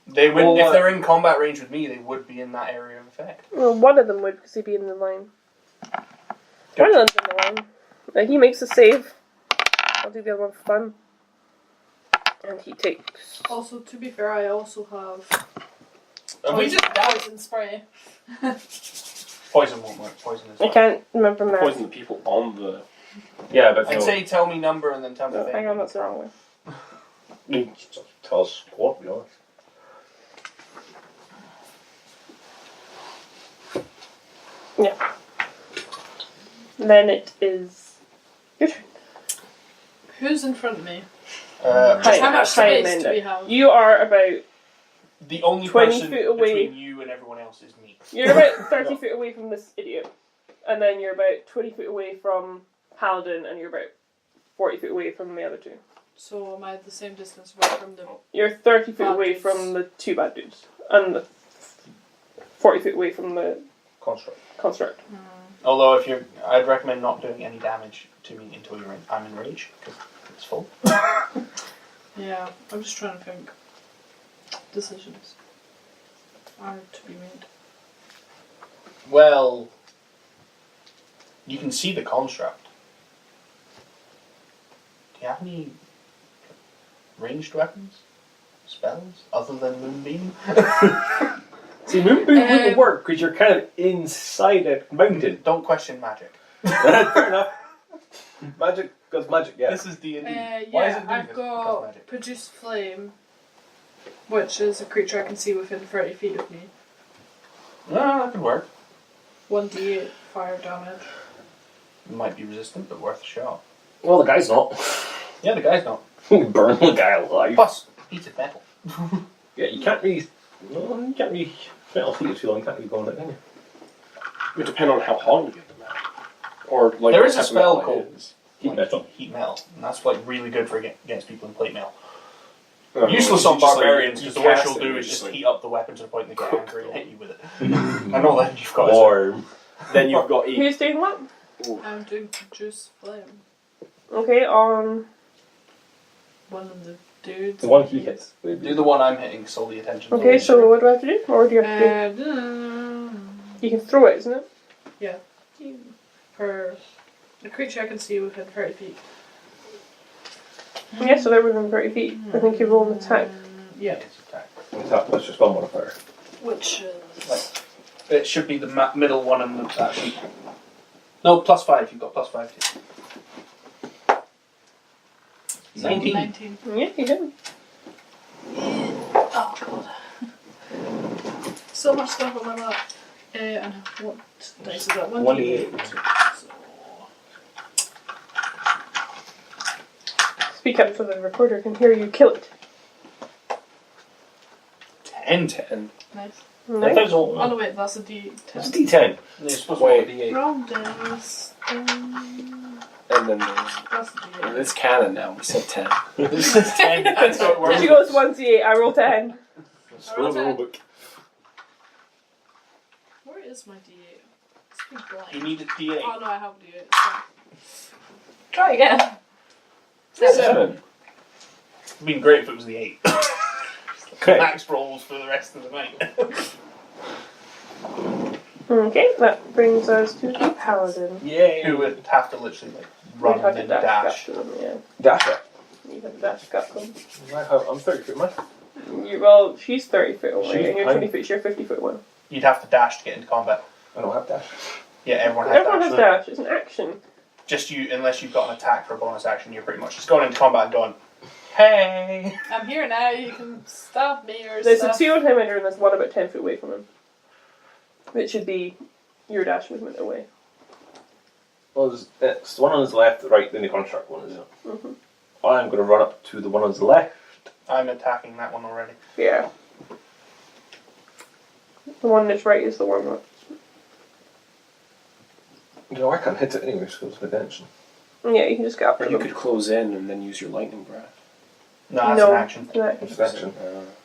They would, Well, if they're in combat range with me, they would be in that area of effect. Well, one of them would, because he'd be in the line. One of them's in the line. He makes a save. I'll do the other one for fun. And he takes... Also, to be fair, I also have We just poison spray. poison won't work. Poison is. I can't remember math. poison the people on the. Yeah, but I'd say tell me number and then tell me. Oh, thing. hang on, that's the wrong way. tell us what, to be honest. Yeah. Then it is... Your turn. Who's in front of me? Hi, How much hi, space do Amanda. we have? You are about... The only 20 person feet away. between you and everyone else is me. You're about 30 feet away from this idiot. And then you're about 20 feet away from Paladin, and you're about 40 feet away from the other two. So am I the same distance away from the... You're 30 feet Bad away dudes. from the two bad dudes. And 40 feet away from the Construct. construct. Although if you're, I'd recommend not doing any damage to me until I'm in rage because it's full. Yeah, I'm just trying to think. Decisions are to be made. Well, you can see the construct. Do you have any ranged weapons, spells other than Moonbeam? See, Moonbeam wouldn't Um, work because you're kind of inside a mountain. Don't question magic. Fair enough. Magic, because magic, yeah. This is D&D. Why is Yeah, it doing I've this? Because got magic. Produce Flame, which is a creature I can see within 30 feet of me. No, that could work. 1d8 fire damage. It might be resistant, but worth a shot. Well, the guy's not. Yeah, the guy's not. Burn the guy alive. Plus, heated metal. Yeah, you can't really. No, you can't really. Metal feet is too long, you can't really go on it, can you? It would depend on how hot you get them at. Or like There what is a type of spell metal it called is. Heat metal. Heat metal, and that's like really good for against people in plate mail. Useless Useless on barbarians because the worst you'll do is just like, heat up the weapon to the point they get angry and hit you with it. And all that you've got. Warm. Then you've got eight. Who's doing what? I'm doing Produce Flame. Okay, on... One of the dudes. The one he hits. Do the one I'm hitting, so the attention. Okay, so what do I have to do? Or do you have to do... And, You can throw it, isn't it? per a creature I can see within 30 feet. Yeah, so they're within 30 feet. I think you roll an attack. Yeah. Attack plus your spell modifier. Which is... It should be the middle one on that sheet. No, +5. You've got +5 too. 19. 19. Yeah, you hit him. Oh god. So much stuff on my map. And what dice is that? 1d8. So, Speak up so the recorder can hear you kill it. 10. nice. Nice. That's all. Oh no wait, that's a d10. It's D10. You're supposed to roll a D8. Roll dice. And then there's That's a d8. it's canon now. We said 10. This is 10. That's how it works. She goes 1d8, I roll 10. Scroll the rulebook. Where is my d8? It's been blank. You need a D8. Oh no, I have a d8. It's fine. Try again. 7. It'd been great if it was the 8. Okay. Max rolls for the rest of the night. Okay, that brings us to the paladin. Yay. Who would have to literally like We'd run have to and dash dash. up to them, yeah. Dash it. You have to dash up them. I'm 30 feet, man. Well, she's 30 foot away, She's and you're behind. 20 feet, so you're 50 foot away. You'd have to dash to get into combat. I don't have dash. Yeah, everyone has Everyone dash. has dash, it's an action. Just you, unless you've got an attack for a bonus action, you're pretty much just going into combat and going, hey! I'm here now, you can stab me or There's stuff. a 2 on him, and there's one about 10 foot away from him. Which should be your dash movement away. Well, it's the one on his left, the right, then the construct one, isn't it? Mm-hmm. I'm going to run up to the one on his left. I'm attacking that one already. Yeah. The one that's right is the one that... You know, I can't hit it anyway, so it's my attention. Yeah, you can just get up Or to you them. could close in and then use your lightning breath. No, that's No. an action. It's an action. It's action.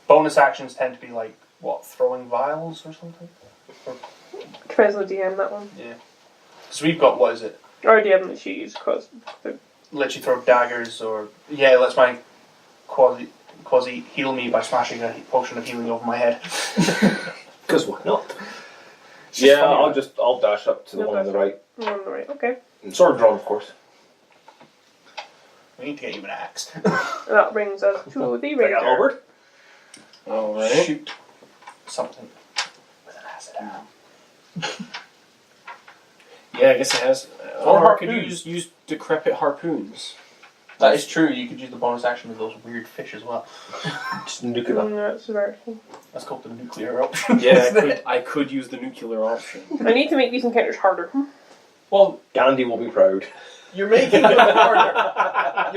Bonus actions tend to be like, what, throwing vials or something? Tregaron DM that one. Yeah. Because we've got, what is it? Or DM that you use, because Let you throw daggers or... Yeah, it lets my quasi heal me by smashing a potion of healing over my head. Because why not? It's just Yeah, funny, I'll dash up to the You'll one on the dash right. on the right. Okay. And sword drawn, of course. We need to get you an axe. That brings us to the I got ranger. Albert. Alright. Shoot something with an acid arrow. Yeah, I guess it has. Or Or I could harpoons. use decrepit harpoons. That is true, you could use the bonus action with those weird fish as well. Just nuke it up. That's very cool. That's called the nuclear option. Yeah, I could use the nuclear option. I need to make these encounters harder. Well, Gandhi will be proud. you're making them harder.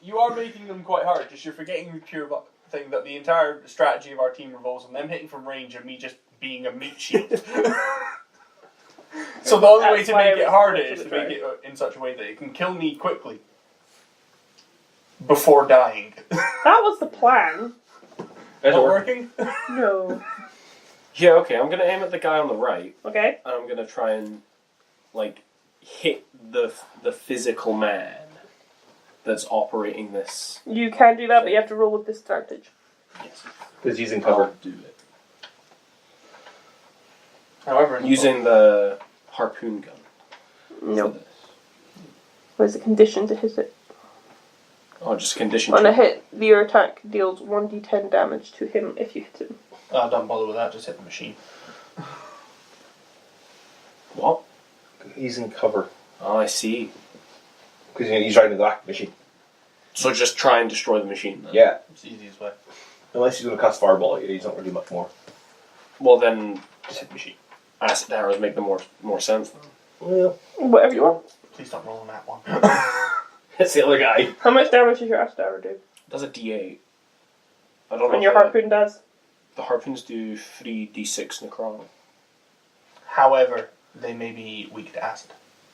You are making them quite hard, just you're forgetting the pure thing that the entire strategy of our team revolves on them hitting from range and me just being a meat shield. So the only way That's to why make I it was harder going is to to the make it in such a way that it can kill me quickly. Before dying. That was the plan. Is it Not working? working? No. Yeah, okay, I'm gonna aim at the guy on the right, Okay. and I'm gonna try and, like, hit the physical man that's operating this. You can do that, but you have to roll with disadvantage. Yes. Because he's in cover. I'll do it. However, Using the harpoon gun. No. For this. What is the condition to hit it? Oh, just condition. On a hit, your attack deals 1d10 damage to him if you hit him. don't bother with that, just hit the machine. What? He's in cover. Oh, I see. Because he's riding the back of the machine. So just try and destroy the machine then? Yeah. It's the easiest way. Unless he's going to cast Fireball at you, he's not really much more. Well then, Just hit the machine. acid arrows make the more sense then. Well, Whatever you want. Please don't roll on that one. it's the other guy. How much damage does your acid arrow do? It does a D8. I don't know. And your if harpoon does? the harpoons do 3d6 necron. However, they may be weak to acid.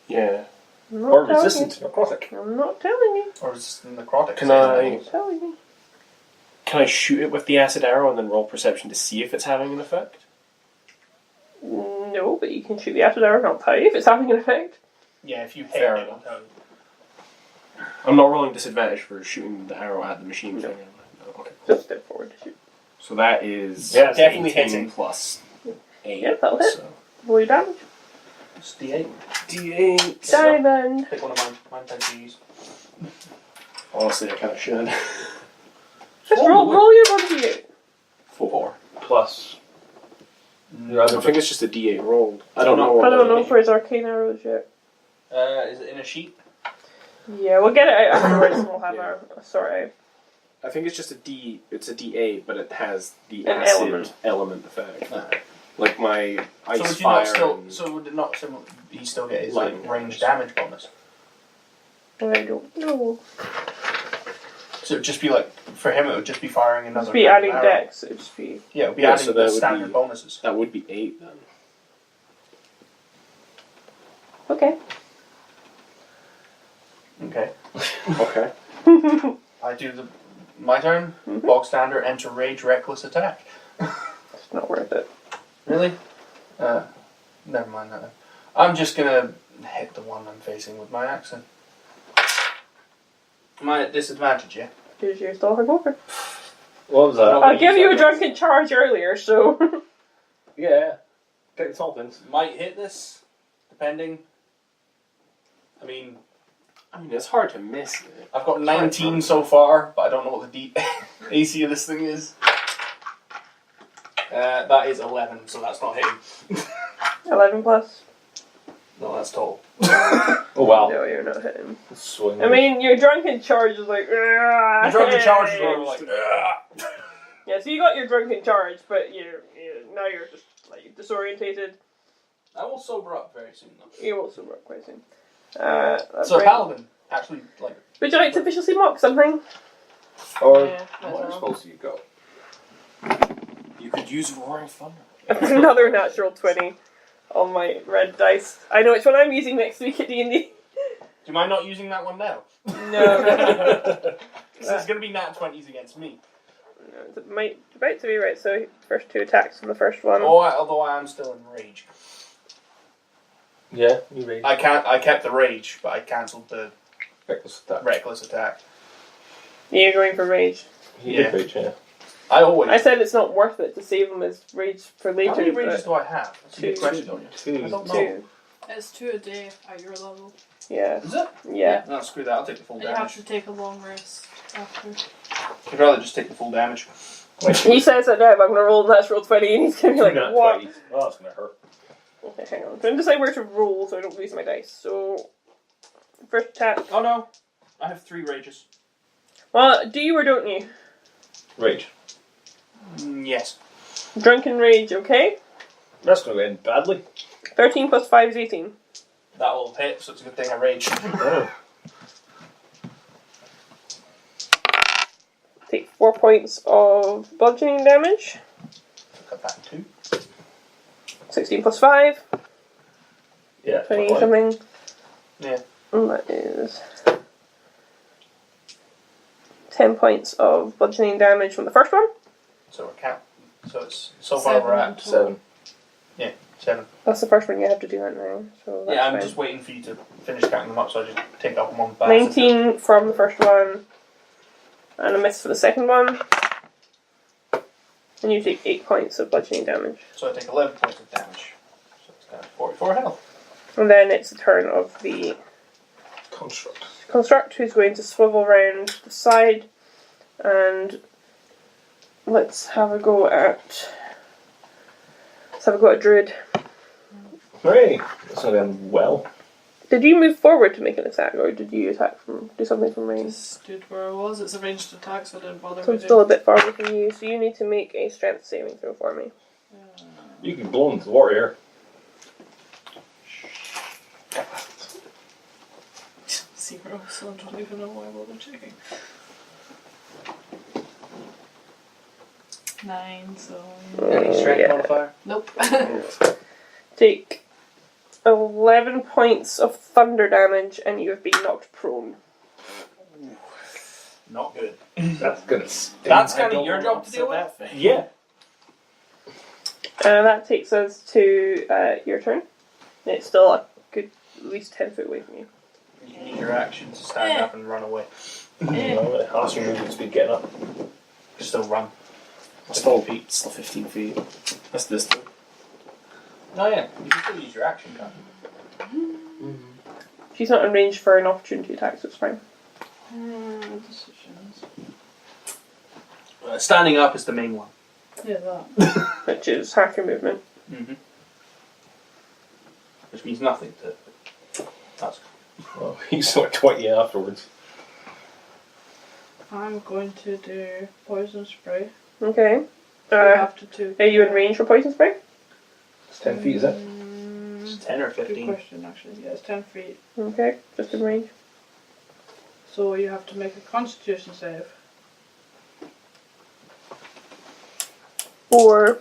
Yeah. I'm not Or telling resistant to necrotic. you. I'm not telling you. Or resistant necrotic. Can I- I'm telling you. Can I shoot it with the acid arrow and then roll perception to see if it's having an effect? No, but you can shoot the acid arrow and I'll tell you if it's having an effect. Yeah, if you hit Fair it, enough. it'll tell you. I'm not rolling disadvantage for shooting the arrow at the machine. No. No, okay. Just step forward to shoot. So that is Yeah, it's definitely 18 hitting. plus 8. Yeah, that'll hit. So. Roll your damage. It's D8. D8. Diamond. Pick one of mine. Mine tends to use. Honestly, I kind of should. Just roll your 1d8. 4. Plus. I think it's just a D8 rolled. I don't know. I don't know for his arcane arrows yet. Is it in a sheet? Yeah, we'll get it out afterwards and we'll have Yeah. our sort out. I think it's just it's a D8, but it has the An acid element. effect. No. Like my ice So would you fire. not still? and- So would it not? He still get his Lightning range damage. damage bonus. I don't know. So it would just be like for him. It would just be firing another. Just be adding arrow. dex. It'd just be. Yeah, it would be Yeah, adding so the that would standard be- bonuses. That would be 8 then. Okay. Okay. Okay. I do my turn. Mhm. Bog standard. Enter rage reckless attack. It's not worth it. Really? Never mind that then. I'm just gonna hit the one I'm facing with my axe then. Am I at disadvantage, yeah? Because you're still hungover. What was that? No. I'll give you a drunken charge earlier, so. Yeah. Take the small things. Might hit this, depending. I mean, It's hard to miss it. I've got 19 so far, but I don't know what the AC of this thing is. That is 11, so that's not hitting. 11 plus. No, that's total. Oh wow. No, you're not hitting. Swing. I mean, your drunken charge is like. The drunken charge is where we're like, Yeah, so you got your drunken charge, but now you're just like disorientated. I will sober up very soon though. You will sober up quite soon. So Paladin, actually, like, Would you like to officially mock something? Or Yeah, might as what well. supposed you go? You could use Roaring Thunder. Another natural 20 on my red dice. I know which one I'm using next week at D&D. you mind not using that one now? No. Because it's going to be nat 20s against me. It might about to be right. So first 2 attacks on the first one. Although I am still in rage. Yeah, you rage. I kept the rage, but I cancelled the Reckless attack. reckless attack. You're going for rage. He Yeah. did rage, yeah. I always. I said it's not worth it to save them as rage for later. How many but rages do I have? That's a good 2. question, don't you? 2. I don't know. 2. It's 2 a day at your level. Yeah. Is it? Yeah. No, screw that. I'll take the full And you have damage. to take a long rest after. I'd rather just take the full damage. He says that now, but I'm going to roll a natural 20 and he's going to be like, what? Oh, that's going to hurt. Okay, hang on. I'm trying to decide where to roll so I don't lose my dice. So, first attack. Oh no, I have 3 rages. Well, do you or don't you? Rage. Yes. Drunken rage, okay? That's going to end badly. 13 plus 5 is 18. That will hit, so it's a good thing I rage. Oh. Take 4 points of bludgeoning damage. Cut back 2. 16 plus 5. Yeah. 20 fine. something. Yeah. And that is 10 points of bludgeoning damage from the first one. So we're cap. So it's so far we're at 7. 7. That's the first one you have to do that now. So that's Yeah, I'm fine. just waiting for you to finish counting them up, so I just take up one back. 19 from the first one. And a miss for the second one. And you take 8 points of bludgeoning damage. So I take 11 points of damage. So it's down to 44 health. And then it's the turn of the Construct. construct, who's going to swivel round the side. And let's have a go at Druid. Hooray! That's going to end well. Did you move forward to make an attack, or did you do something from range? Just stood where I was. It's a ranged attack, so I didn't bother So I'm moving. still a bit far away from you, so you need to make a strength saving throw for me. You can blow into the warrior. 0, so I don't even know why I bother checking. 9, so. Any strength Yeah. modifier? Nope. Take 11 points of thunder damage, and you have been knocked prone. Not good. That's going to sting. That's I kind of don't your know job what's to deal in with. that thing. Yeah. That takes us to your turn. It's still a good at least 10 foot away from you. You can use your action to stand up and run away. No, half your movement speed getting up. You still run. Still 15 feet. That's distant. Oh yeah, you can still use your action card. She's not in range for an opportunity attack, so it's fine. Decisions. Standing up is the main one. Yeah, that. Which is half your movement. Mm-hmm. Which means nothing to us. Oh, he's sort of 20 afterwards. I'm going to do poison spray. Okay. You have to do. Are you in range for poison spray? It's 10 feet, is it? It's 10 or Good 15. question, actually. Yeah, it's 10 feet. Okay, just in range. So you have to make a Constitution save. Or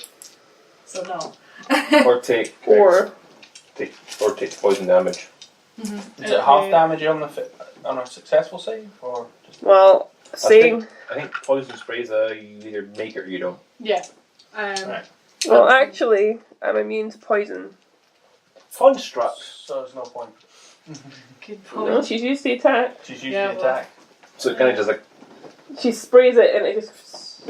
So no. Or take poison damage. Is it half damage on on a successful save, or just well, saying I think poison sprays you either make it or you don't. Yeah. Right. well, actually, I'm immune to poison. Construct. so there's no point. Good No, point. she's used the attack. She's used Yeah, the well. attack. So it kind of just like She sprays it, and it just.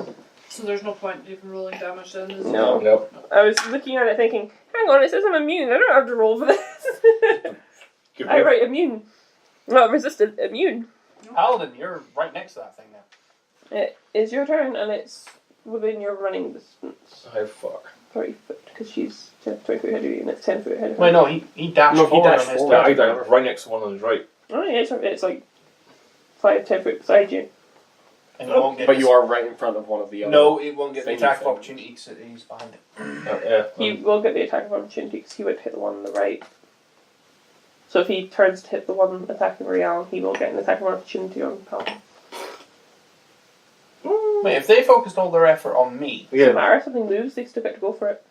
So there's no point even rolling damage then, is No. nope. I was looking at it, thinking, "Hang on, it says I'm immune. I don't have to roll for this." Get I rid of- write immune. Not resistant, immune. Paladin, you're right next to that thing now. It is your turn, and it's within your running distance. How far? 30 foot, because she's 20 foot ahead of you, and it's 10 foot ahead of her. Wait, no, he dashed No, he forward dashed on his forward. Yeah, turn. I right next to one on his right. Oh, yeah, it's like 5-10 foot beside you. And he won't get But his- you are right in front of one of the other. No, it won't get the thingy attack of things. opportunity because he's behind it. Yeah. You will get the attack of opportunity because he would hit the one on the right. So if he turns to hit the one attacking Rial, he will get an attack of opportunity on Paladin. Wait, if they focused all their effort on me, Doesn't Yeah. matter, if something moves, they still get to go for it.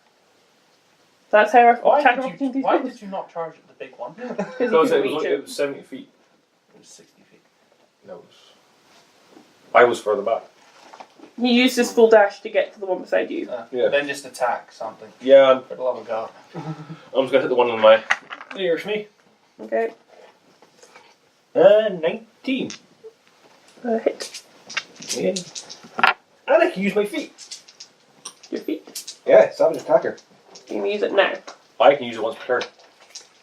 That's how our attack of opportunity why goes. did you not charge at the big one? Because No, you can it reach was it. 70 feet. was 60 feet. No. I was further back. He used his full dash to get to the one beside you. Yeah. Then just attack something. Yeah, For the love of God. I'm just gonna hit the one on my nearest me. Okay. 19. Hit. Yeah. And I can use my feet. Your feet. Yeah, savage attacker. You can use it now. I can use it once per turn.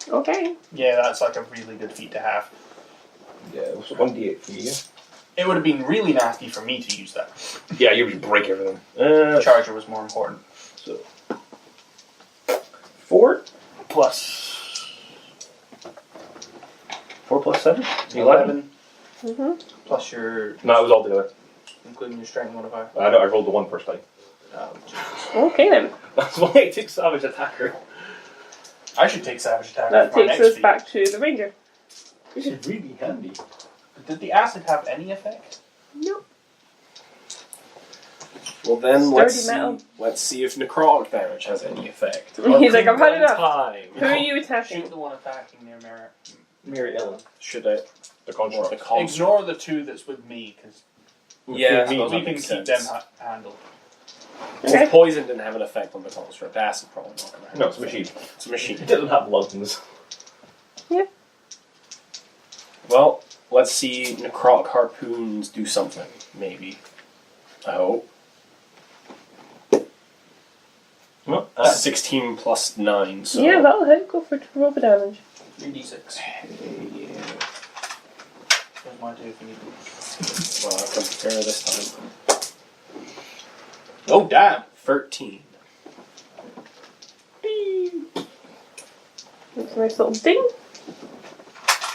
Okay. Yeah, that's like a really good feat to have. Yeah, it was 1d8 for you. It would have been really nasty for me to use that. Yeah, you would break everything. The charger was more important. So 4 plus 7? 11. Plus your, No, it was all together. including your strength modifier. I know I rolled the 1 first time. Jesus. Okay then. That's why I took savage attacker. I should take Savage Attack. That for my takes next us feat. back to the ranger. This is really handy. Did the acid have any effect? Nope. Well then, Sturdy metal. let's see if necrotic damage has any effect. He's like, I've had One enough. time. Who are you attacking? Shoot the one attacking near Mary. Mary Ellen. Should I? The Or construct. the construct? Ignore the two that's with me, because Yeah, Me, that we can makes keep sense. them handled. Okay. Well, poison didn't have an effect on the construct. Acid probably not going to have. No, an it's a effect. machine. It's a machine. It doesn't have lungs. Well, let's see necrotic harpoons do something. Maybe. I hope. No, 16 plus 9. So Yeah, that'll hit. Go for roll for damage. 3d6. Yeah. There's mine too if you need them. Well, I'll come prepare this time. Oh, damn! 13. It's a nice little ding.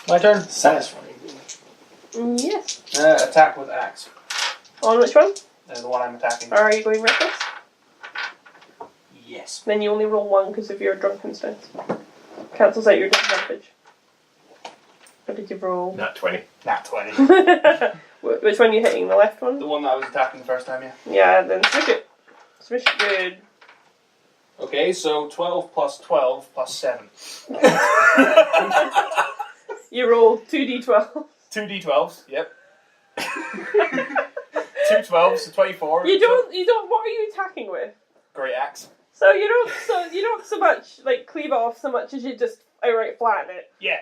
My turn. Satisfying. Yes. Attack with axe. On which one? The one I'm attacking. Are you going reckless? Yes. Then you only roll 1 because of your drunken stance. Cancels out your disadvantage. What did you roll? Nat 20. Nat 20. Which one are you hitting? The left one? The one that I was attacking the first time, yeah. Yeah, then swish it. Swish it good. Okay, so 12 plus 12 plus 7. You roll 2d12. 2d12s, yep. 2 12s, so 24. You don't, what are you attacking with? Great axe. So you don't so much like cleave off so much as you just outright flatten it. Yeah.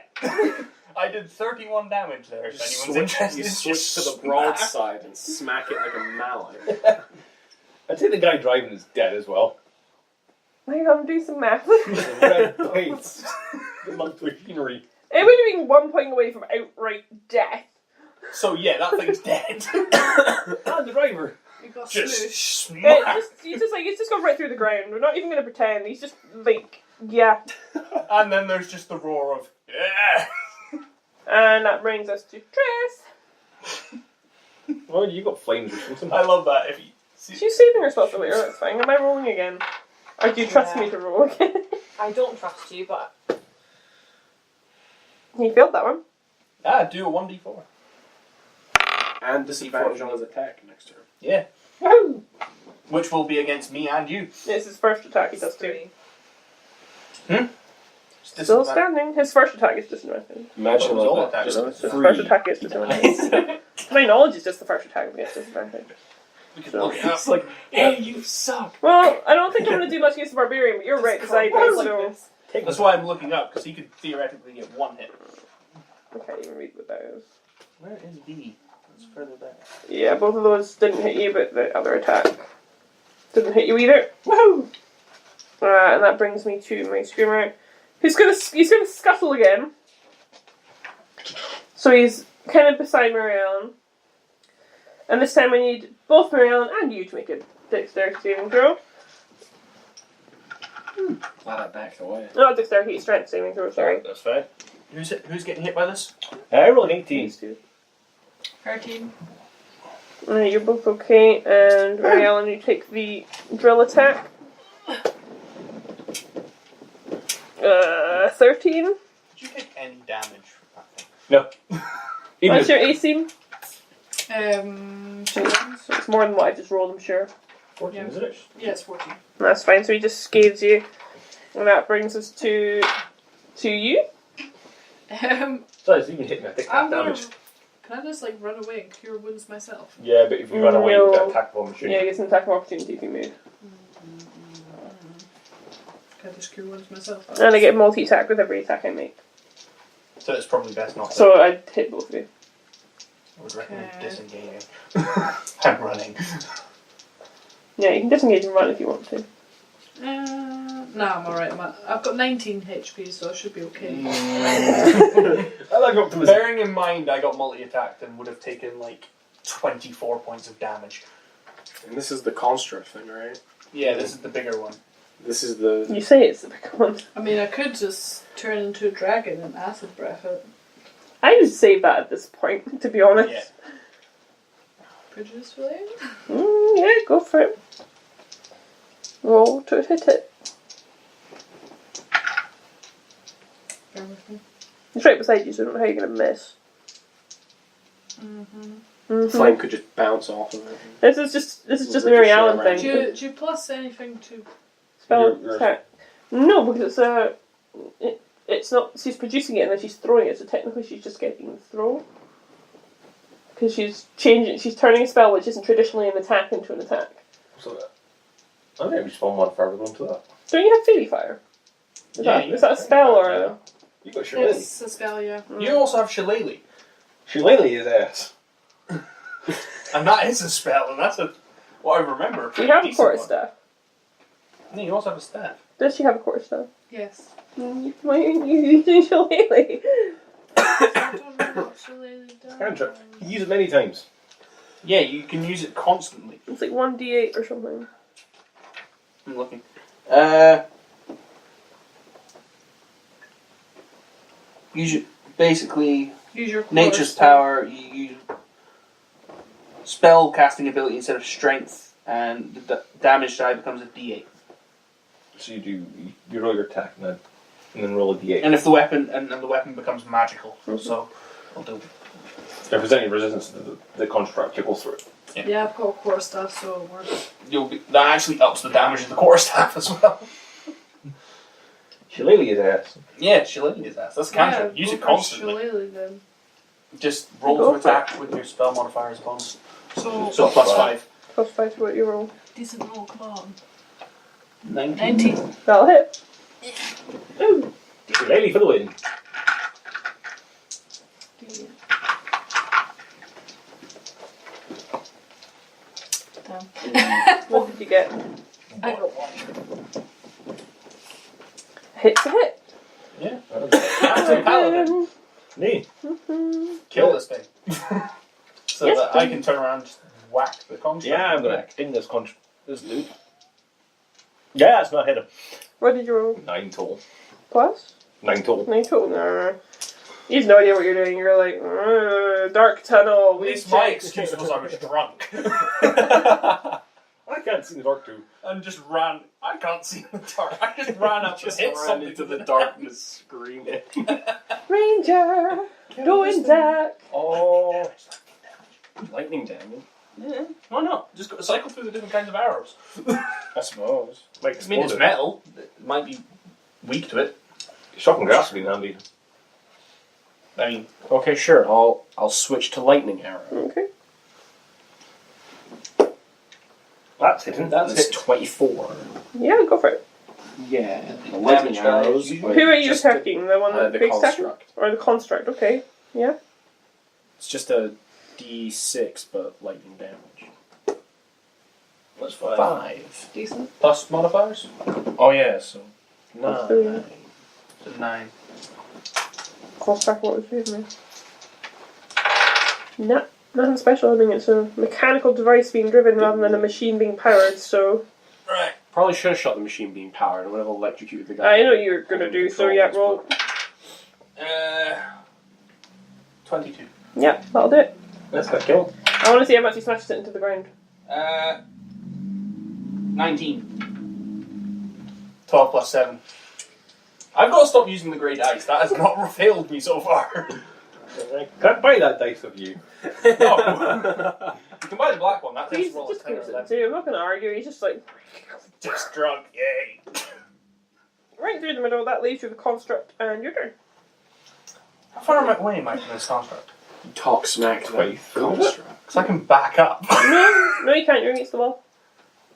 I did 31 damage there, if anyone's interested. You switch to the broadside and smack it like a mallet. I'd say the guy driving is dead as well. I'm gonna do some math. Red plates. Amongst machinery. It would have been 1 point away from outright death. So yeah, that thing's dead. And the driver. You got Just smooshed. smack. He's just gone right through the ground. We're not even gonna pretend. He's just like, yeah. And then there's just the roar of, yeah. And that brings us to Triss. Well, you got flames or something. I love that. If you see, She's saving herself later, that's fine. Am I rolling again? Or do you trust me to roll again? I don't trust you, but You failed that one. do a 1d4. And disadvantage on his attack next turn. Yeah. Woo! Which will be against me and you. It's his first attack, he does too. 3. Still standing. His first attack is disadvantage. Imagine Well, like all that. attacks Just His free. first attack is disadvantage. My knowledge is just the first attack against disadvantage. We can So- look it up. It's like, hey, you suck. Well, I don't think I'm going to do much against the barbarian, but you're right, because I Why did, like so... this? That's why I'm looking up, because he could theoretically get one hit. I can't even read what that is. Where is B? It's further back. Yeah, both of those didn't hit you, but the other attack didn't hit you either. Woohoo! And that brings me to my screamer. He's gonna scuttle again. So he's kind of beside Mary Ellen. And this time I need both Mary Ellen and you to make a dexterity saving throw. Glad I backed away. Not dexterity, strength saving throw, sorry. That's fine. Who's getting hit by this? I rolled an 18. These two. 13. You're both okay, and Mary Ellen, you take the drill attack. 13. Did you take any damage from that thing? No. Even What's your AC? 2. So it's more than what I just rolled, I'm sure. 14, isn't it? Yeah, it's 14. That's fine, so he just scathes you. And that brings us to you. It's So it's even hit me, I take half I'm gonna. damage. Can I just like run away and cure wounds myself? Yeah, but if you run away, you No. get attacked by a machine. Yeah, you get an attack of opportunity if you move. Can I just cure wounds myself? And I get multi-attack with every attack I make. So it's probably best not to. So I'd hit both of you. I would recommend Okay. disengaging. I'm running. Yeah, you can disengage and run if you want to. No, I'm alright. I've got 19 HP, so I should be okay. I like optimism. Bearing in mind I got multi-attacked and would have taken like 24 points of damage. And this is the construct thing, right? Yeah, this is the bigger one. This is the. You say it's the big one. I mean, I could just turn into a dragon and acid breath it. I would save that at this point, to be honest. Yeah. Prejudice related? Yeah, go for it. Roll to hit it. Bear with me. It's right beside you, so I don't know how you're going to miss. Flame could just bounce off of it. This is just the Ricochet Mary Allen around. thing. Do you plus anything to... Spell Your- attack. No, because it's not. She's producing it and then she's throwing it. So technically, she's just getting the throw. Because she's changing. She's turning a spell which isn't traditionally an attack into an attack. So, I think we spawn one further onto that. Don't you have Fairy Fire? Is Yeah, that you is that a can spell Fairy or Fire. a? You got Shillelagh. It's a spell, yeah. You also have Shillelagh. Shillelagh is ass. And that is a spell, and that's what I remember. You pretty have a decent quarterstaff. one. No, you also have a staff. Does she have a quarterstaff? Yes. Why aren't you using Shillelagh? I don't know what Shillelagh does. Cantrip. You use it many times. Yeah, you can use it constantly. It's like 1d8 or something. I'm looking. Use it, basically, Use your nature's quarterstaff. power, you use spell casting ability instead of strength, and the damage die becomes a d8. So you roll your attack and then roll a d8. And if the weapon and the weapon becomes magical, so I'll do. If there's any resistance to the construct, you go through it. Yeah, I've got a quarterstaff, so it works. That actually ups the damage of the quarterstaff as well. Shillelagh is ass. Yeah, Shillelagh is that. That's a cantrip. Use go it for constantly. Shillelagh then. Just roll Go to for attack with your spell modifier as a bonus. So, So plus 5. Plus 5 to what you roll. decent roll, come on. 19. 19. That'll hit. Ooh. Shillelagh for the win. What did you get? I got one. Hit's a hit. Yeah. That's a paladin. Nee. Kill this thing. So Yes, that I please. can turn around and just whack the construct. Yeah, I'm gonna ding this this dude. Yeah, it's not hit him. What did you roll? 9 total. Plus? 9 total. 9 total. No. You have no idea what you're doing. You're like, dark tunnel. At least my excuse was I was drunk. I can't see the dark too. And just ran. I can't see in the dark. I just ran up Just and hit ran something into with the an darkness, screaming. Ranger, going back. Oh, lightning damage. Yeah. Why not? Just got to cycle through the different kinds of arrows. I suppose. Like, I mean, it's metal. It might be weak to it. Shocking grass would be handy. I mean, Okay, sure. I'll switch to lightning arrow. Okay. That's hitting. that's That's hit. 24. Yeah, go for it. Yeah, the lightning Damage arrows. dice. are Who are you just attacking? The one that the big attacking? construct. Or the construct? Okay. Yeah. It's just a D6, but lightning damage. That's 5. 5. Decent. Plus modifiers? Oh yeah, so Plus 3. 9. So 9. Construct, what was you using? No, nothing special. I mean, it's a mechanical device being driven rather than a machine being powered, so. Right. Probably should have shot the machine being powered. I would have electrocuted the guy. I know you were gonna do, so yeah, roll. 22. Yeah, that'll do it. That's got killed. I want to see how much he smashes it into the ground. 19. 12 plus 7. I've got to stop using the grey dice. That has not failed me so far. I can't buy that dice of you. No. You can buy the black one. That tends Please, to roll just a 10 or gives it 11. too. I'm not gonna argue. He's just like Just drunk, yay. right through the middle. That leaves you the construct, and your turn. How far am I away, Mike, from this construct? Talk smack to that construct. Because I can back up. No, you can't. You're against the wall.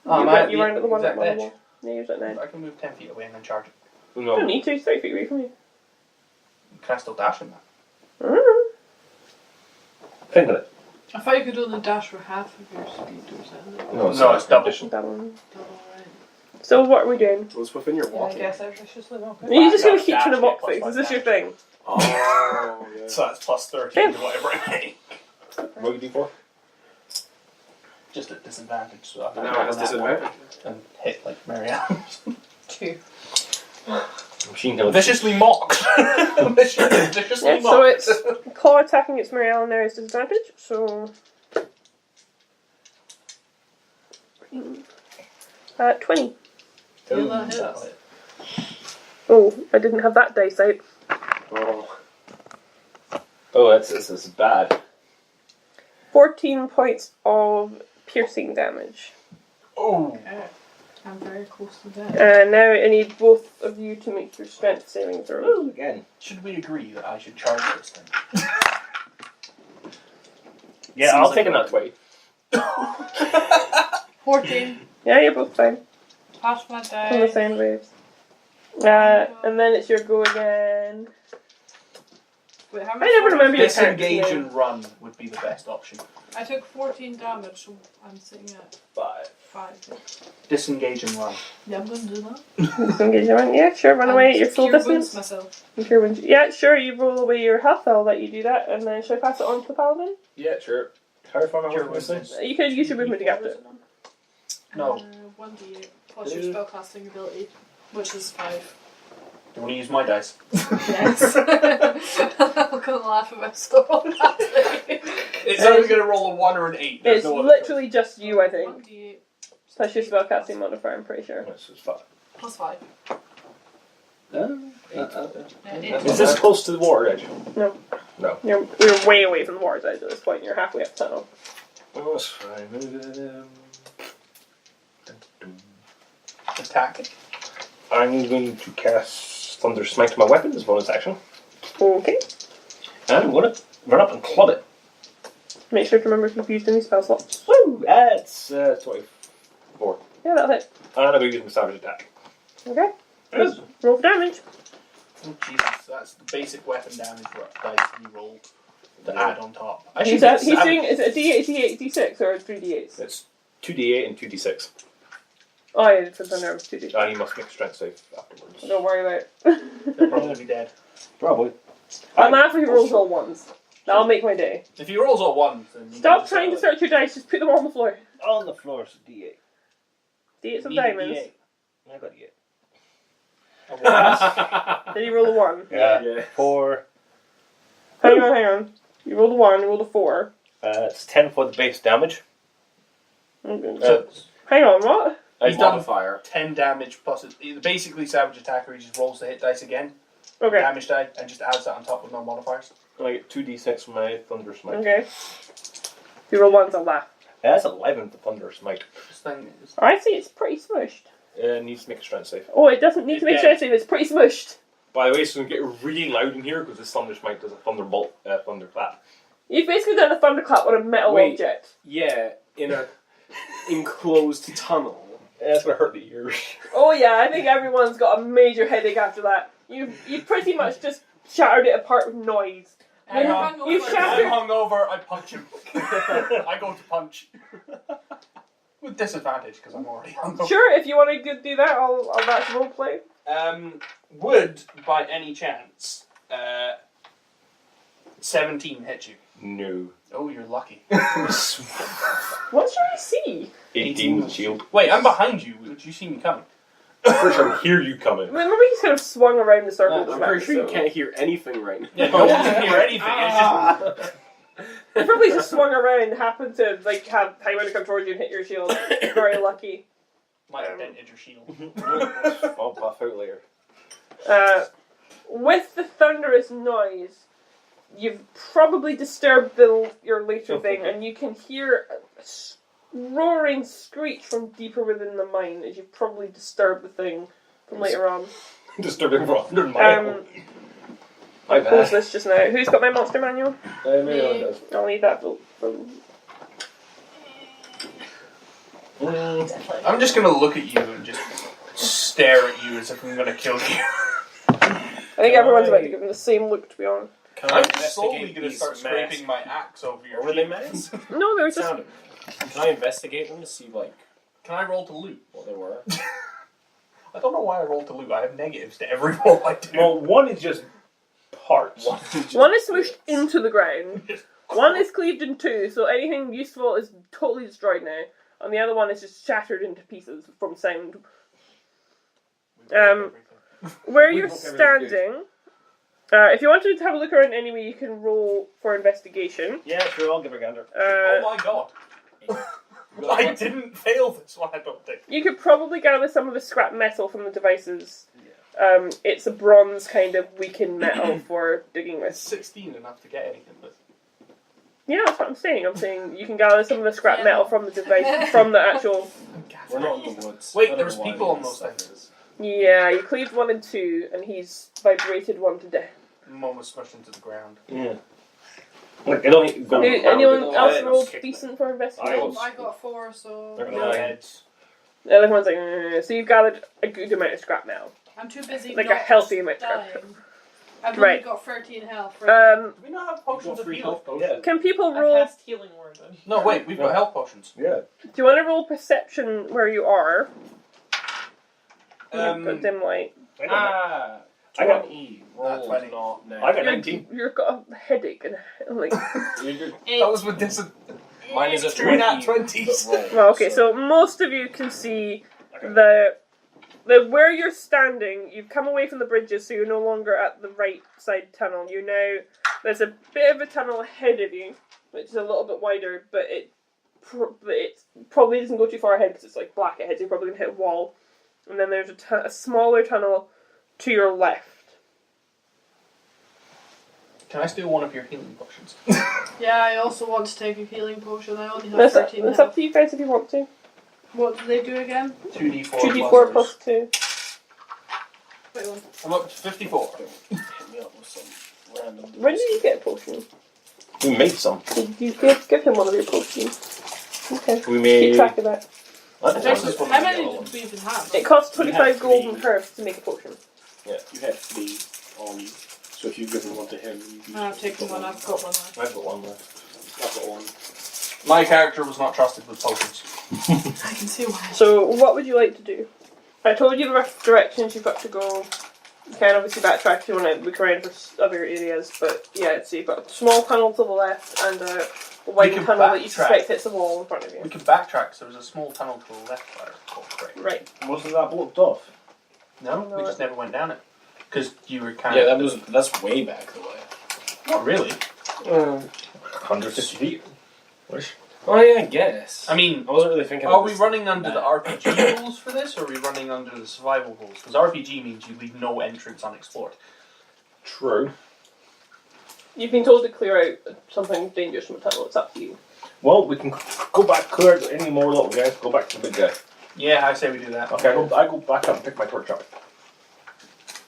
Oh, You ran at the one exact on the edge. wall. Yeah, you're at the edge. I can move 10 feet away and then charge it. You don't need to. It's 30 feet away from you. Can I still dash in that? Think of it. I thought you could only dash for half of your speed or something. No, it's double. That one. Double, right. So what are we doing? It was within your Yeah, I walking. guess I should just walk. Are you just going to Dash, keep trying to mock plus things? one Is this your dash. thing? Oh, yeah. So that's plus 13 to whatever I make. What do you do for? Just at disadvantage, so I can Now it has roll that one disadvantage. and hit like Marianne. 2. Machine gun. Viciously mocked. Viciously Yeah, mocked. so it's claw attacking its Mary Ellen there is disadvantage, so 20. Yeah, that hits. That'll hit. Oh, I didn't have that dice out. Oh, that's bad. 14 points of piercing damage. Oh. Okay. I'm very close to death. And now I need both of you to make your strength saving throws. Oh, again. Should we agree that I should charge this thing? Yeah, Seems I'll like take a- a nut 20. 14. Yeah, you're both fine. Pass my On the die. same waves. And then it's your go again. Wait, how I much never damage? remember your Disengage character's and run would be the best option. I took 14 damage, so I'm sitting at 5. 5. Disengage and run. Yeah, I'm gonna do that. name. Disengage your run. Yeah, sure, run away at your full Cure wounds distance. myself. You cure wounds. Yeah, sure, you roll away your health, I'll let you do that, and then should I pass it on to the paladin? Yeah, sure. How far am I Cure working this thing? wounds. You could use your movement to get it. No. 1d8 plus your spellcasting ability, which is 5. Do you want to use my dice? Yes. I'm gonna laugh at myself on that. It's only going to roll a 1 or an 8. There's It's no other literally just you, I think. 1d8 Plus your spellcasting modifier, I'm pretty sure. This is fine. plus 5. Yeah, Yeah, is this close to the water edge? No. No. You're way away from the water's edge at this point. You're halfway up the tunnel. Oh, that's fine. attack. I'm going to cast Thunder Smite to my weapon as a bonus action. Okay. And I'm going to run up and club it. Make sure to remember if you've used any spell slots. Woo! It's 24. Yeah, that'll hit. And I'm going to use my savage attack. Okay. Yes. Roll for damage. Oh, Jesus, that's the basic weapon damage dice you rolled to add on top. I He's, should get he's savage- doing, is it a D8, D8, D6 or 3D8s? It's 2d8 and 2d6. Oh yeah, for thunder it was 2D. And you must make a strength save afterwards. Don't worry about They'll it. probably be dead. Probably. I'm after he rolls all ones. That'll make my day. If he rolls all ones, then you Stop can trying to sell it. search your dice, just put them on the floor. On the floor is a d8. D8s of Need a diamonds. D8. I got d8. A one. Then you roll a 1. Yeah. 4. Hang on. You rolled a 1, you rolled a 4. It's 10 for the base damage. So Hang on, what? He's done modifier. 10 damage plus it. Basically, Savage Attacker, he just rolls the hit dice again, Okay. damage die, and just adds that on top with no modifiers. And I get 2d6 for my Thunder Smite. Okay. If you roll 1s, I'll laugh. That's 11 for Thunder Smite. This thing is. I see it's pretty smushed. It needs to make a strength save. Oh, it doesn't need to make It's strength save, it's pretty smushed. By the way, it's going to get really loud in here because this Thunder Smite does a thunderbolt, thunderclap. You've basically done a thunderclap on a metal Wait. object. Yeah, in a enclosed tunnel. It's going to hurt the ears. Oh yeah, I think everyone's got a major headache after that. You've pretty much just shattered it apart with noise. Hang I'm on. hungover. You shattered- I'm hungover, I punch him. I go to punch. With disadvantage, because I'm already hungover. Sure, if you want to do that, I'll that's roleplay. Would, by any chance, 17 hit you? No. Oh, you're lucky. What's your AC? 18 with shield. Wait, I'm behind you. Did you see me coming? First I can hear you coming. Remember he's kind of swung around the circle. I'm pretty sure you can't hear anything right now. Yeah, no one can hear anything. It's just... He probably just swung around and happened to like have time to come towards you and hit your shield. Very lucky. Might have dented your shield. I'll buff out later. With the thunderous noise, you've probably disturbed your later thing, and you can hear a roaring screech from deeper within the mine as you've probably disturbed the thing from later on. Disturbing for 100 miles. I'll close this just now. Who's got my monster manual? Mary Ellen does. I'll need that for I'm just gonna look at you and just stare at you as if I'm gonna kill you. I think everyone's about to give him the same look, to be honest. Can I I'm just slowly investigate gonna these start scraping masks? my axe over your Or were they cheeks. masks? No, there was just... Sounded. Can I investigate them to see like Can I roll to loot? what they were? I don't know why I roll to loot. I have negatives to every roll I do. Well, one is just parts. One is smushed into the ground. One is cleaved in two, so anything useful is totally destroyed now. And the other one is just shattered into pieces from sound. Where We you're broke everything standing, if you wanted to have a look around anyway, you can roll for investigation. Yeah, sure, I'll give her a gander. Oh my god. I didn't fail this one, I don't think. You could probably gather some of the scrap metal from the devices. It's a bronze kind of weakened metal for digging It's with. 16 enough to get anything with. Yeah, that's what I'm saying. I'm saying you can gather some of the scrap metal from the device, from the actual... We're not in the woods. Wait, I don't there was know why people on this those stuff things. is. Yeah, you cleaved one in two, and he's vibrated one to death. Mom was smushed into the ground. Yeah. Like, I don't need to go around Anyone it. else Yeah, rolled kick decent for investigation? I got 4, so They're No gonna heads. The other one's like, so you've gathered a good amount of scrap metal. I'm too busy. Like a not healthy amount of scrap. dying. I've Right. only got 13 health. Right now. Do we not have potions of healing? Yeah. Can people I roll... cast healing word. No, wait, we've got health potions. Yeah. Do you want to roll perception where you are? You've got dim light. I don't know. Ah, I got- 20. Roll 20. not now. I got 19. You've got a headache and like... That was with this. Mine is a 3 nat 20. 20s. but roll, Well, okay, so most of you can see the where you're standing. You've come away from the bridges, so you're no longer at the right side tunnel. You now there's a bit of a tunnel ahead of you, which is a little bit wider, but it probably doesn't go too far ahead because it's like black ahead. So you're probably gonna hit a wall, and then there's a smaller tunnel to your left. Can I steal one of your healing potions? Yeah, I also want to take a healing potion. I only have It's 13 up health. to you guys if you want to. What do they do again? 2d4 2d4 plus 2. Wait one. I'm up to 54. Hit me up with some random. When did you get a potion? We made some. Did you give him one of your potions? Okay. We Keep made... track of that. This one How is many the yellow did we even have? It costs You 25 have golden 3. herbs to make a potion. Yeah, you had 3 on you. So if you've given one to him, you I've taken one. I've got one. I've got one left. I've got one. My character was not trusted with potions. I can see why. So, what would you like to do? I told you the rough directions you've got to go. You can obviously backtrack if you want to look around for other areas, but yeah, so you've got a small tunnel to the left and a wide can tunnel that you backtrack. suspect hits a wall in front of We you. could backtrack, so there was a small tunnel to the left there. Oh, great. Right. Wasn't that blocked off? No, No, we just never went down it. Because you were kind Yeah, of... that's way back the way. Not really. 150 feet. Oh yeah, I guess. I mean, I wasn't really thinking. are of we this. running under the RPG rules for this, or are we running under the survival rules? Because RPG means you leave no entrance unexplored. True. You've been told to clear out something dangerous from the tunnel. It's up to you. Well, we can go back, clear out any more little guys, go back to the big guy. Yeah, I say we do that. Okay, I go back up and pick my torch up.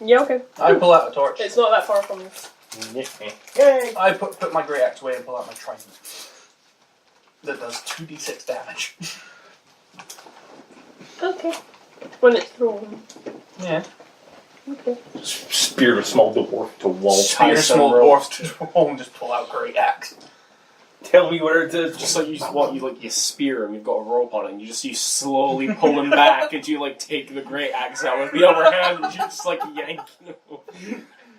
Yeah, okay. I pull out a torch. It's not that far from you. Yay! I put my great axe away and pull out my trident. That does 2d6 damage. Okay. When it's thrown. Yeah. Okay. Spear a small dwarf to a wall. Spear Tie some small rope. dwarfs to home, just pull out great axe. Tell me where it is. Just like you spear him, you've got a rope on it, and you slowly pull him back, and you like take the great axe out with the other hand, and you just like yank.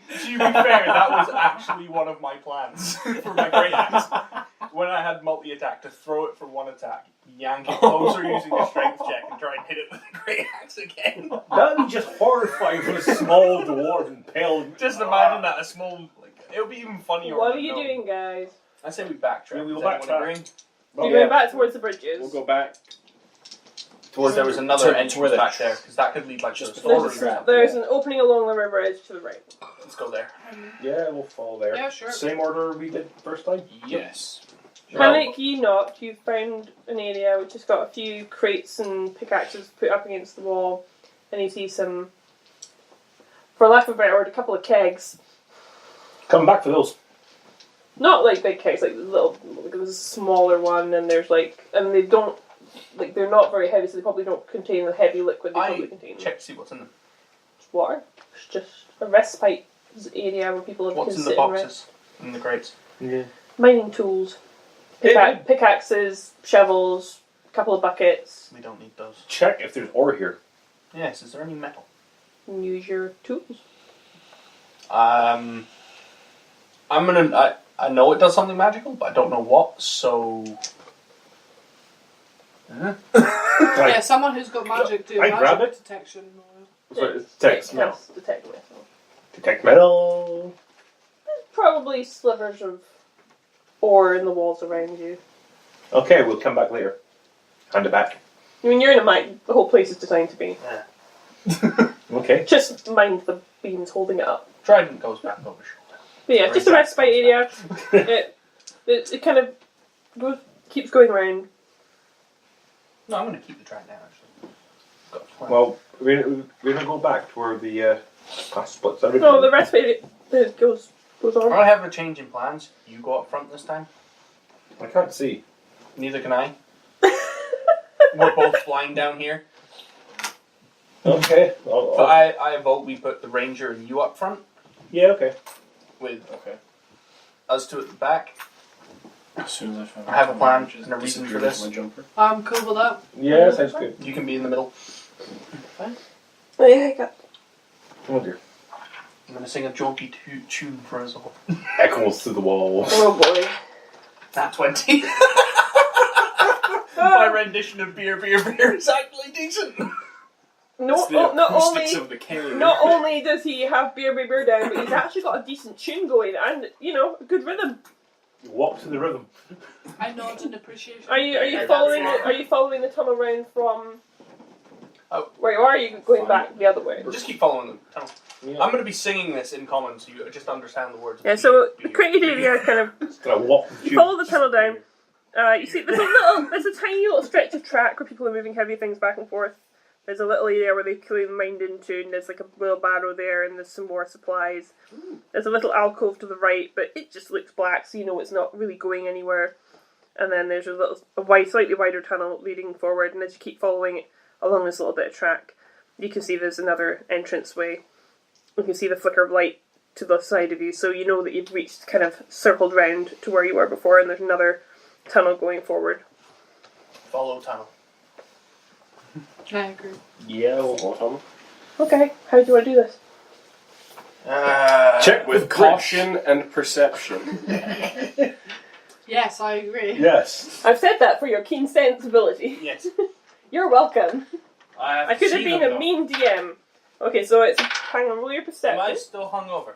To be fair, that was actually one of my plans for my great axe. When I had multi-attack, to throw it for one attack, yank it closer using a strength check, and try and hit it with a great axe again. That'd be just horrifying for a small dwarf impaled. Just imagine that, a small... it would be even funnier. What on are you the doing, guys? I say we backtrack. Yeah, we will Does anyone backtrack. agree? You're going back towards the bridges. We'll go back. Towards there was another to entrance where the- back there, because that could lead like just to a before story. the There's an opening along the river edge to the right. Let's go there. Yeah, we'll fall there. Yeah, sure. Same order we did first time? Yes. Panic ye not, you've found an area which has got a few crates and pickaxes put up against the wall, and you see some, for lack of a better word, a couple of kegs Come back for those. Not like big kegs, like there's a smaller one, and there's and they don't, they're not very heavy, so they probably don't contain the heavy liquid they probably contain. Check to see what's in them. It's water. It's just a respite area where people What's can in the sit and rest. boxes? In the crates? Yeah. Mining tools, pickaxes, shovels, a couple of buckets. We don't need those. Check if there's ore here. Yes, is there any metal? And use your tools. I'm gonna. I know it does something magical, but I don't know what. So. Yeah, someone who's got magic do I grab magic it. detection. So it detects metal. Yes, detect metal. Detect metal. Probably slivers of ore in the walls around you. Okay, we'll come back later. Hand it back. I mean, you're in a mine. The whole place is designed to be. Okay. Just mind the beams holding it up. Trident goes back over shoulder. But yeah, just a respite area. it kind of keeps going around. No, I'm gonna keep the trident now. Actually. Got a plan. Well, we're going to go back to where the path splits. No, the respite goes on. I have a change in plans. You go up front this time. I can't see. Neither can I. We're both flying down here. Okay. So I vote we put the ranger and you up front Yeah, okay. with us two at the back. As soon as I have a plan and a reason for this. My jumper. I'm cool with that. Yeah, sounds good. You can be in the middle. Oh, yeah, I got. Oh dear. I'm gonna sing a jokey tune for us all. Echoes through the wall. Oh boy. Nat 20. My rendition of Beer is actually decent. No, It's the not acoustics only. of the cave. Not only does he have beer down, but he's actually got a decent tune going and, a good rhythm. You walk to the rhythm. I nod in appreciation. Are you following the tunnel round from where you are? Are you going back the other way? Just keep following the tunnel. Yeah. I'm going to be singing this in common so you just understand the words. Yeah, so the created area kind of Just gonna walk. you follow the tunnel down. You see there's a tiny little stretch of track where people are moving heavy things back and forth. There's a little area where they clearly mined into, and there's like a wheelbarrow there, and there's some more supplies. There's a little alcove to the right, but it just looks black, so you know it's not really going anywhere. And then there's slightly wider tunnel leading forward, and as you keep following it along this little bit of track, you can see there's another entranceway. You can see the flicker of light to the side of you, so you know that you've reached, kind of circled round to where you were before, and there's another tunnel going forward. Follow tunnel. I agree. Yeah, we'll walk on. Okay, how do you want to do this? Check With caution and perception. Yes, I agree. Yes. I've said that for your keen sensibility. Yes. You're welcome. I I could have been a mean DM. Okay, so it's hang on, roll your Am I perception. still hungover?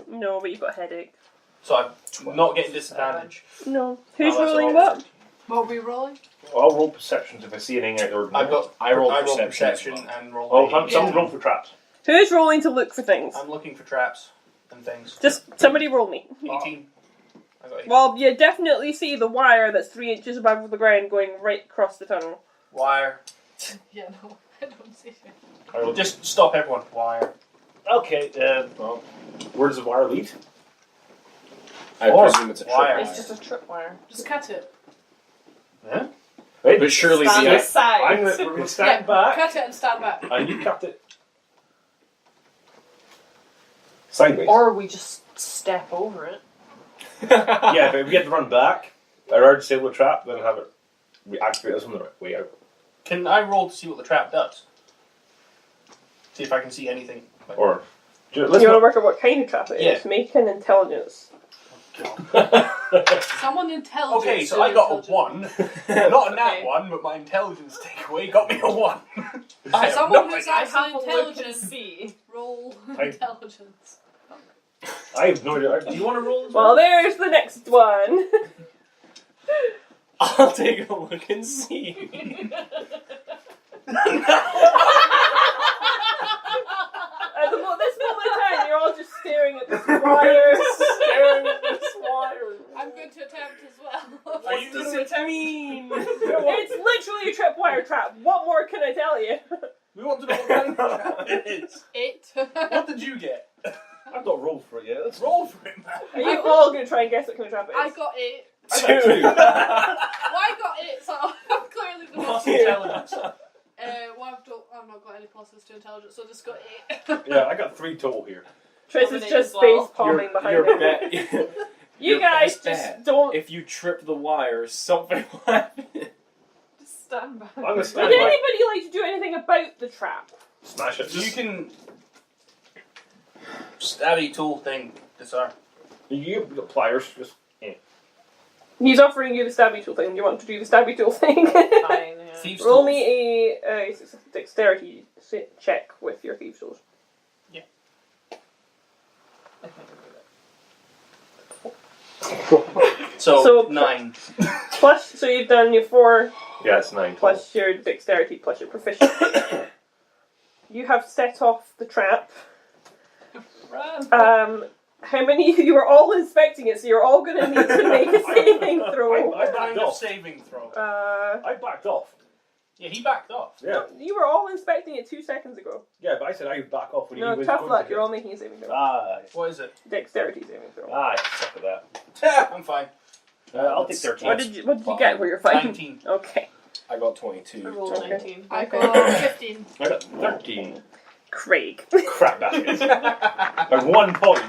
No, but you've got a headache. So I'm not getting disadvantage. No. Who's Oh, that's rolling all. what? What are we rolling? I'll roll perceptions if I see anything out of the ordinary. I've got. I roll roll perception as perception well. and roll. Oh, a- someone roll for traps. Who's rolling to look for things? I'm looking for traps and things. Just somebody roll me. 18. I got 18. Well, you definitely see the wire that's 3 inches above the ground going right across the tunnel. Wire. Yeah, no, I don't see it. I roll. Just stop everyone. Wire. Okay. Well, where does the wire lead? I Or presume it's a wire. trip. It's just a tripwire. Just cut it. Yeah. Wait, But surely Stand the aside. we're going to stand back, Cut it and stand back. and you cut it sideways. Or we just step over it. Yeah, but if we had to run back, I'd rather disable the trap than have it reactivate us on the right way out. Can I roll to see what the trap does? See if I can see anything. Like, Or You let's want to not. work out what kind of trap it is? Yeah. Make an intelligence. Someone intelligent. Okay, so I got a 1. Not a nat Okay. 1, but my intelligence takeaway got me a 1. I have Someone no who's idea. I actually have to look and intelligent. see. Roll I- intelligence. I have no idea. Do you want to roll as Well, there's the next one. I'll take a look and see. At this moment in time, you're all just staring at this wire. Staring at this wire. I'm going to attempt as well. Are you What does it mean? It's literally a tripwire trap. What more can I tell you? We want to know what kind of trap it is. 8. What did you get? I've not rolled for it yet. Let's Roll for it, man. Are you all going to try and guess what kind of trap it I is? got 8. I got 2. Well, I got 8, so I'm clearly the Plus most. intelligence. I've not got any pluses to intelligence, so I just got 8. Yeah, I got 3 total here. Triss is Dominate just as well. face palming behind your him. You your guys best just bet. don't. If you trip the wire, something will happen. Just stand back. I'm gonna Would stand back. anybody like to do anything about the trap? Smash it. You can stabby tool thing disarm. You've got pliers. Just He's offering you the stabby tool thing. Do you want to do the stabby tool thing? Fine, yeah. Thieves Roll tools. me a dexterity check with your thieves tools. I think I'll do that. So, So- 9. Plus, so you've done your 4 yeah, it's 9 total. plus your dexterity plus your proficiency. You have set off the trap. Run. How many? You were all inspecting it, so you're all going to need to make a saving throw. I Kind backed of off. saving throw. I backed off. Yeah, he backed off. Yeah, You were all inspecting it 2 seconds ago. yeah, but I said I would back off when he No, was tough going luck. to You're hit. all making a saving throw. What is it? Dexterity saving throw. Suck at that. I'm fine. I'll take 13. What did you get where you're fighting? 19. Okay. I got 22. I rolled Okay. 19. I got 15. I got 13. Craig. Crap basket. By 1 point.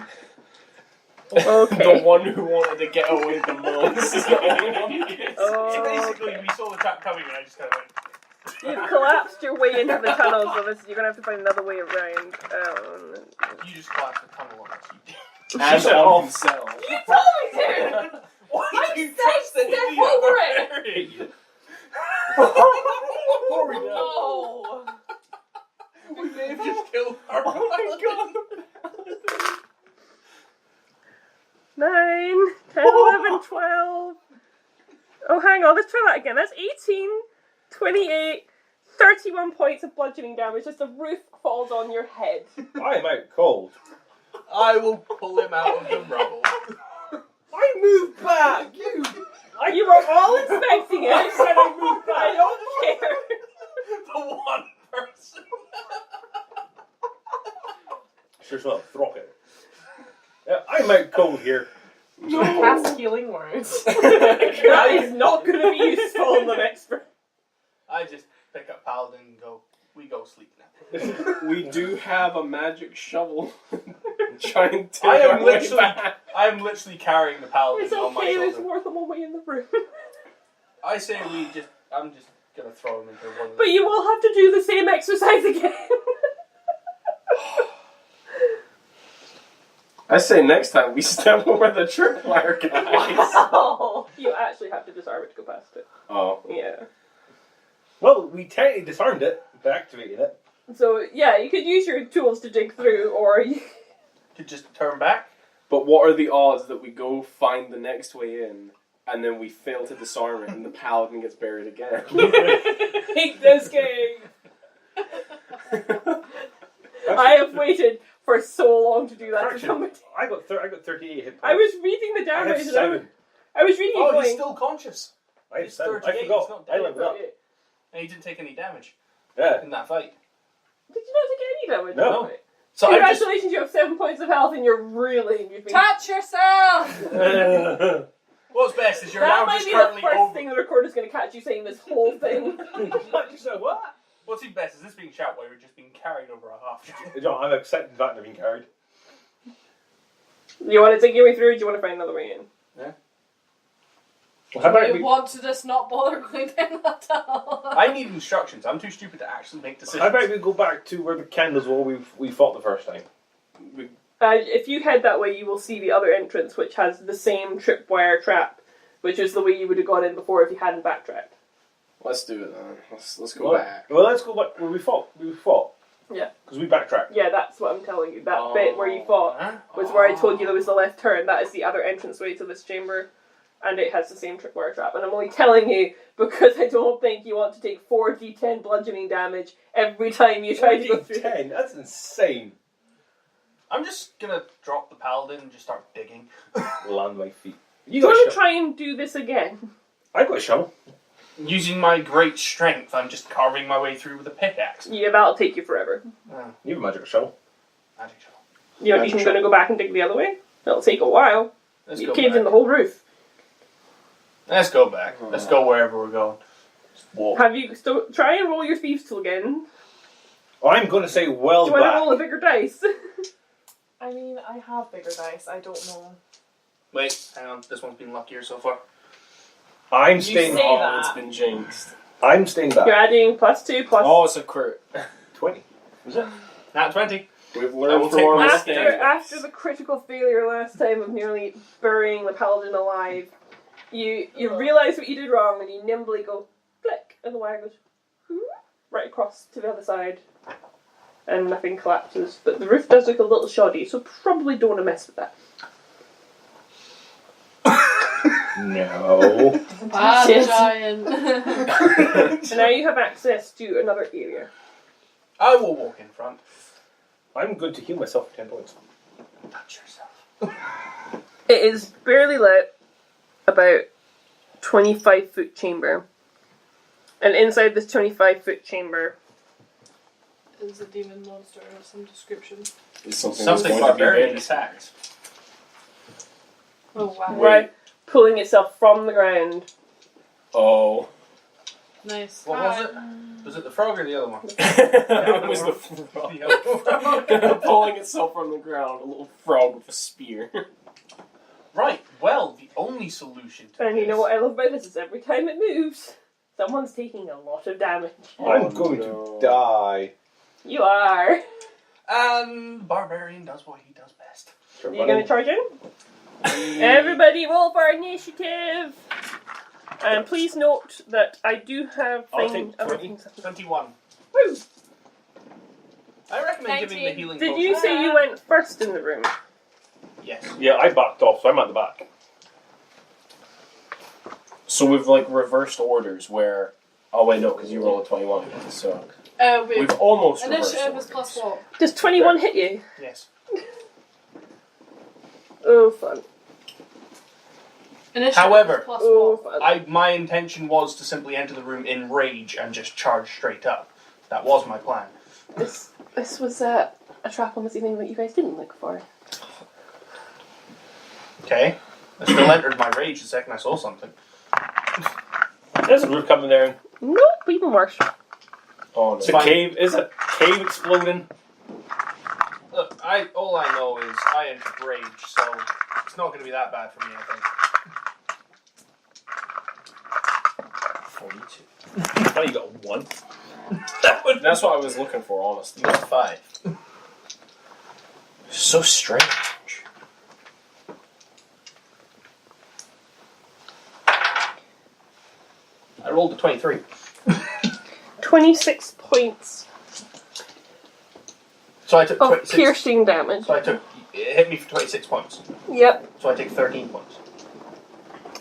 Okay. The one who wanted to get away the most. Oh, Basically, we saw the trap coming and I just kind of went. you've collapsed your way into the tunnels, so this, you're going to have to find another way around. You just collapsed the tunnel on us. And said on off. himself. You told me to! Why I'm did you safe, trust the step idiot over barbarian? No! We may have just killed our god. 9, 10, 11, 12. Oh, hang on, let's try that again. That's 18, 28, 31 points of bludgeoning damage as the roof falls on your head. I am out cold. I will pull him out of the rubble. I moved back! You were all expecting it. I said I moved I back! don't care. The one person. Sure as well, throck it. I'm out cold here. Cast healing words. That is not going to be useful in the next round. I just pick up Paladin and go, we go sleep now. We do have a magic shovel. Try and take I am our way literally- back. I am literally carrying the Paladin It's on my okay, there's shoulder. more than one way in the room. I say I'm just gonna throw him into one of But the... you will have to do the same exercise again. I say next time we step over the tripwire, guys. Oh, you actually have to disarm it to go past it. Oh. Yeah. Well, we technically disarmed it, but activated it. So, yeah, you could use your tools to dig through, or you... To just turn back? But what are the odds that we go find the next way in, and then we fail to disarm it, and the paladin gets buried again? Hate this game! I have waited for so long to do that to Correction, somebody. I got 38 hit points. I was reading the I damage have and 7. I was reading it Oh, going... he's still conscious. I have He's 7. I 38, he's forgot. not I dead. leveled up. And he didn't take any damage Yeah. in that fight. Did you not take any damage? No. Right. So I just... Congratulations, you have 7 points of health and you're reeling. You've been... Touch yourself! What's best is you're That now might just be the currently first over... thing the recorder's going to catch you saying this whole thing. So what? What's even best is this being shout while you're just being carried over a half giant. No, I'm accepting that and being carried. You want to take your way through, or do you want to find another way in? Well, how about You we, want to just not bother going down that tunnel? I need instructions. I'm too stupid to actually make decisions. how about we go back to where the candles were we fought the first time? If you head that way, you will see the other entrance, which has the same tripwire trap, which is the way you would have gone in before if you hadn't backtracked. Let's do it then. Let's go Well, back. well, let's go back where we fought. Yeah. Because we backtracked. Yeah, that's what I'm telling you. That bit where you fought Huh? was where I told you there was the left turn. That is the other entranceway to this chamber, and it has the same tripwire trap. And I'm only telling you because I don't think you want to take 4d10 bludgeoning damage every time you try to go through. 10, that's insane. I'm just gonna drop the paladin and just start digging. Land my feet. Do You you got a want to shovel. try and do this again? I got a shovel. Using my great strength, I'm just carving my way through with a pickaxe. Yeah, that'll take you forever. Oh, You have a magical shovel. magic shovel. You're That's even true. going to go back and dig the other way? It'll take a while. Let's You go caved back. in the whole roof. Let's go back. Let's go wherever we're going. Just walk. Have you try and roll your thieves tool again? I'm going to say well Do you want to back. roll a bigger dice? I mean, I have bigger dice. I don't know. Wait, hang on. This one's been luckier so far. I'm You staying. say Oh, that. it's been jinxed. I'm staying back. You're adding +2 plus. Oh, it's a crit. 20. Was it? Nat 20. We've I learned will from take our my After, mistakes. after the critical failure last time of nearly burying the paladin alive, you realise what you did wrong and you nimbly go flick, and the wire goes right across to the other side, and nothing collapses. But the roof does look a little shoddy, so probably don't want to mess with that. No. Bad Shit. giant. And now you have access to another area. I will walk in front. I'm good to heal myself for 10 points. Touch yourself. It is barely lit, about 25-foot chamber. And inside this 25-foot chamber, Is a demon monster of some description. It's something, Something that's going to be barbarian banned. attacks. Oh wow. right, pulling itself from the ground. Oh. Nice. What was it? Was it the frog or the other one? It was the frog. The other frog. Pulling itself from the ground, a little frog with a spear. Right, well, the only solution to And you know this- what I love about this is every time it moves, someone's taking a lot of damage. I'm going to die. You are. And Barbarian does what he does best. Are you going to charge in? Everybody roll for initiative! And please note that I do have I'll thing, take other 20. things. 21. Woo! I recommend giving the 19. healing Did potion. you say you went first in the room? Yes. Yeah, I backed off, so I'm at the back. So we've like reversed orders where. Oh wait, no, because you rolled a 21 again. So Wait. we've almost reversed Initiative is orders. plus what? Does 21 hit you? Yes. Oh, fun. Initiative However- is plus Oh, what? fun. My intention was to simply enter the room in rage and just charge straight up. That was my plan. This was a trap on the ceiling that you guys didn't look for. Okay? I still entered my rage the second I saw something. There's a roof coming there. Nope, even worse. Oh It's no. a cave. Is a cave exploding? Look, all I know is I entered rage, so it's not going to be that bad for me, I think. 42. Oh, you got 1. That's what I was looking for, honestly. You got 5. So strange. I rolled a 23. 26 points So I took of 26. piercing damage. So it hit me for 26 points. Yep. So I take 13 points.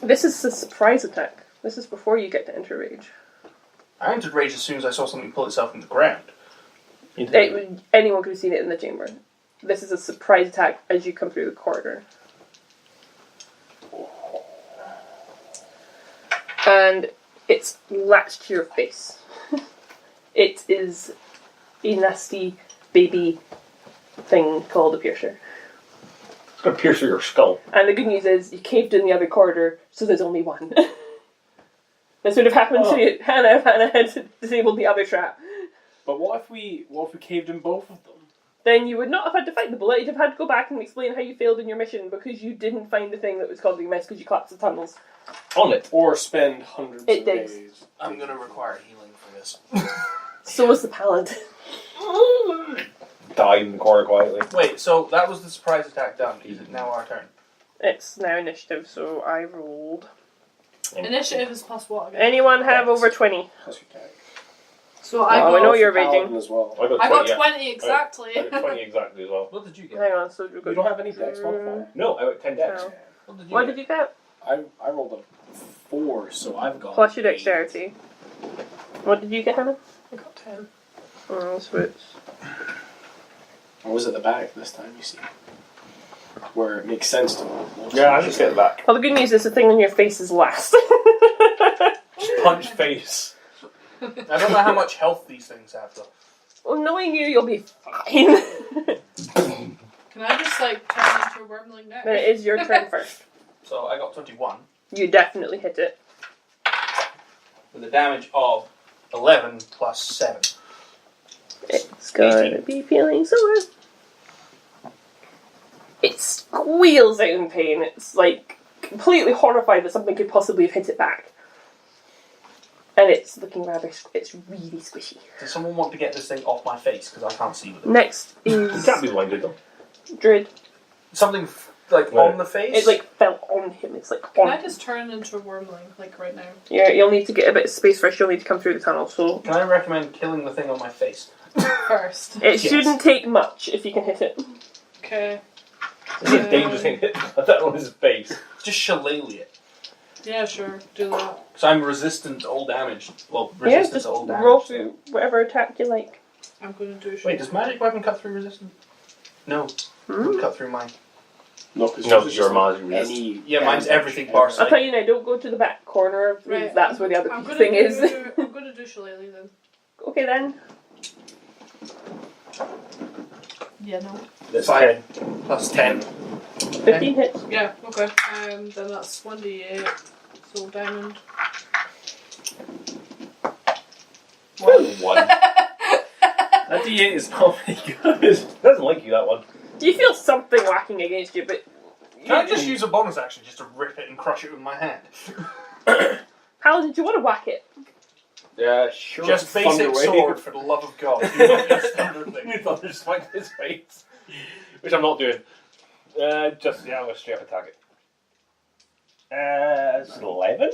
This is a surprise attack. This is before you get to enter rage. I entered rage as soon as I saw something pull itself from the ground. Anyone could have seen it in the chamber. This is a surprise attack as you come through the corridor. And it's latched to your face. It is a nasty baby thing called a piercer. It's going to pierce through your skull. And the good news is you caved in the other corridor, so there's only one. This would have happened to Hannah if Hannah had disabled the other trap. But what if we caved in both of them? Then you would not have had to fight the bullet. You'd have had to go back and explain how you failed in your mission because you didn't find the thing that was causing a mess because you collapsed the tunnels. On it. Or spend hundreds It of digs. days. I'm going to require healing for this. So was the paladin. Die in the corner quietly. Wait, so that was the surprise attack done. Is it now our turn? It's now initiative, so I rolled. Initiative is plus what again? Anyone have over 20? Plus your tag. So I Oh, got, I know you're Paladin raging. as well. I got 20. I got yeah. 20 exactly. I got 20 exactly as well. What did you get? Hang on, so we've You got... don't have any dex modifier. No, I got 10 dex. No. What did you What get? did you get? I rolled a 4, so I've got Plus your 8. dexterity. What did you get, Hannah? I got 10. Oh, switch. I was at the back this time, you see. Where it makes sense to roll. Yeah, I just get it back. Well, the good news is the thing on your face is last. Punch face. I don't know how much health these things have, though. Well, knowing you, you'll be fine. Can I just like turn into a wormling now? Then it is your turn first. So I got 21 You definitely hit it. with a damage of 11 plus 7. It's gonna be feeling sore. It squeals out in pain. It's like completely horrified that something could possibly have hit it back. And it's looking rather, it's really squishy. Does someone want to get this thing off my face? Because I can't see with it. Next You is can't be blinded though. Druid. Something like Right. on the face? It like fell on him. It's like Can on I him. just turn into a wormling, like right now? Yeah, you'll need to get a bit of space first. You'll need to come through the tunnel. So Can I recommend killing the thing on my face? First. it Yes. shouldn't take much if you can hit it. Okay. It's a dangerous thing to hit that on his face. Just shillelagh it. Yeah, sure. Do that. Because I'm resistant to all damage. Well, Yeah, resistant just to all damage. roll through whatever attack you like. I'm gonna do. Wait, does magic weapon cut through resistance? No. It would cut through mine. No, because No, your magic resist. any. Yeah, mine's everything bar I'll psychic. tell you now, don't go to the back corner. Right. That's where the other I'm gonna thing do, is. I'm gonna do shillelagh then. Okay then. Yeah, no. That's 5 10. plus 10. 15 hits. Yeah, okay. Then that's 1d8. So diamond. One. That D8 is not very good. It doesn't like you, that one. You feel something whacking against you, but Can I just use a bonus action just to rip it and crush it with my hand? Paladin, do you want to whack it? Yeah, sure. Just basic Thunder sword, for the love of God. You don't use thunder thing. You thunder strike his face. Which I'm not doing. I'm going to straight up attack it. It's 11?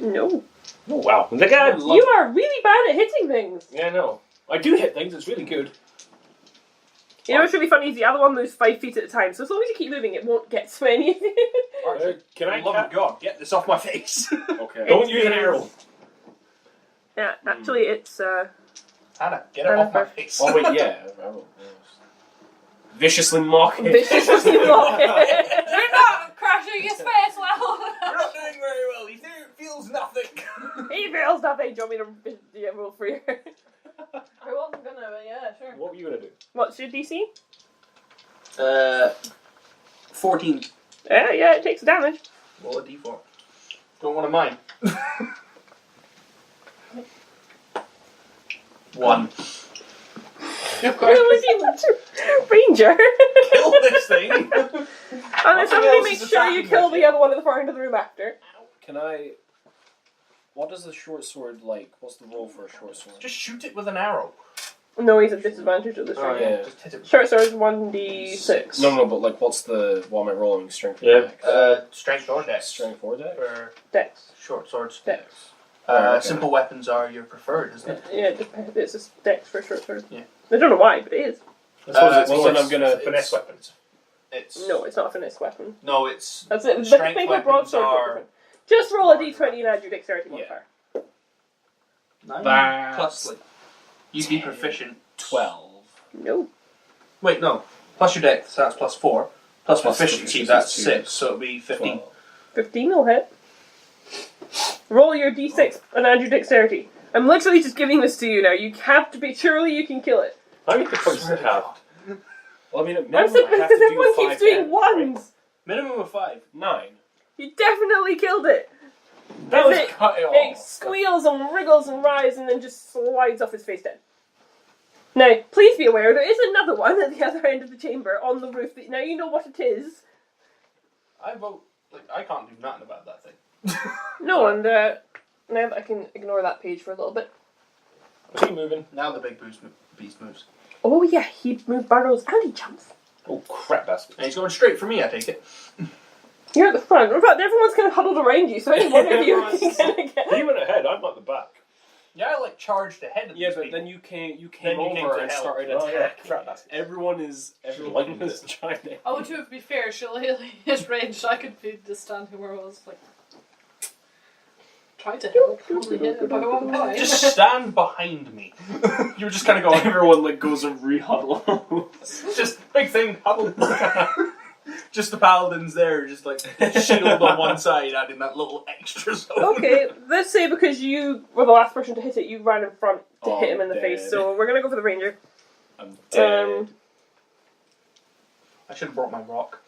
No. Oh, wow. The guy You are really bad at hitting things. Yeah, no. I do hit things, it's really good. You know what's really funny is the other one moves 5 feet at a time, so as long as you keep moving, it won't get to any of you. Can I For the love of God, get this off my face. Okay. Don't use an arrow. Yeah, actually, it's Hannah, get it off my face. Oh, wait, yeah. Viciously mock it. viciously block it. You're not crashing his face well. You're not doing very well. He feels nothing. He feels nothing. Do you want me to roll for you? I wasn't gonna, but yeah, sure. What were you going to do? What's your DC? 14. Yeah, it takes damage. Roll a d4. Don't want to mine. 1. Of Ranger. Kill this thing. And then Nothing somebody else make is sure you attacking kill with the other one at the far end of the room after. Can I. What does the short sword like? What's the roll for a short sword? Just shoot it with an arrow. No, he's at disadvantage at this Oh, rate. yeah. Just hit it. Short sword is 1d6. No, but like, what's the. What am I rolling? Strength or Yeah. dex? Strength or dex. Strength or dex? For Dex. short swords. Dex. Okay. Simple weapons are your preferred, isn't it? Yeah, it's just Dex for short sword. Yeah. I don't know why, but it is. I suppose it's well, then I'm gonna. finesse weapons. It's No, it's not a finesse weapon. No, it's That's it. The Strength big weapons broadsword are- different. Just roll a d20 and add your dexterity modifier. 9 That's plus like you'd be proficient. 12. No. Wait, no. Plus your dex, so that's plus 4. Plus Plus proficiency, proficiency, that's two. 6, so it'll be 15. 12. 15 will hit. Roll your d6 and add your dexterity. I'm literally just giving this to you now. You have to be. Surely you can kill it. How many points does it have? Well, I mean, at I'm minimum, surprised I have because to everyone do keeps 5 doing damage, ones. right? Minimum of 5. 9. You definitely killed it. That was it, cut it it off. squeals and wriggles and writhes and then just slides off his face down. Now, please be aware there is another one at the other end of the chamber on the roof. Now you know what it is. I vote. Like I can't do nothing about that thing. No, and now that I can ignore that page for a little bit. Keep moving. Now the big beast moves, Oh yeah, he moved burrows and he jumps. Oh, crap, bastard. and he's going straight for me. I take it. You're at the front. In fact, everyone's kind of huddled around you, so any one of you can kind of get. He went ahead, I'm at the back. Yeah, I like charged ahead of Yeah, these but people. then you came Then you over came to and help. started Oh, yeah, attacking. crap, that's- Everyone is trying to. Oh, to be fair, shillelagh is ranged. I could be just standing where I was, like, try to help. Only hit it by 1 point. Just stand behind me. You were just kind of going. Everyone like goes and rehuddle. Just big thing, huddle. Just the paladins there, just like shield on one side, adding that little extra zone. Okay, let's say because you were the last person to hit it, you ran in front to Oh, hit him in the dead. face. So we're gonna go for the ranger. I'm dead. I should have brought my rock.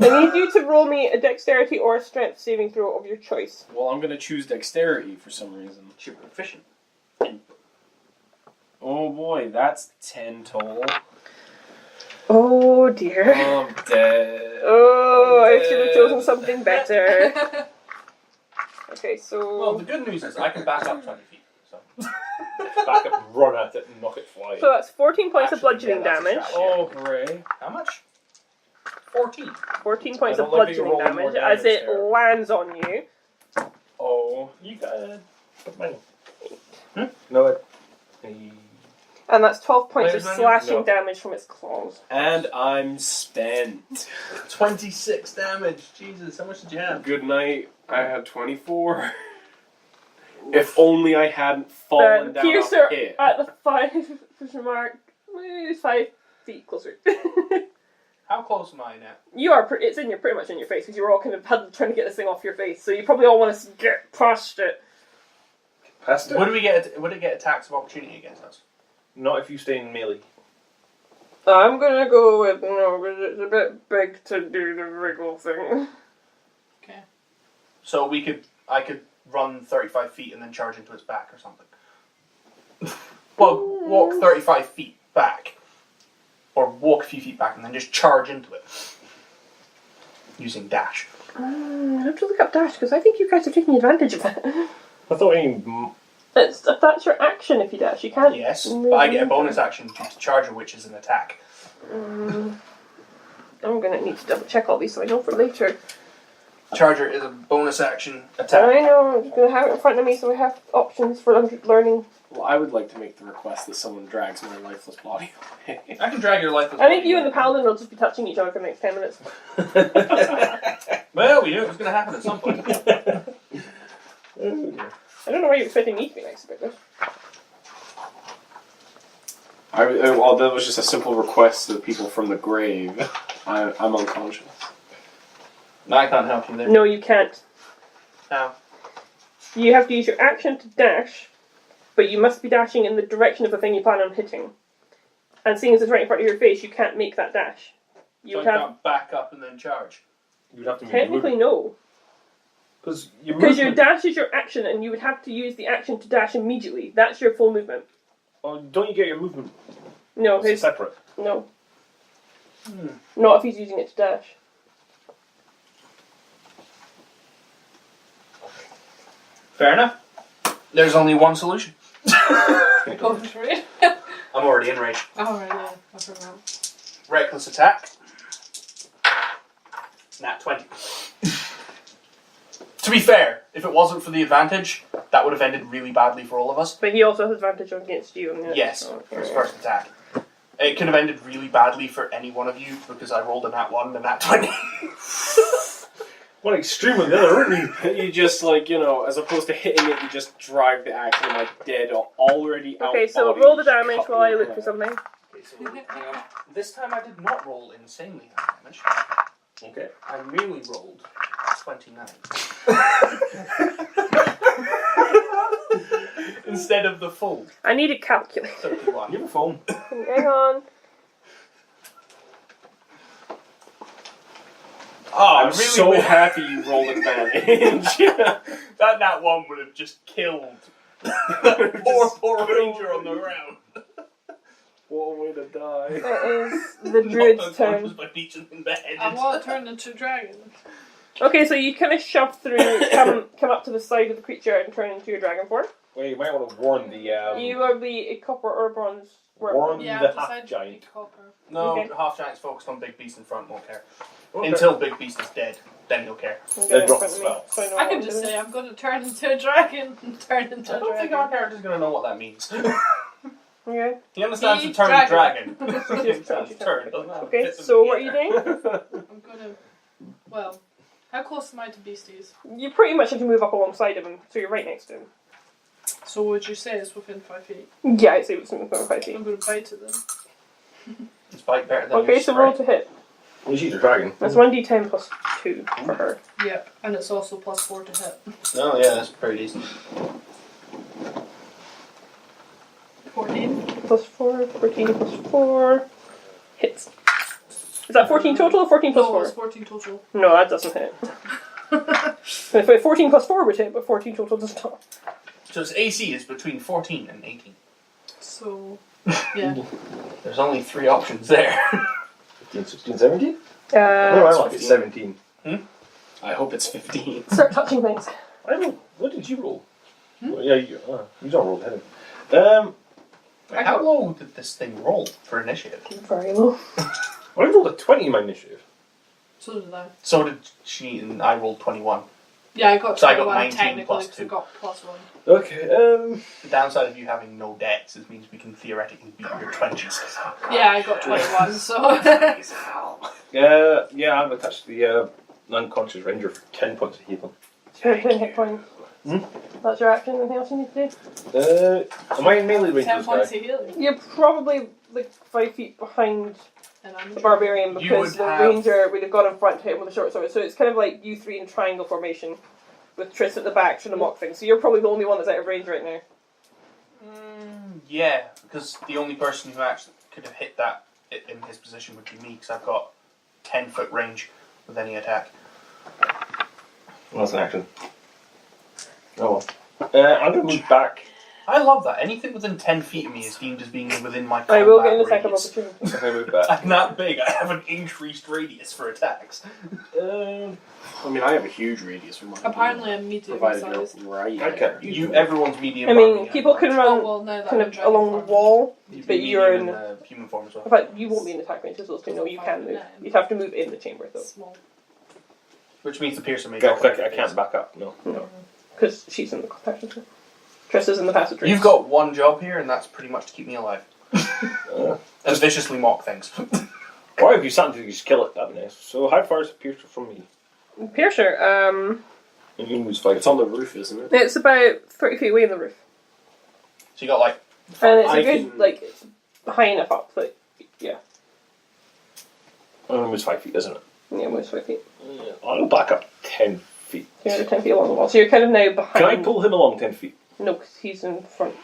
I need you to roll me a dexterity or a strength saving throw of your choice. Well, I'm gonna choose dexterity for some reason. You're proficient. Oh boy, that's 10 total. Oh dear. I'm dead. Oh, I should have chosen something better. Okay, so... Well, the good news is I can back up 20 feet. So. Back up, run at it, and knock it flying. So that's 14 points of Actually, bludgeoning yeah, that's a damage. strategy. Oh, hooray. How much? 14. 14 points I of don't like that you're bludgeoning rolling more damage as damage it there. lands on you. Oh. You got it. Mine. No, it. And that's 12 points of Players slashing No. damage from its claws. And I'm spent. 26 damage. Jesus, how much did you have? Good night. I had 24. If only I hadn't fallen down Piercer a pit. at the 5 mark. It's 5 feet closer. How close am I now? You are. It's in your pretty much in your face because you're all kind of trying to get this thing off your face. So you probably all want to get past it. Past it. Would it get attacks of opportunity against us? Not if you stay in melee. I'm gonna go with no, because it's a bit big to do the wriggle thing. Okay. So I could run 35 feet and then charge into its back or something. Well, walk 35 feet back. Or walk a few feet back and then just charge into it. Using dash. I have to look up dash because I think you guys are taking advantage of it. I thought you. That's your action if you dash. You can't. Yes, but I get a bonus action to charge, which is an attack. I'm gonna need to double check all these so I know for later. Charger is a bonus action attack. I know, I'm just gonna have it in front of me so I have options for learning. Well, I would like to make the request that someone drags my lifeless body away. I can drag your lifeless I think body you and the away. paladin will just be touching each other for the next 10 minutes. Well, we knew it was going to happen at some point. I don't know why you're expecting me to be nice about this. Well, that was just a simple request to the people from the grave. I'm unconscious. No, I can't help you there. No, you can't. How? You have to use your action to dash, but you must be dashing in the direction of the thing you plan on hitting. And seeing as it's right in front of your face, you can't make that dash. You So would I have... can't back up and then charge. You'd have to move. Technically, no. Because Because your dash is your action, and you would have to use the action to dash immediately. That's your full movement. Oh, don't you get your movement No, it's separate? no. Not if he's using it to dash. Fair enough. There's only one solution. Go for it. I'm already in rage. Oh, right, yeah. I forgot. Reckless attack. Nat 20. To be fair, if it wasn't for the advantage, that would have ended really badly for all of us. But he also has advantage against you. On Yes, for his first attack. It could have ended really badly for any one of you because I rolled a nat 1 and a nat 20. One extreme on the other, aren't you? You just, like, you know, as opposed to hitting it, you just drive the axe in my dead, already out Okay, so body, roll the damage cut while I me look in for half. something. Okay, so this time I did not roll insanely high damage. Okay. I merely rolled 29. Instead of the full I need a calculator. 31. You have a phone. Hang on. Oh, I'm so happy you rolled advantage. That nat 1 would have just killed poor ranger on the ground. What a way to die. It is the druid's turn. By beating in the head. I want to turn into a dragon. Okay, so you kind of shove through, come up to the side of the creature and turn into your dragon form. Well, you might want to warn the You will be a copper or a bronze. warn Yeah, the I've half decided to giant. be copper. No, Okay. half giant's focused on Big Beast in front, won't care. Okay. Until Big Beast is dead, then he'll care. I'm Then going drop in the front of me, so know I what can I'm just doing. say I'm going to turn into a dragon and turn into I a don't think dragon. our character's going to know what that means. Okay. He understands Be the term dragon. dragon. Just He understands turn. the term, doesn't it? Okay, Fits them so what are you together. doing? I'm going to... Well, how close am I to beasties? You pretty much have to move up alongside of him, so you're right next to him. So would you say it's within 5 feet? Yeah, I'd say it's something from 5 feet. I'm going to bite it then. It's bite better than Okay, your so spray. roll to hit. Well, she's a dragon. That's 1d10 plus 2 for her. Yep, and it's also plus 4 to hit. Oh yeah, that's pretty decent. 14. Plus 4, 14 plus 4. Hits. Is that 14 total or 14 plus No, 4? it's 14 total. No, that doesn't hit. If 14 plus 4 would hit, but 14 total does not. So its AC is between 14 and 18. So, yeah. There's only 3 options there. 15, 16, 17? Uh, No, I like it's 17. I hope it's 15. start touching things. I don't. What did you roll? Well, yeah, you don't roll ahead. How low did this thing roll for initiative? Very low. I rolled a 20 in my initiative. So did I. So did she, and I rolled 21. Yeah, I got So I got 21 19 technically plus because I 2. got plus 1. Okay, The downside of you having no dex is means we can theoretically beat your 20s. Yeah, I got 21, so. yeah, I'm attached to the unconscious ranger for 10 points of healing. You have 10 hit points. That's your action. Anything else you need to do? Am I in melee range 10 of points this of healing. You're probably like 5 feet behind And I'm the barbarian You because would the have- ranger would have gone in front to hit him with a short sword. So it's kind of like you three in triangle formation with Triss at the back trying to mock things. So you're probably the only one that's out of range right now. Yeah, because the only person who actually could have hit that in his position would be me, because I've got 10-foot range with any attack. Well, that's an action. Oh well. I'm going to move back. I love that. Anything within 10 feet of me is deemed as being within my I combat will get an attack of radius. opportunity. If I move back. I'm that big, I have an increased radius for attacks. I mean, I have a huge radius from my Apparently I'm medium provided sized. you're right. Okay. Everyone's medium. I mean, barbarian. people can Oh, run well, no, that kind I'm of dragon along the form. wall, You'd but be you're medium in. human form as well. In fact, you won't be in attack range as those two. No, you can move. You'd have to move in the chamber though, Small. Which means the piercer may I can't back up. No. because she's in the passage. Triss is in the passage. You've got one job here, and that's pretty much to keep me alive. And viciously mock things. Why have you something to just kill it? That'd be nice. So how far is the piercer from me? Piercer. And you moves 5. It's on the roof, isn't it? It's about 30 feet away on the roof, So you got like. and it's I a good can- like it's high enough up. Like yeah, It moves 5 feet, isn't it? yeah, almost 5 feet. I'll go back up 10 feet. So you're 10 feet along the wall. So you're kind of now behind. Can I pull him along 10 feet? No, because he's in front.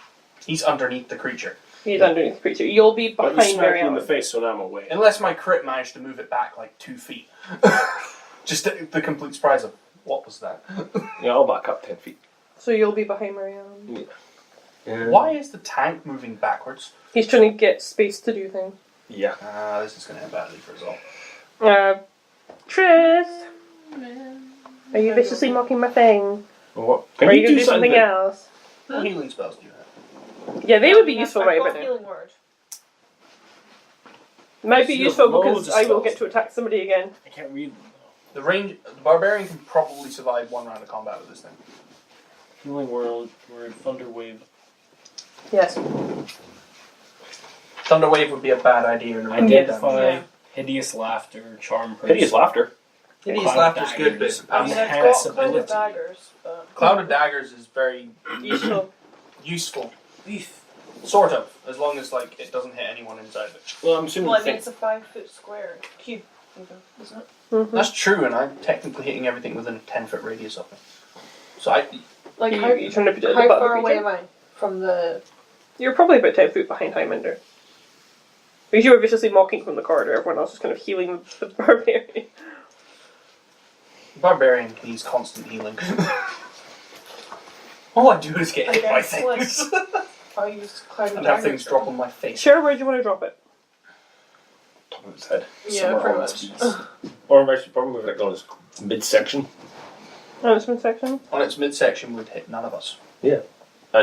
He's underneath the creature. He's underneath the creature. You'll be But you behind smack me in Marianne. the face, so now I'm away. Unless my crit managed to move it back like 2 feet. Just the complete surprise of what was that? Yeah, I'll back up 10 feet. So you'll be behind Marianne. Why is the tank moving backwards? He's trying to get space to do things. Yeah. This is going to end badly for us all. Triss, are you viciously mocking my thing? What? Or are you going to do something else? What healing spells do you have? Yeah, they would be useful I've right got about now. healing word. Might be You have useful loads because of I will spells. get to attack somebody again. I can't read. The barbarian can probably survive 1 round of combat with this thing. Healing word, thunder wave. Yes. Thunderwave would be a bad idea in a round of Identify damage. hideous laughter, charm person. Hideous laughter. Hideous Cloud laughter's good, daggers. but I mean, it's I've Enhance got Cloud of ability. Daggers, but... Cloud of Daggers is very Useful. useful. Sort of, as long as like it doesn't hit anyone inside of it. Well, I'm assuming Well, I the mean, thing. it's a 5-foot square cube, even, isn't it? Mm-hmm. That's true, and I'm technically hitting everything within a 10-foot radius of me. So Like, You're trying to put it at how the butt of far the away creature? am I from the... You're probably about 10 feet behind Highlander. Because you were viciously mocking from the corridor, everyone else is kind of healing the barbarian. barbarian can use constant healing. All I do is get hit by guess, things. I used Cloud of and have Daggers. things drop on my face. Sure, where do you want to drop it? Top of his head. Yeah, Somewhere pretty on much. this piece. Or I should probably move it on his midsection. Oh, it's midsection? On its midsection would hit none of us. And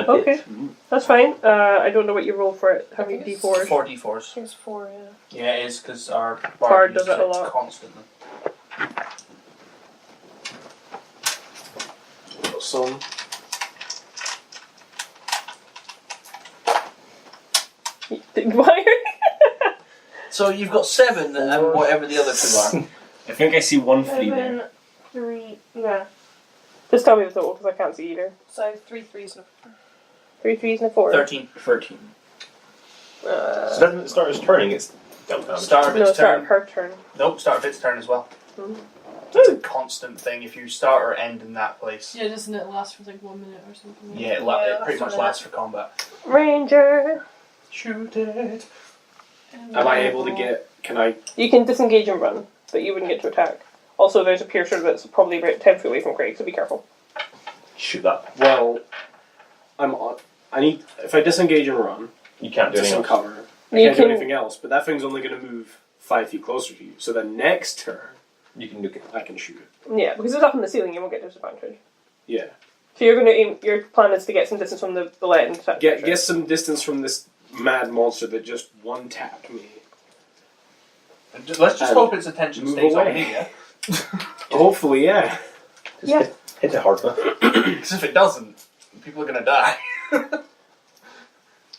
Okay, it. that's fine. I don't know what you roll for it. How many I think d4s? 4 d4s. Here's 4, yeah. Yeah, it is, because our Bard bard does uses it a it lot. constantly. Got some. Why are So you've got 7 and whatever the other 2 are. I think I see one flea there. 3, yeah. Just tell me the total, because I can't see either. So 3 3s and 3 3s and a 4. 13. 13. So doesn't it start as turning? It's dealt damage. Start of No, its start turn. of her turn. Nope, start of its turn as well. Mhm. It's a constant thing. If you start or end in that place, Yeah, doesn't it last for like 1 minute or something? yeah, it Yeah, pretty that's much what lasts for combat. Ranger! Shoot it. Am I able to get? Can I? You can disengage and run, but you wouldn't get to attack. Also, there's a piercer that's probably about 10 feet away from Greg, so be careful. Shoot that. Well, I'm on. I need. If I disengage and run, You can't do to anything some else. cover. I You can't do can- anything else. But that thing's only going to move 5 feet closer to you. So the next turn, You can nuke it. I can shoot it. Yeah, because it's up in the ceiling, you won't get disadvantage. Yeah. So you're going to aim. Your plan is to get some distance from the bullet and attack. the Get piercer. some distance from this mad monster that just one tapped me. Let's just And hope its attention move stays on away. me, yeah? Hopefully, yeah. Just Yeah. hit it hard enough. Because if it doesn't, people are going to die.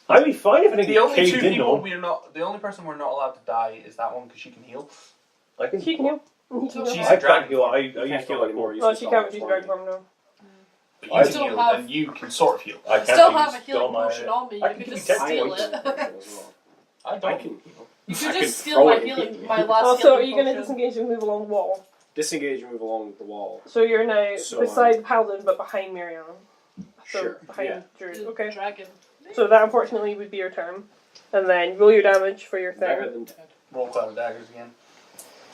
I'd be fine if I didn't The get only caved two in people though. we're not. The only person we're not allowed to die is that one because she can heal. I can She can heal. He can She's heal. I a dragon can't heal. I You can't used heal to anymore. Well, she can't, she's very firm now. But I you can still heal, have- and you can sort of heal. I can't Still use have a healing all my- potion on me. I You can could give just you steal text it. I I don't. can heal. You I could can just steal throw my it and healing. hit you. My last Also, are healing you going to potion. disengage and move along the wall? Disengage and move along the wall. So you're now So, beside Paladin, but behind Miriam. So Sure, behind yeah. Drew. The Okay. Dragon. So that unfortunately would be your turn. And then roll your damage for your Better thing. than dead. Roll cloud of daggers again.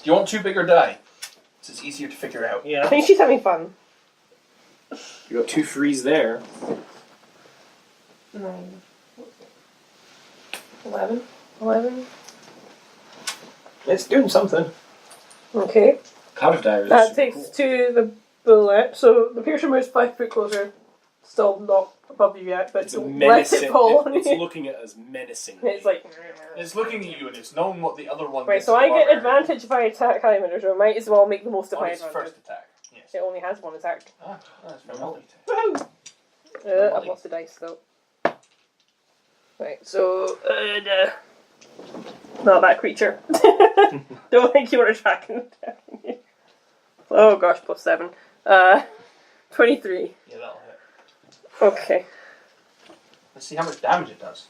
Do you want two bigger die? So it's easier to figure out. I Yeah. think she's having fun. You got 2 frees there. 9. 11. 11. It's doing something. Okay. Cloud of daggers. That is super takes cool. to the bullet. So the piercer moves 5 feet closer. Still not above you yet, but It's don't let menacing. it fall on It's you. looking at us menacing. It's like. It's looking at you and it's knowing what the other one Right, did so to I the get barbarian. advantage if I attack Highlander, so I might as well make the most of On my its advantage. first attack. Yes. It only has one attack. Ah, that's very lovely. I've lost the dice though. Right, so not that creature. Don't think you were attacking you. Oh gosh, +7. 23. Yeah, that'll hit. Okay. Let's see how much damage it does.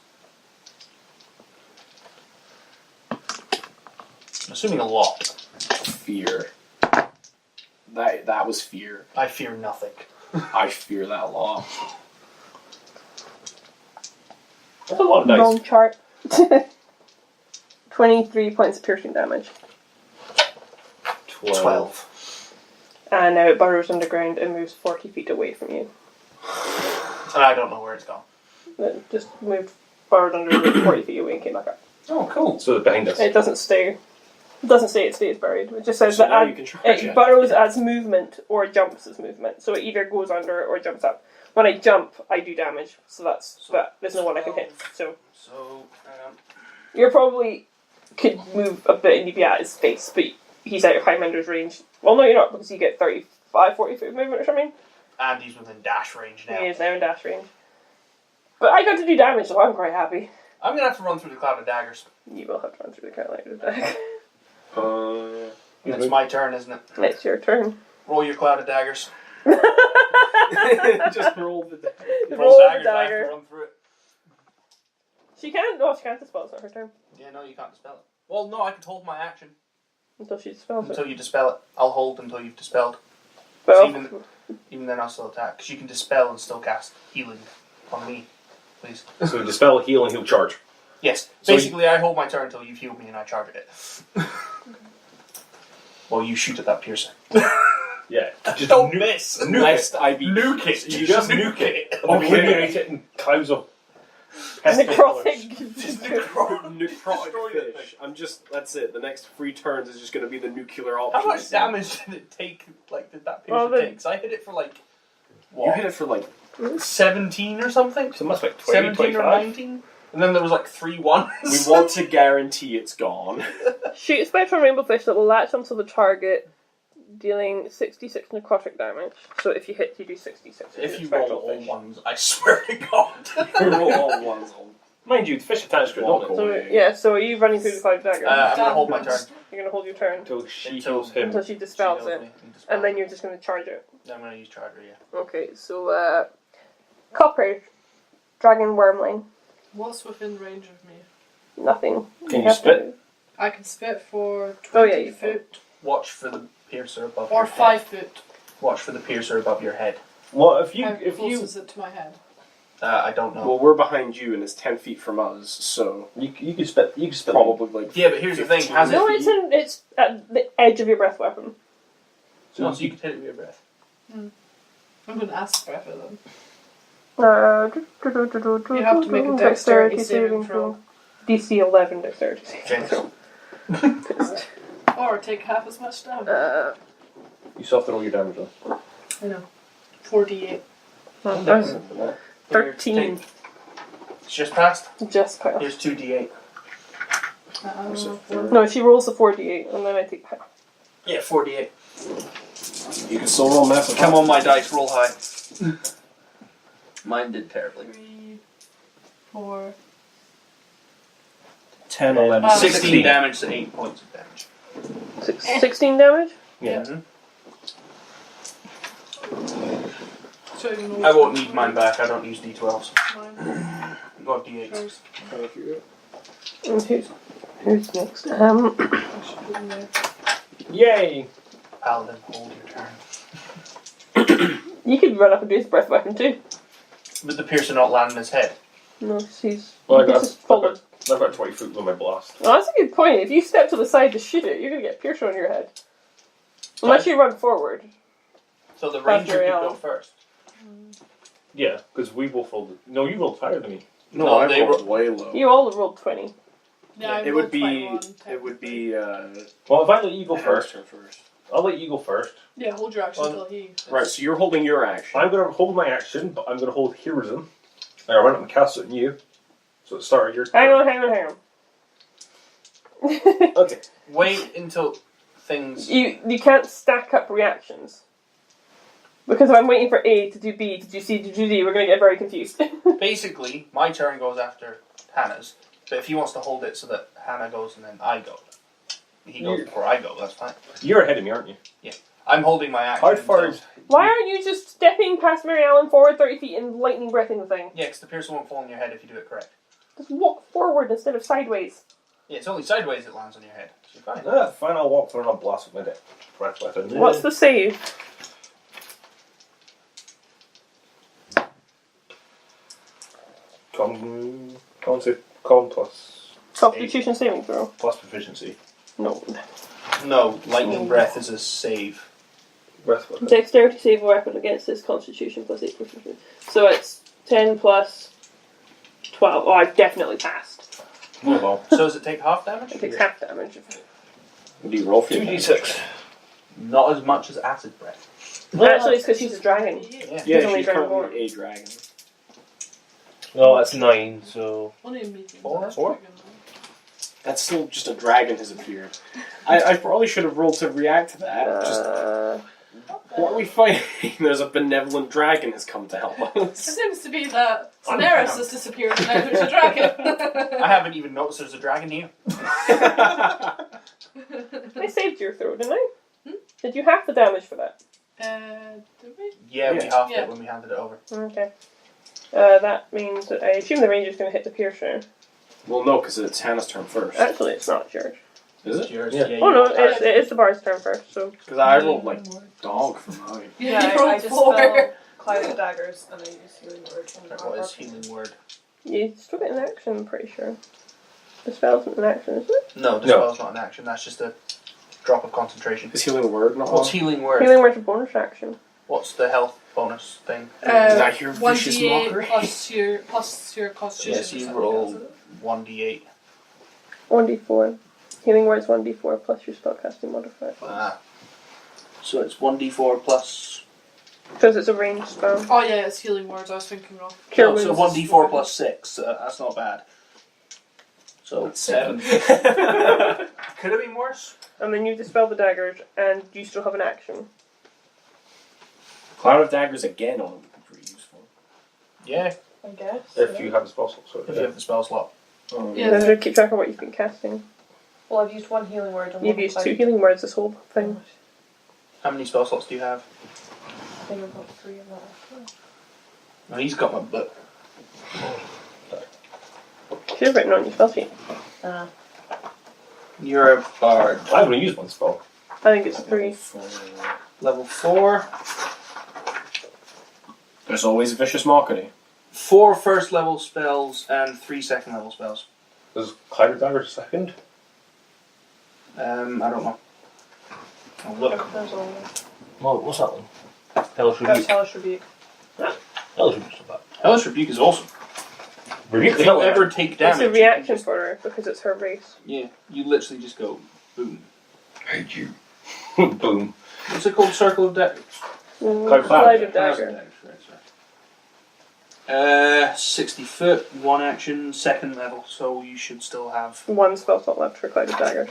I'm assuming a lot. Fear. That was fear. I fear nothing. I fear that a lot. That's a lot of dice. Wrong chart. 23 points of piercing damage. 12. And now it burrows underground and moves 40 feet away from you. And I don't know where it's gone. It just moved burrowed under 40 feet away and came back up. Oh, cool. So behind us. It doesn't stay. It doesn't say it stays buried. It just says So that now you can charge it it. burrows as movement or jumps as movement. So it either goes under or jumps up. When I jump, I do damage. So that's that. There's no one I can hit. So So, you probably could move a bit and you'd be at his face, but he's out of Highlander's range. Well, no, you're not because you get 35, 40 foot of movement or something. and he's within dash range now. He is now in dash range. But I got to do damage, so I'm quite happy. I'm going to have to run through the cloud of daggers. You will have to run through the Carolina attack. It's my turn, isn't it? It's your turn. Roll your cloud of daggers. Just roll the dagger. Roll the daggers, I have to dagger. run through it. She can't. No, she can't dispel. It's not her turn Yeah, no, you can't dispel it. Well, no, I can hold my action until she dispels it. until you dispel it. I'll hold until you've dispelled. Well, Even then, I'll still attack. Because you can dispel and still cast healing on me. Please. So dispel, heal, and he'll charge. Yes. So Basically, I hold my turn until you've healed me and I charge it. Well, you shoot at that piercer. Yeah. Just Don't nuke, miss! Lest I be Nuke it! You just nuke it. Okay. Obliterate it in clouds of pesky colours. Just necrotic. Destroy the necrotic fish. I'm just. That's it. The next 3 turns is just going to be the nuclear How option. much damage did it take? Like, did that piercer Well, the- take? 'Cause I hit it for like You what? hit it for like 17 or something. So it must be like 20, 17 or 25. 19. And then there was like 3 ones. we want to guarantee it's gone. Shoot a spectral rainbow fish that will latch onto the target, dealing 66 necrotic damage. So if you hit, you do 66. If you spectral roll all fish. ones, I swear to God. roll all ones on. Mind you, the fish attacks good, don't it? So yeah, so are you running through the cloud dagger? I'm gonna hold my turn. You're gonna hold your turn Until she Until- heals him. until she dispels She heals it, me and dispels and then you're just gonna charge it. it. I'm gonna use charger, yeah. Okay, so copper, dragon wormling, What's within range of me? nothing. Can you have to- spit? I can spit for 20 Oh, yeah, you can. foot Watch for the piercer above or your 5 head. foot. Watch for the piercer above your head. What if you How if close you is it to my head? I don't know. Well, we're behind you, and it's 10 feet from us, so You could spit. You could spit. probably like. Yeah, but here's the thing. 15. Has No, it? it's at the edge of your breath weapon. No, so you can hit it with your breath. I'm going to ask breath of them. You You have to make a dexterity saving throw. DC 11 dexterity saving Jinx. throw. Or take half as much damage. You still have to roll your damage though. I know. 48. 13. It's just passed. Just passed. Here's 2d8. No, she rolls the 4d8 and then I take half. Yeah, 48. You can still roll massive. Come on, my dice, roll high. Mine did terribly. 3, 4. 10, 11, 16. 16 damage to 8 points of damage. 16 damage? Yeah. Mhm. So even I won't need mine back. I don't use d12s. Mine. Got d8s. Yours. And who's next? I should put in there. Yay! Paladin, hold your turn. You could run up and do his breath weapon too. With the piercer not land in his head. No, she's. Well, I he's got. just followed. I've got 20 foot with my blast. Well, that's a good point. If you step to the side to shoot it, you're going to get pierced on your head. Unless you run forward. So the ranger could Ranger, go yeah. first. Yeah, because we both rolled. No, you rolled higher than me. No, No, they I rolled way low. You all rolled 20. Yeah, I It would rolled be. 21, It would technically. be. Well, if I let you go Harris' first, turn first. I'll let you go first. Yeah, hold your action Well, until he. Right, so you're holding your action. I'm going to hold my action, but I'm going to hold Heroism. And I run up and cast it on you. So start your turn. Hang on. Okay. Wait until things. You can't stack up reactions. Because if I'm waiting for A to do B to do C to do D, we're going to get very confused. Basically, my turn goes after Hannah's. But if he wants to hold it so that Hannah goes and then I go, he goes before I go. That's fine. You're ahead of me, aren't you? I'm holding my action. How far until- is... Why aren't you just stepping past Mary Ellen forward 30 feet and lightning breathing the thing? Yeah, because the piercer won't fall on your head if you do it correct. Just walk forward instead of sideways. Yeah, it's only sideways it lands on your head. So you're fine. Ah, fine, I'll walk through and I'll blast with my breath weapon. What's the save? Con plus Constitution saving throw? plus proficiency. No. No, lightning breath is a save. Breath weapon. Dexterity save a weapon against this Constitution plus 8 proficiency. So it's 10 plus 12. Oh, I've definitely passed. Oh well. So does it take half damage? It takes half damage. What do you roll for your 2d6. Not as much as acid breath. Actually, it's because she's a dragon. Yeah. He's only she's dragonborn. currently a dragon. No, that's 9, so... Only a medium. Four? That's Four? pretty good, though. That's still just a dragon has appeared. I probably should have rolled to react to that. Just, what are we fighting? There's a benevolent dragon has come to help It us. seems to be that Daenerys has disappeared and now there's a dragon. I haven't even noticed there's a dragon here. I saved your throw, didn't I? Did you half the damage for that? Did we? Yeah, we Yeah. halved Yeah. it when we handed it over. Okay. That means that I assume the ranger's going to hit the piercer. Well, no, because it's Hannah's turn first. Actually, it's not yours. Is It's it? yours. Yeah. you Oh no, rolled higher. it's the bard's turn first, so... Because I rolled like dog for mine. Yeah, you I rolled just 4. spell Cloud of Daggers and I use Healing Word. What is healing word? You still get an action, I'm pretty sure. The spell's an action, isn't it? No, the No. spell's not an action. That's just a drop of concentration. Is healing word not What's on? healing word? Healing word's a bonus action. What's the health bonus thing? Did I hear 1d8 vicious mockery? plus your constitution. Yes, or you something, roll does it? 1d8. 1d4. Healing word's 1d4 plus your spellcasting modifier. Ah. So it's 1d4 plus. Because it's a ranged spell. Oh yeah, it's healing words I was thinking of. Cure No, so wounds. 1d4 plus 6. That's not bad. So That's 7. Could have been worse. And then you dispel the daggers, and you still have an action. Cloud of daggers again on would be pretty useful. Yeah, I guess. If you have a spell slot, sorry. if you have the spell slot. Yeah. Then to keep track of what you've been casting. Well, I've used one Healing Word and You've one used Cloud. 2 healing words this whole thing. How many spell slots do you have? I think I've got 3 of that. No, he's got my book. Should have written on your spell sheet. You're a bard. I've only used one spell. I think it's 3. Level 4. There's always vicious mockery. 4 first level spells and 3 second level spells. Is Cloud Dagger second? I don't know. I'll look. There's all- Well, what's that one? Hellish That's Rebuke. Hellish Rebuke. Hellish Rebuke's not bad. Hellish Rebuke is awesome. Rebuke If the you hell out of ever it. take It's damage, a you can reaction just- for her because it's her race. Yeah, you literally just go boom. Hate you. Boom. What's it called? Circle of Daggers. Cloud of Dagger. Right. 60 foot, 1 action, 2nd level, so you should still have. One spell slot left for Cloud of Dagger.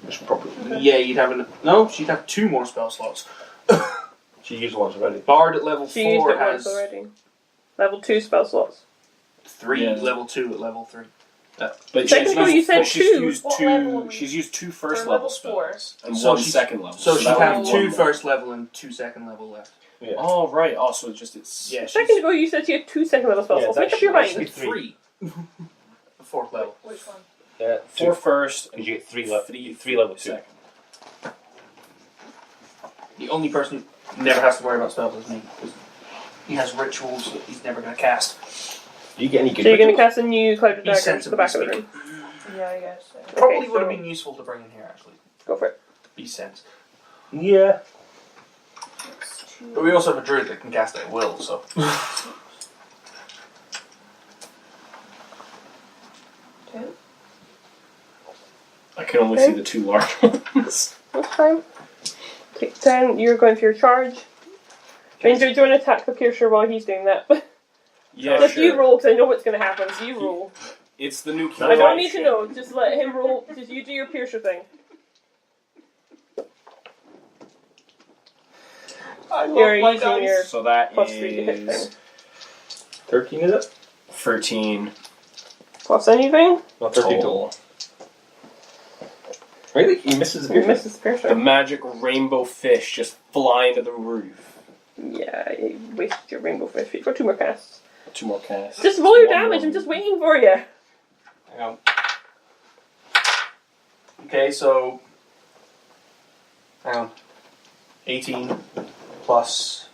It's probably. Yeah, you'd have no. She'd have 2 more spell slots. She used once already. Bard at level She used 4 it once has already. Level 2 spell slots. 3. Yeah. Level 2 at level 3. But Technically, you said she's two. used What two. level are we- She's used 2 first For level level 4. spells and So 1 she's- second level. So she'd that have would be 2 one first level and 2 second level left. Yeah. Oh right. Also, just it's Yeah, A second ago, you said she had 2 second level spell Yeah, slots. that Make up your should- mind. 3. The 4th level. Which one? Yeah. 4 first and Because you get 3 level 2. second. The only person who never has to worry about spells is me. 'Cause he has rituals that he's never going to cast. Do you get any good So you're going to rituals? cast a new Cloud of He's Dagger to the back of the sensibly room. Yeah, I guess. Probably Okay, would have so- been useful to bring in here, actually. Go for it. Be sense. Yeah. But we also have a druid that can cast it at will, so. I can only see the 2 large ones. That's fine. Take 10. You're going for your charge. Ranger, do you want to attack the piercer while he's doing that? Yeah, Just sure. you roll, because I know what's going to happen, so you roll. It's the new. I don't need to know, just let him roll. Just you do your piercer thing. I You're using your So that plus 3 to hit thing. is 13 is it? 13 Plus anything? Not 13 total. total. Really? He misses the You piercer. miss the The piercer. magic rainbow fish just fly into the roof. Yeah, you wasted your rainbow fish. You've got 2 more casts. 2 more casts. Just roll your One damage, more. I'm just waiting for you. Hang on. Okay, so. Hang on. 18 plus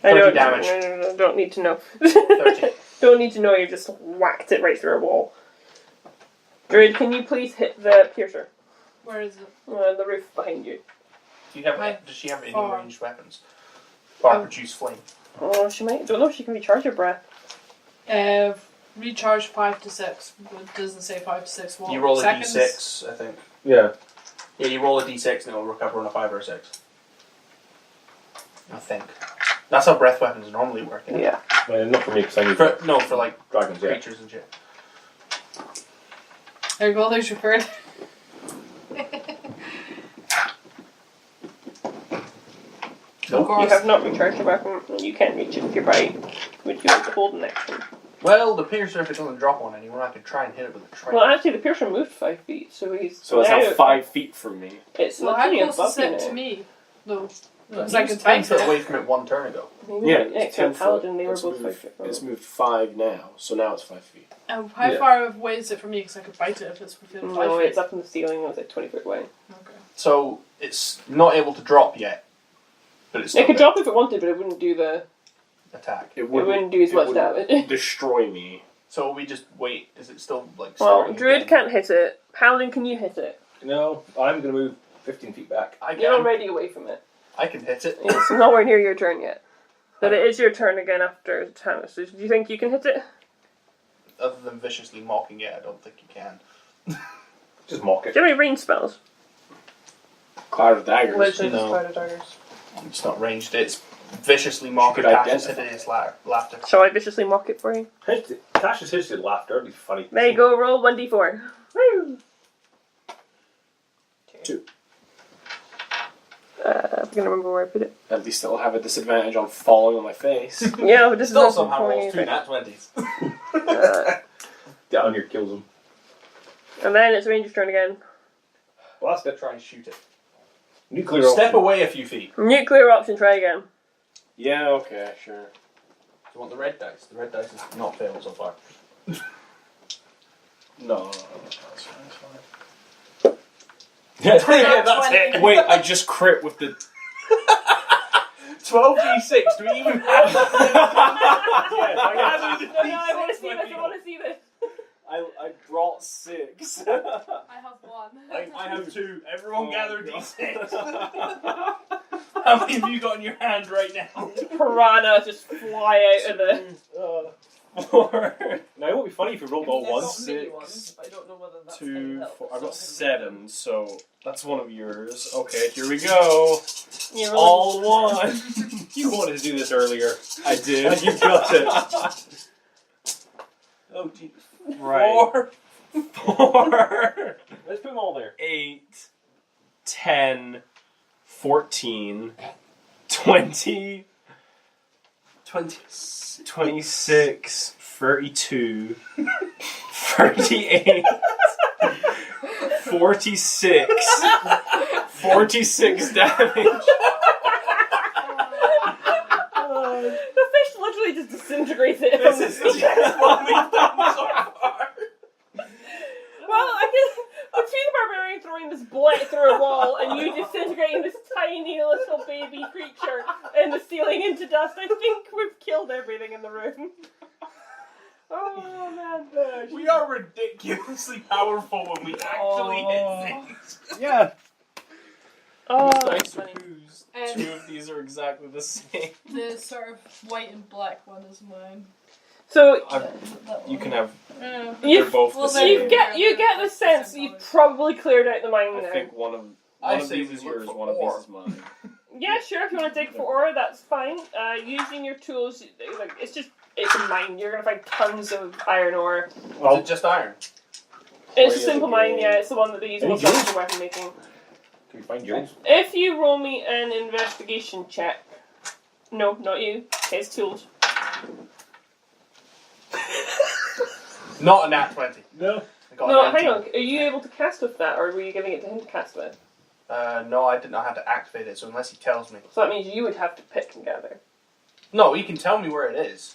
I 30 don't, damage. No, don't need to know. 13. Don't need to know, you just whacked it right through a wall. Druid, can you please hit the piercer? Where is it? The roof behind you. Do you have, Right. does she have any Far. ranged weapons? Bar Oh. produce flame. Oh, she might. Don't know if she can recharge her breath. Recharge 5 to 6. It doesn't say 5 to 6. What? You roll a seconds? d6, I think. Yeah. Yeah, you roll a d6 and it will recover on a 5 or a 6. I think. That's how breath weapons normally work. Yeah. Well, not for me because I need For like dragons, yeah. creatures and shit. There you go, there's your bird. Nope. You have not recharged your weapon, and you can't reach it with your bite. Would you like to hold an action? Well, the piercer, if it doesn't drop on anyone, I could try and hit it with a trident. Well, actually, the piercer moved 5 feet, so he's. So it's now- now 5 feet from me. It's Well, how literally close is above you it to now. me? No. Yeah, Because he I was can 10 bite foot it. away from it 1 turn ago. Maybe Yeah, next it's to 10 a paladin, they were It's both moved- 5 feet. It's moved 5 now, so now it's 5 feet. How Yeah. far away is it from me? Because I could bite it if it's within 5 No, feet. it's up in the ceiling. It was like 20 foot away. Okay. So, it's not able to drop yet. But it's still It could there. drop if it wanted, but it wouldn't do the. Attack. It wouldn't do as much damage. Destroy me. So we just wait. Is it still like Well, starting Druid again? can't hit it. Paladin, can you hit it? No, I'm going to move 15 feet back. I can. You're already away from it. I can hit it. It's nowhere near your turn yet. But it is your turn again after Tannis. So do you think you can hit it? Other than viciously mocking it, I don't think you can. Just mock it. Do you have any range spells? Cloud of daggers. Literally No. just Cloud of Daggers. It's not ranged. It's viciously mocking could Tasha's identify. hideous laughter. Shall I viciously mock it for you? Tasha's history laughter. It'd be funny. There you go, roll 1d4. Woo! 2. I'm gonna remember where I put it. At least it'll have a disadvantage on falling on my face. Yeah, but this Still is also somehow rolls 2 anything. nat 20s. Down here kills him. And then it's Ranger's turn again. Well, that's good. Try and shoot it. Nuclear Step option. away a few feet. Nuclear option, try again. Yeah, okay, sure. Do you want the red dice? The red dice has not failed so far. No, that's fine. Yeah, that's it. Wait, I just crit with the 12d6. Do we even have that? No, I want to see this. I want to see this. I brought 6. I have 1. I have 2. Everyone gather d6. How many have you got in your hand right now? Piranha just fly out of the. 4, Now, it would be funny if we rolled all They've got once. mini 6, ones, but I don't know whether that's 2, any help. 4. I've got 7, so that's one of yours. Okay, here we go. You All 1. You wanted to do this earlier. I did. And you got it. Oh, gee. Right. 4, Let's put them all there. 8, 10, 14, 20, 26, 32, 38, 46, 46 damage. The fish literally just disintegrated. This is just what we've done so far. Well, I guess between the barbarian throwing this bullet through a wall and you disintegrating this tiny little baby creature in the ceiling into dust, I think we've killed everything in the room. Oh man. We are ridiculously powerful when we actually hit things. Yeah. Oh, Nice that's funny. ruse. And 2 of these are exactly the same. the sort of white and black one is mine. So That You one. can have. Yeah. They're both the well, same. you get the sense that you've probably cleared out the mine I now. think one I of say these we is look yours, for one of ore. these is mine. Yeah, sure. If you want to dig for ore, that's fine. Using your tools, like it's a mine. You're gonna find tons of iron ore. Is it just iron? It's a yeah, simple okay. mine. Yeah, it's the one that they use Any most often jewels? for weapon making. Can we find Jones? If you roll me an investigation check, no, not you. His tools. Not a nat 20. No. I got No, a hang 19. on. Are you able to cast with that, or were you giving it to him to cast with? No, I did not have to activate it, so unless he tells me. So that means you would have to pick and gather. No, he can tell me where it is.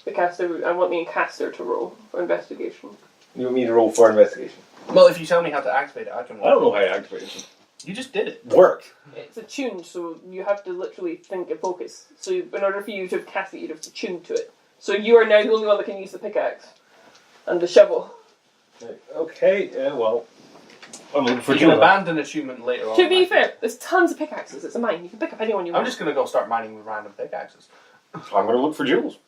The caster, I want me and caster to roll for investigation. You want me to roll for investigation? Well, if you tell me how to activate it, I can. I don't know how to activate it. You just did it. Work. It's attuned, so you have to literally think and focus. So in order for you to have cast it, you'd have to tune to it. So you are now the only one that can use the pickaxe and the shovel. Okay, well. I'm looking for You can Jones. abandon achievement later on. To be fair, there's tons of pickaxes. It's a mine. You can pick up anyone you I'm want. just gonna go start mining with random pickaxes. I'm going to look for Jules.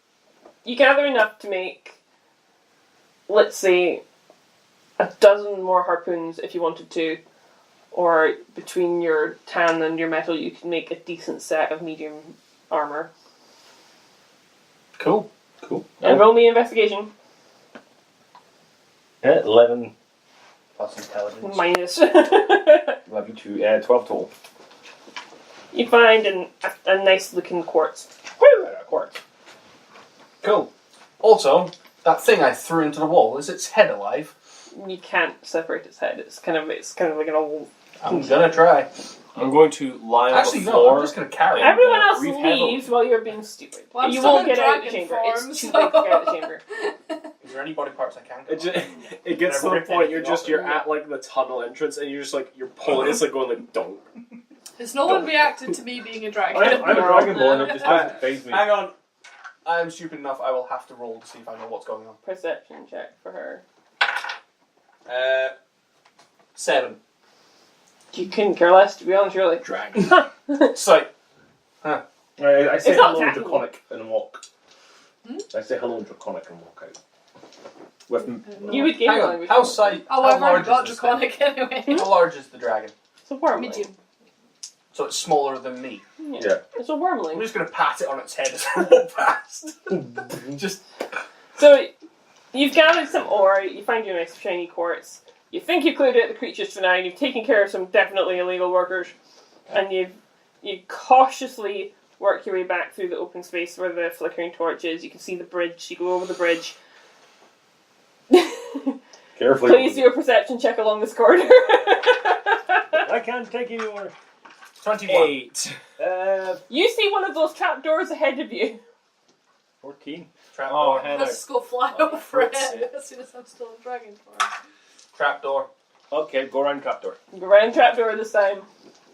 You gather enough to make, let's say, 12 more harpoons if you wanted to, or between your tan and your metal, you can make a decent set of medium armor. Cool. Cool. And roll me investigation. 11, Plus intelligence. Minus. 12 total. You find a nice looking quartz. Woo! Quartz. Cool. Also, that thing I threw into the wall, is its head alive? You can't separate its head. It's kind of like an old. I'm gonna try. I'm going to lie on Actually, the no, floor. I'm just gonna carry it. Everyone else We've had a- leaves while you're being stupid. Well, I'm you still won't in get out of the dragon chamber. form, It's too so- big to get out of the chamber. Is there any body parts I can It, cut off? it gets to Never the ripped point anything you're off. at like the tunnel entrance and you're just like you're pulling. It's like going like donk. Has no one reacted to me being a dragon? I'm a dragonborn, it just doesn't faze me. Hang on. I am stupid enough, I will have to roll to see if I know what's going on. Perception check for her. 7. You couldn't care less, to be honest, really. Dragon. Sight. I say It's not hello attacking draconic and walk. Hmm? I say hello draconic and walk out. With You would gain Hang on, language. how sight? Oh, how I've already large got is this thing? draconic anyway. How large is the dragon? It's a wormling. Medium. So it's smaller than me. Yeah. It's a I'm wormling. just gonna pat it on its head as I walk past. Just So, you've gathered some ore, you find your nice shiny quartz, you think you've cleared out the creatures for now, and you've taken care of some definitely illegal workers, and you cautiously work your way back through the open space where the flickering torch is. You can see the bridge, you go over the bridge. Carefully. Please do a perception check along this corridor. I can't take any more. 21. 8. You see one of those trapdoors ahead of you. 14. Trap Oh, door. Heather. Let's just go fly Oh, over fruits it it. as soon as I'm still in dragon form. Trap door. Okay, go around trapdoor. Go around trapdoor this time.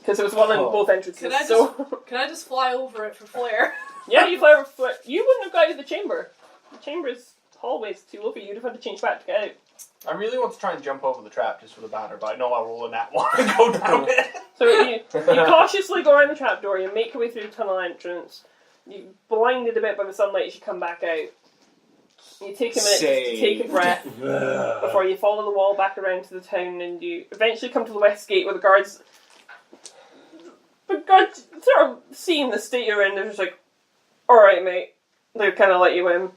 Because there was one in Oh. both entrances. Can I so Can I just fly over it for flair? yeah, you fly over foot. You wouldn't have got out of the chamber. The chamber's hallway's too low for you. You'd have had to change back to get out. I really want to try and jump over the trap just for the banner, but I know I'll roll a nat one and go down it. So you cautiously go around the trapdoor, you make your way through the tunnel entrance, you blinded a bit by the sunlight as you come back out. You take a minute to take a breath before you follow the wall back around to the town, and you eventually come to the west gate where the guards sort of seeing the state you're in, they're just like, alright mate, they kind of let you in,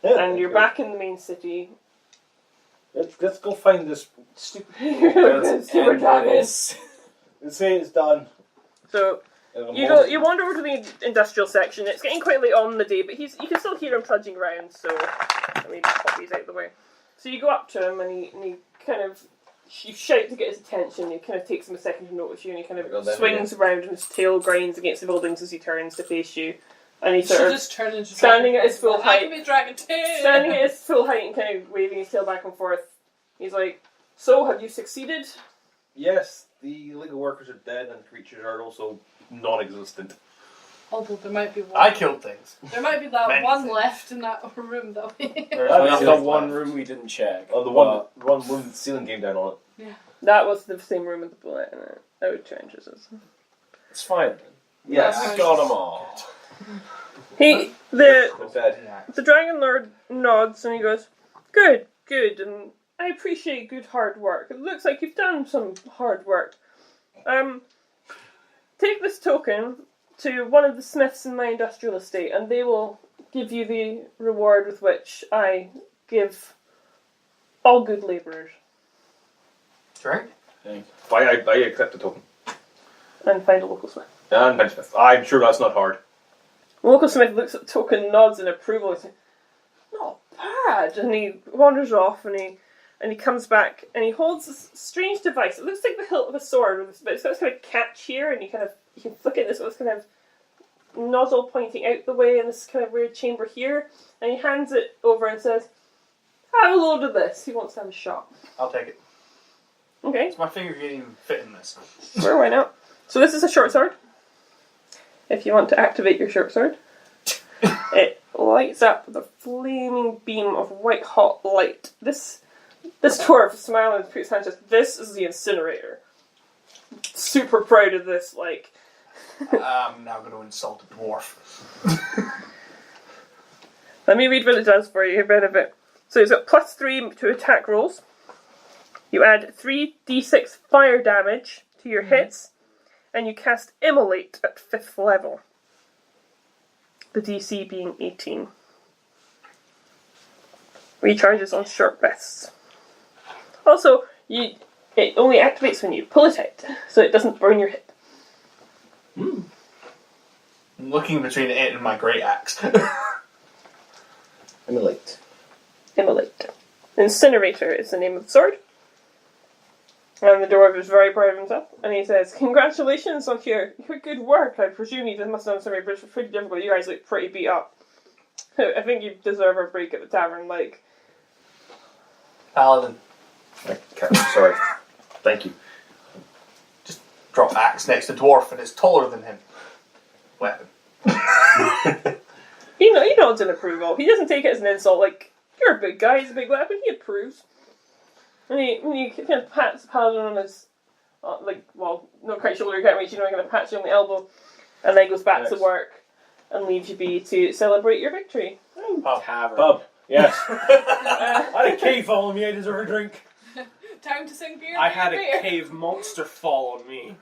and you're back in the main city. Let's go find this Stupid End dragon. this. Let's say it's done. So you wander over to the industrial section. It's getting quite late on in the day, but you can still hear him trudging around. So let me just pop these out of the way. So you go up to him and he kind of you shout to get his attention. He kind of takes him a second to notice you, and he kind of swings around and his tail grinds against the buildings as he turns to face you. And he sort of just turn into standing dragon. at his full I height. can be dragon too. Standing at his full height and kind of waving his tail back and forth. He's like, "So, have you succeeded?" Yes, the illegal workers are dead and creatures are also non-existent. Although there might be one. I killed things. There might be that Many one things. left in that room that we. That's the one room we didn't check. Oh, the one with the ceiling came down on it. Yeah. That was the same room with the bullet in it. That would change it. It's fine then. Yes. That's I fine. got them all. The Dragon Lord nods and he goes, "Good, good, and I appreciate good hard work. It looks like you've done some hard work. Take this token to one of the smiths in my industrial estate, and they will give you the reward with which I give all good labourers." Right? I accept the token. And find a local smith. And I'm sure that's not hard. The local smith looks at the token, nods in approval, and says, "Not bad." And he wanders off, and he comes back, and he holds this strange device. It looks like the hilt of a sword, but it's got this kind of catch here, and you can flick it. This kind of nozzle pointing out the way in this kind of weird chamber here, and he hands it over and says, "Have a load of this." He wants to have a shot. I'll take it. Okay, My finger can't even fit in this. sure, why not? So this is a short sword. If you want to activate your short sword, it lights up with a flaming beam of white hot light. This dwarf smiling and puts his hand just, "This is the incinerator." Super proud of this, like. I'm now going to insult a dwarf. Let me read what it does for you a bit. So it's got +3 to attack rolls. You add 3d6 fire damage to your hits, and you cast Immolate at 5th level. The DC being 18. Recharges on short rests. Also, it only activates when you pull it out, so it doesn't burn your hit. I'm looking between it and my great axe. Immolate. Immolate. Incinerator is the name of the sword. And the dwarf is very proud of himself. And he says, "Congratulations on your good work. I presume you must have done something pretty difficult. You guys look pretty beat up. I think you deserve a break at the tavern, like." Paladin. Sorry. Thank you. Drop axe next to dwarf and it's taller than him. Weapon. He nods in approval. He doesn't take it as an insult, like, "You're a big guy, he's a big weapon." He approves. And he kind of pats the paladin on his, not quite shoulder, you can't reach, kind of pats you on the elbow, and then goes back to work and leaves you be to celebrate your victory. Tavern. Pub. Yes. I had a cave follow me. I deserve a drink. Time to sing beer. I beer, had beer. a cave monster fall on me.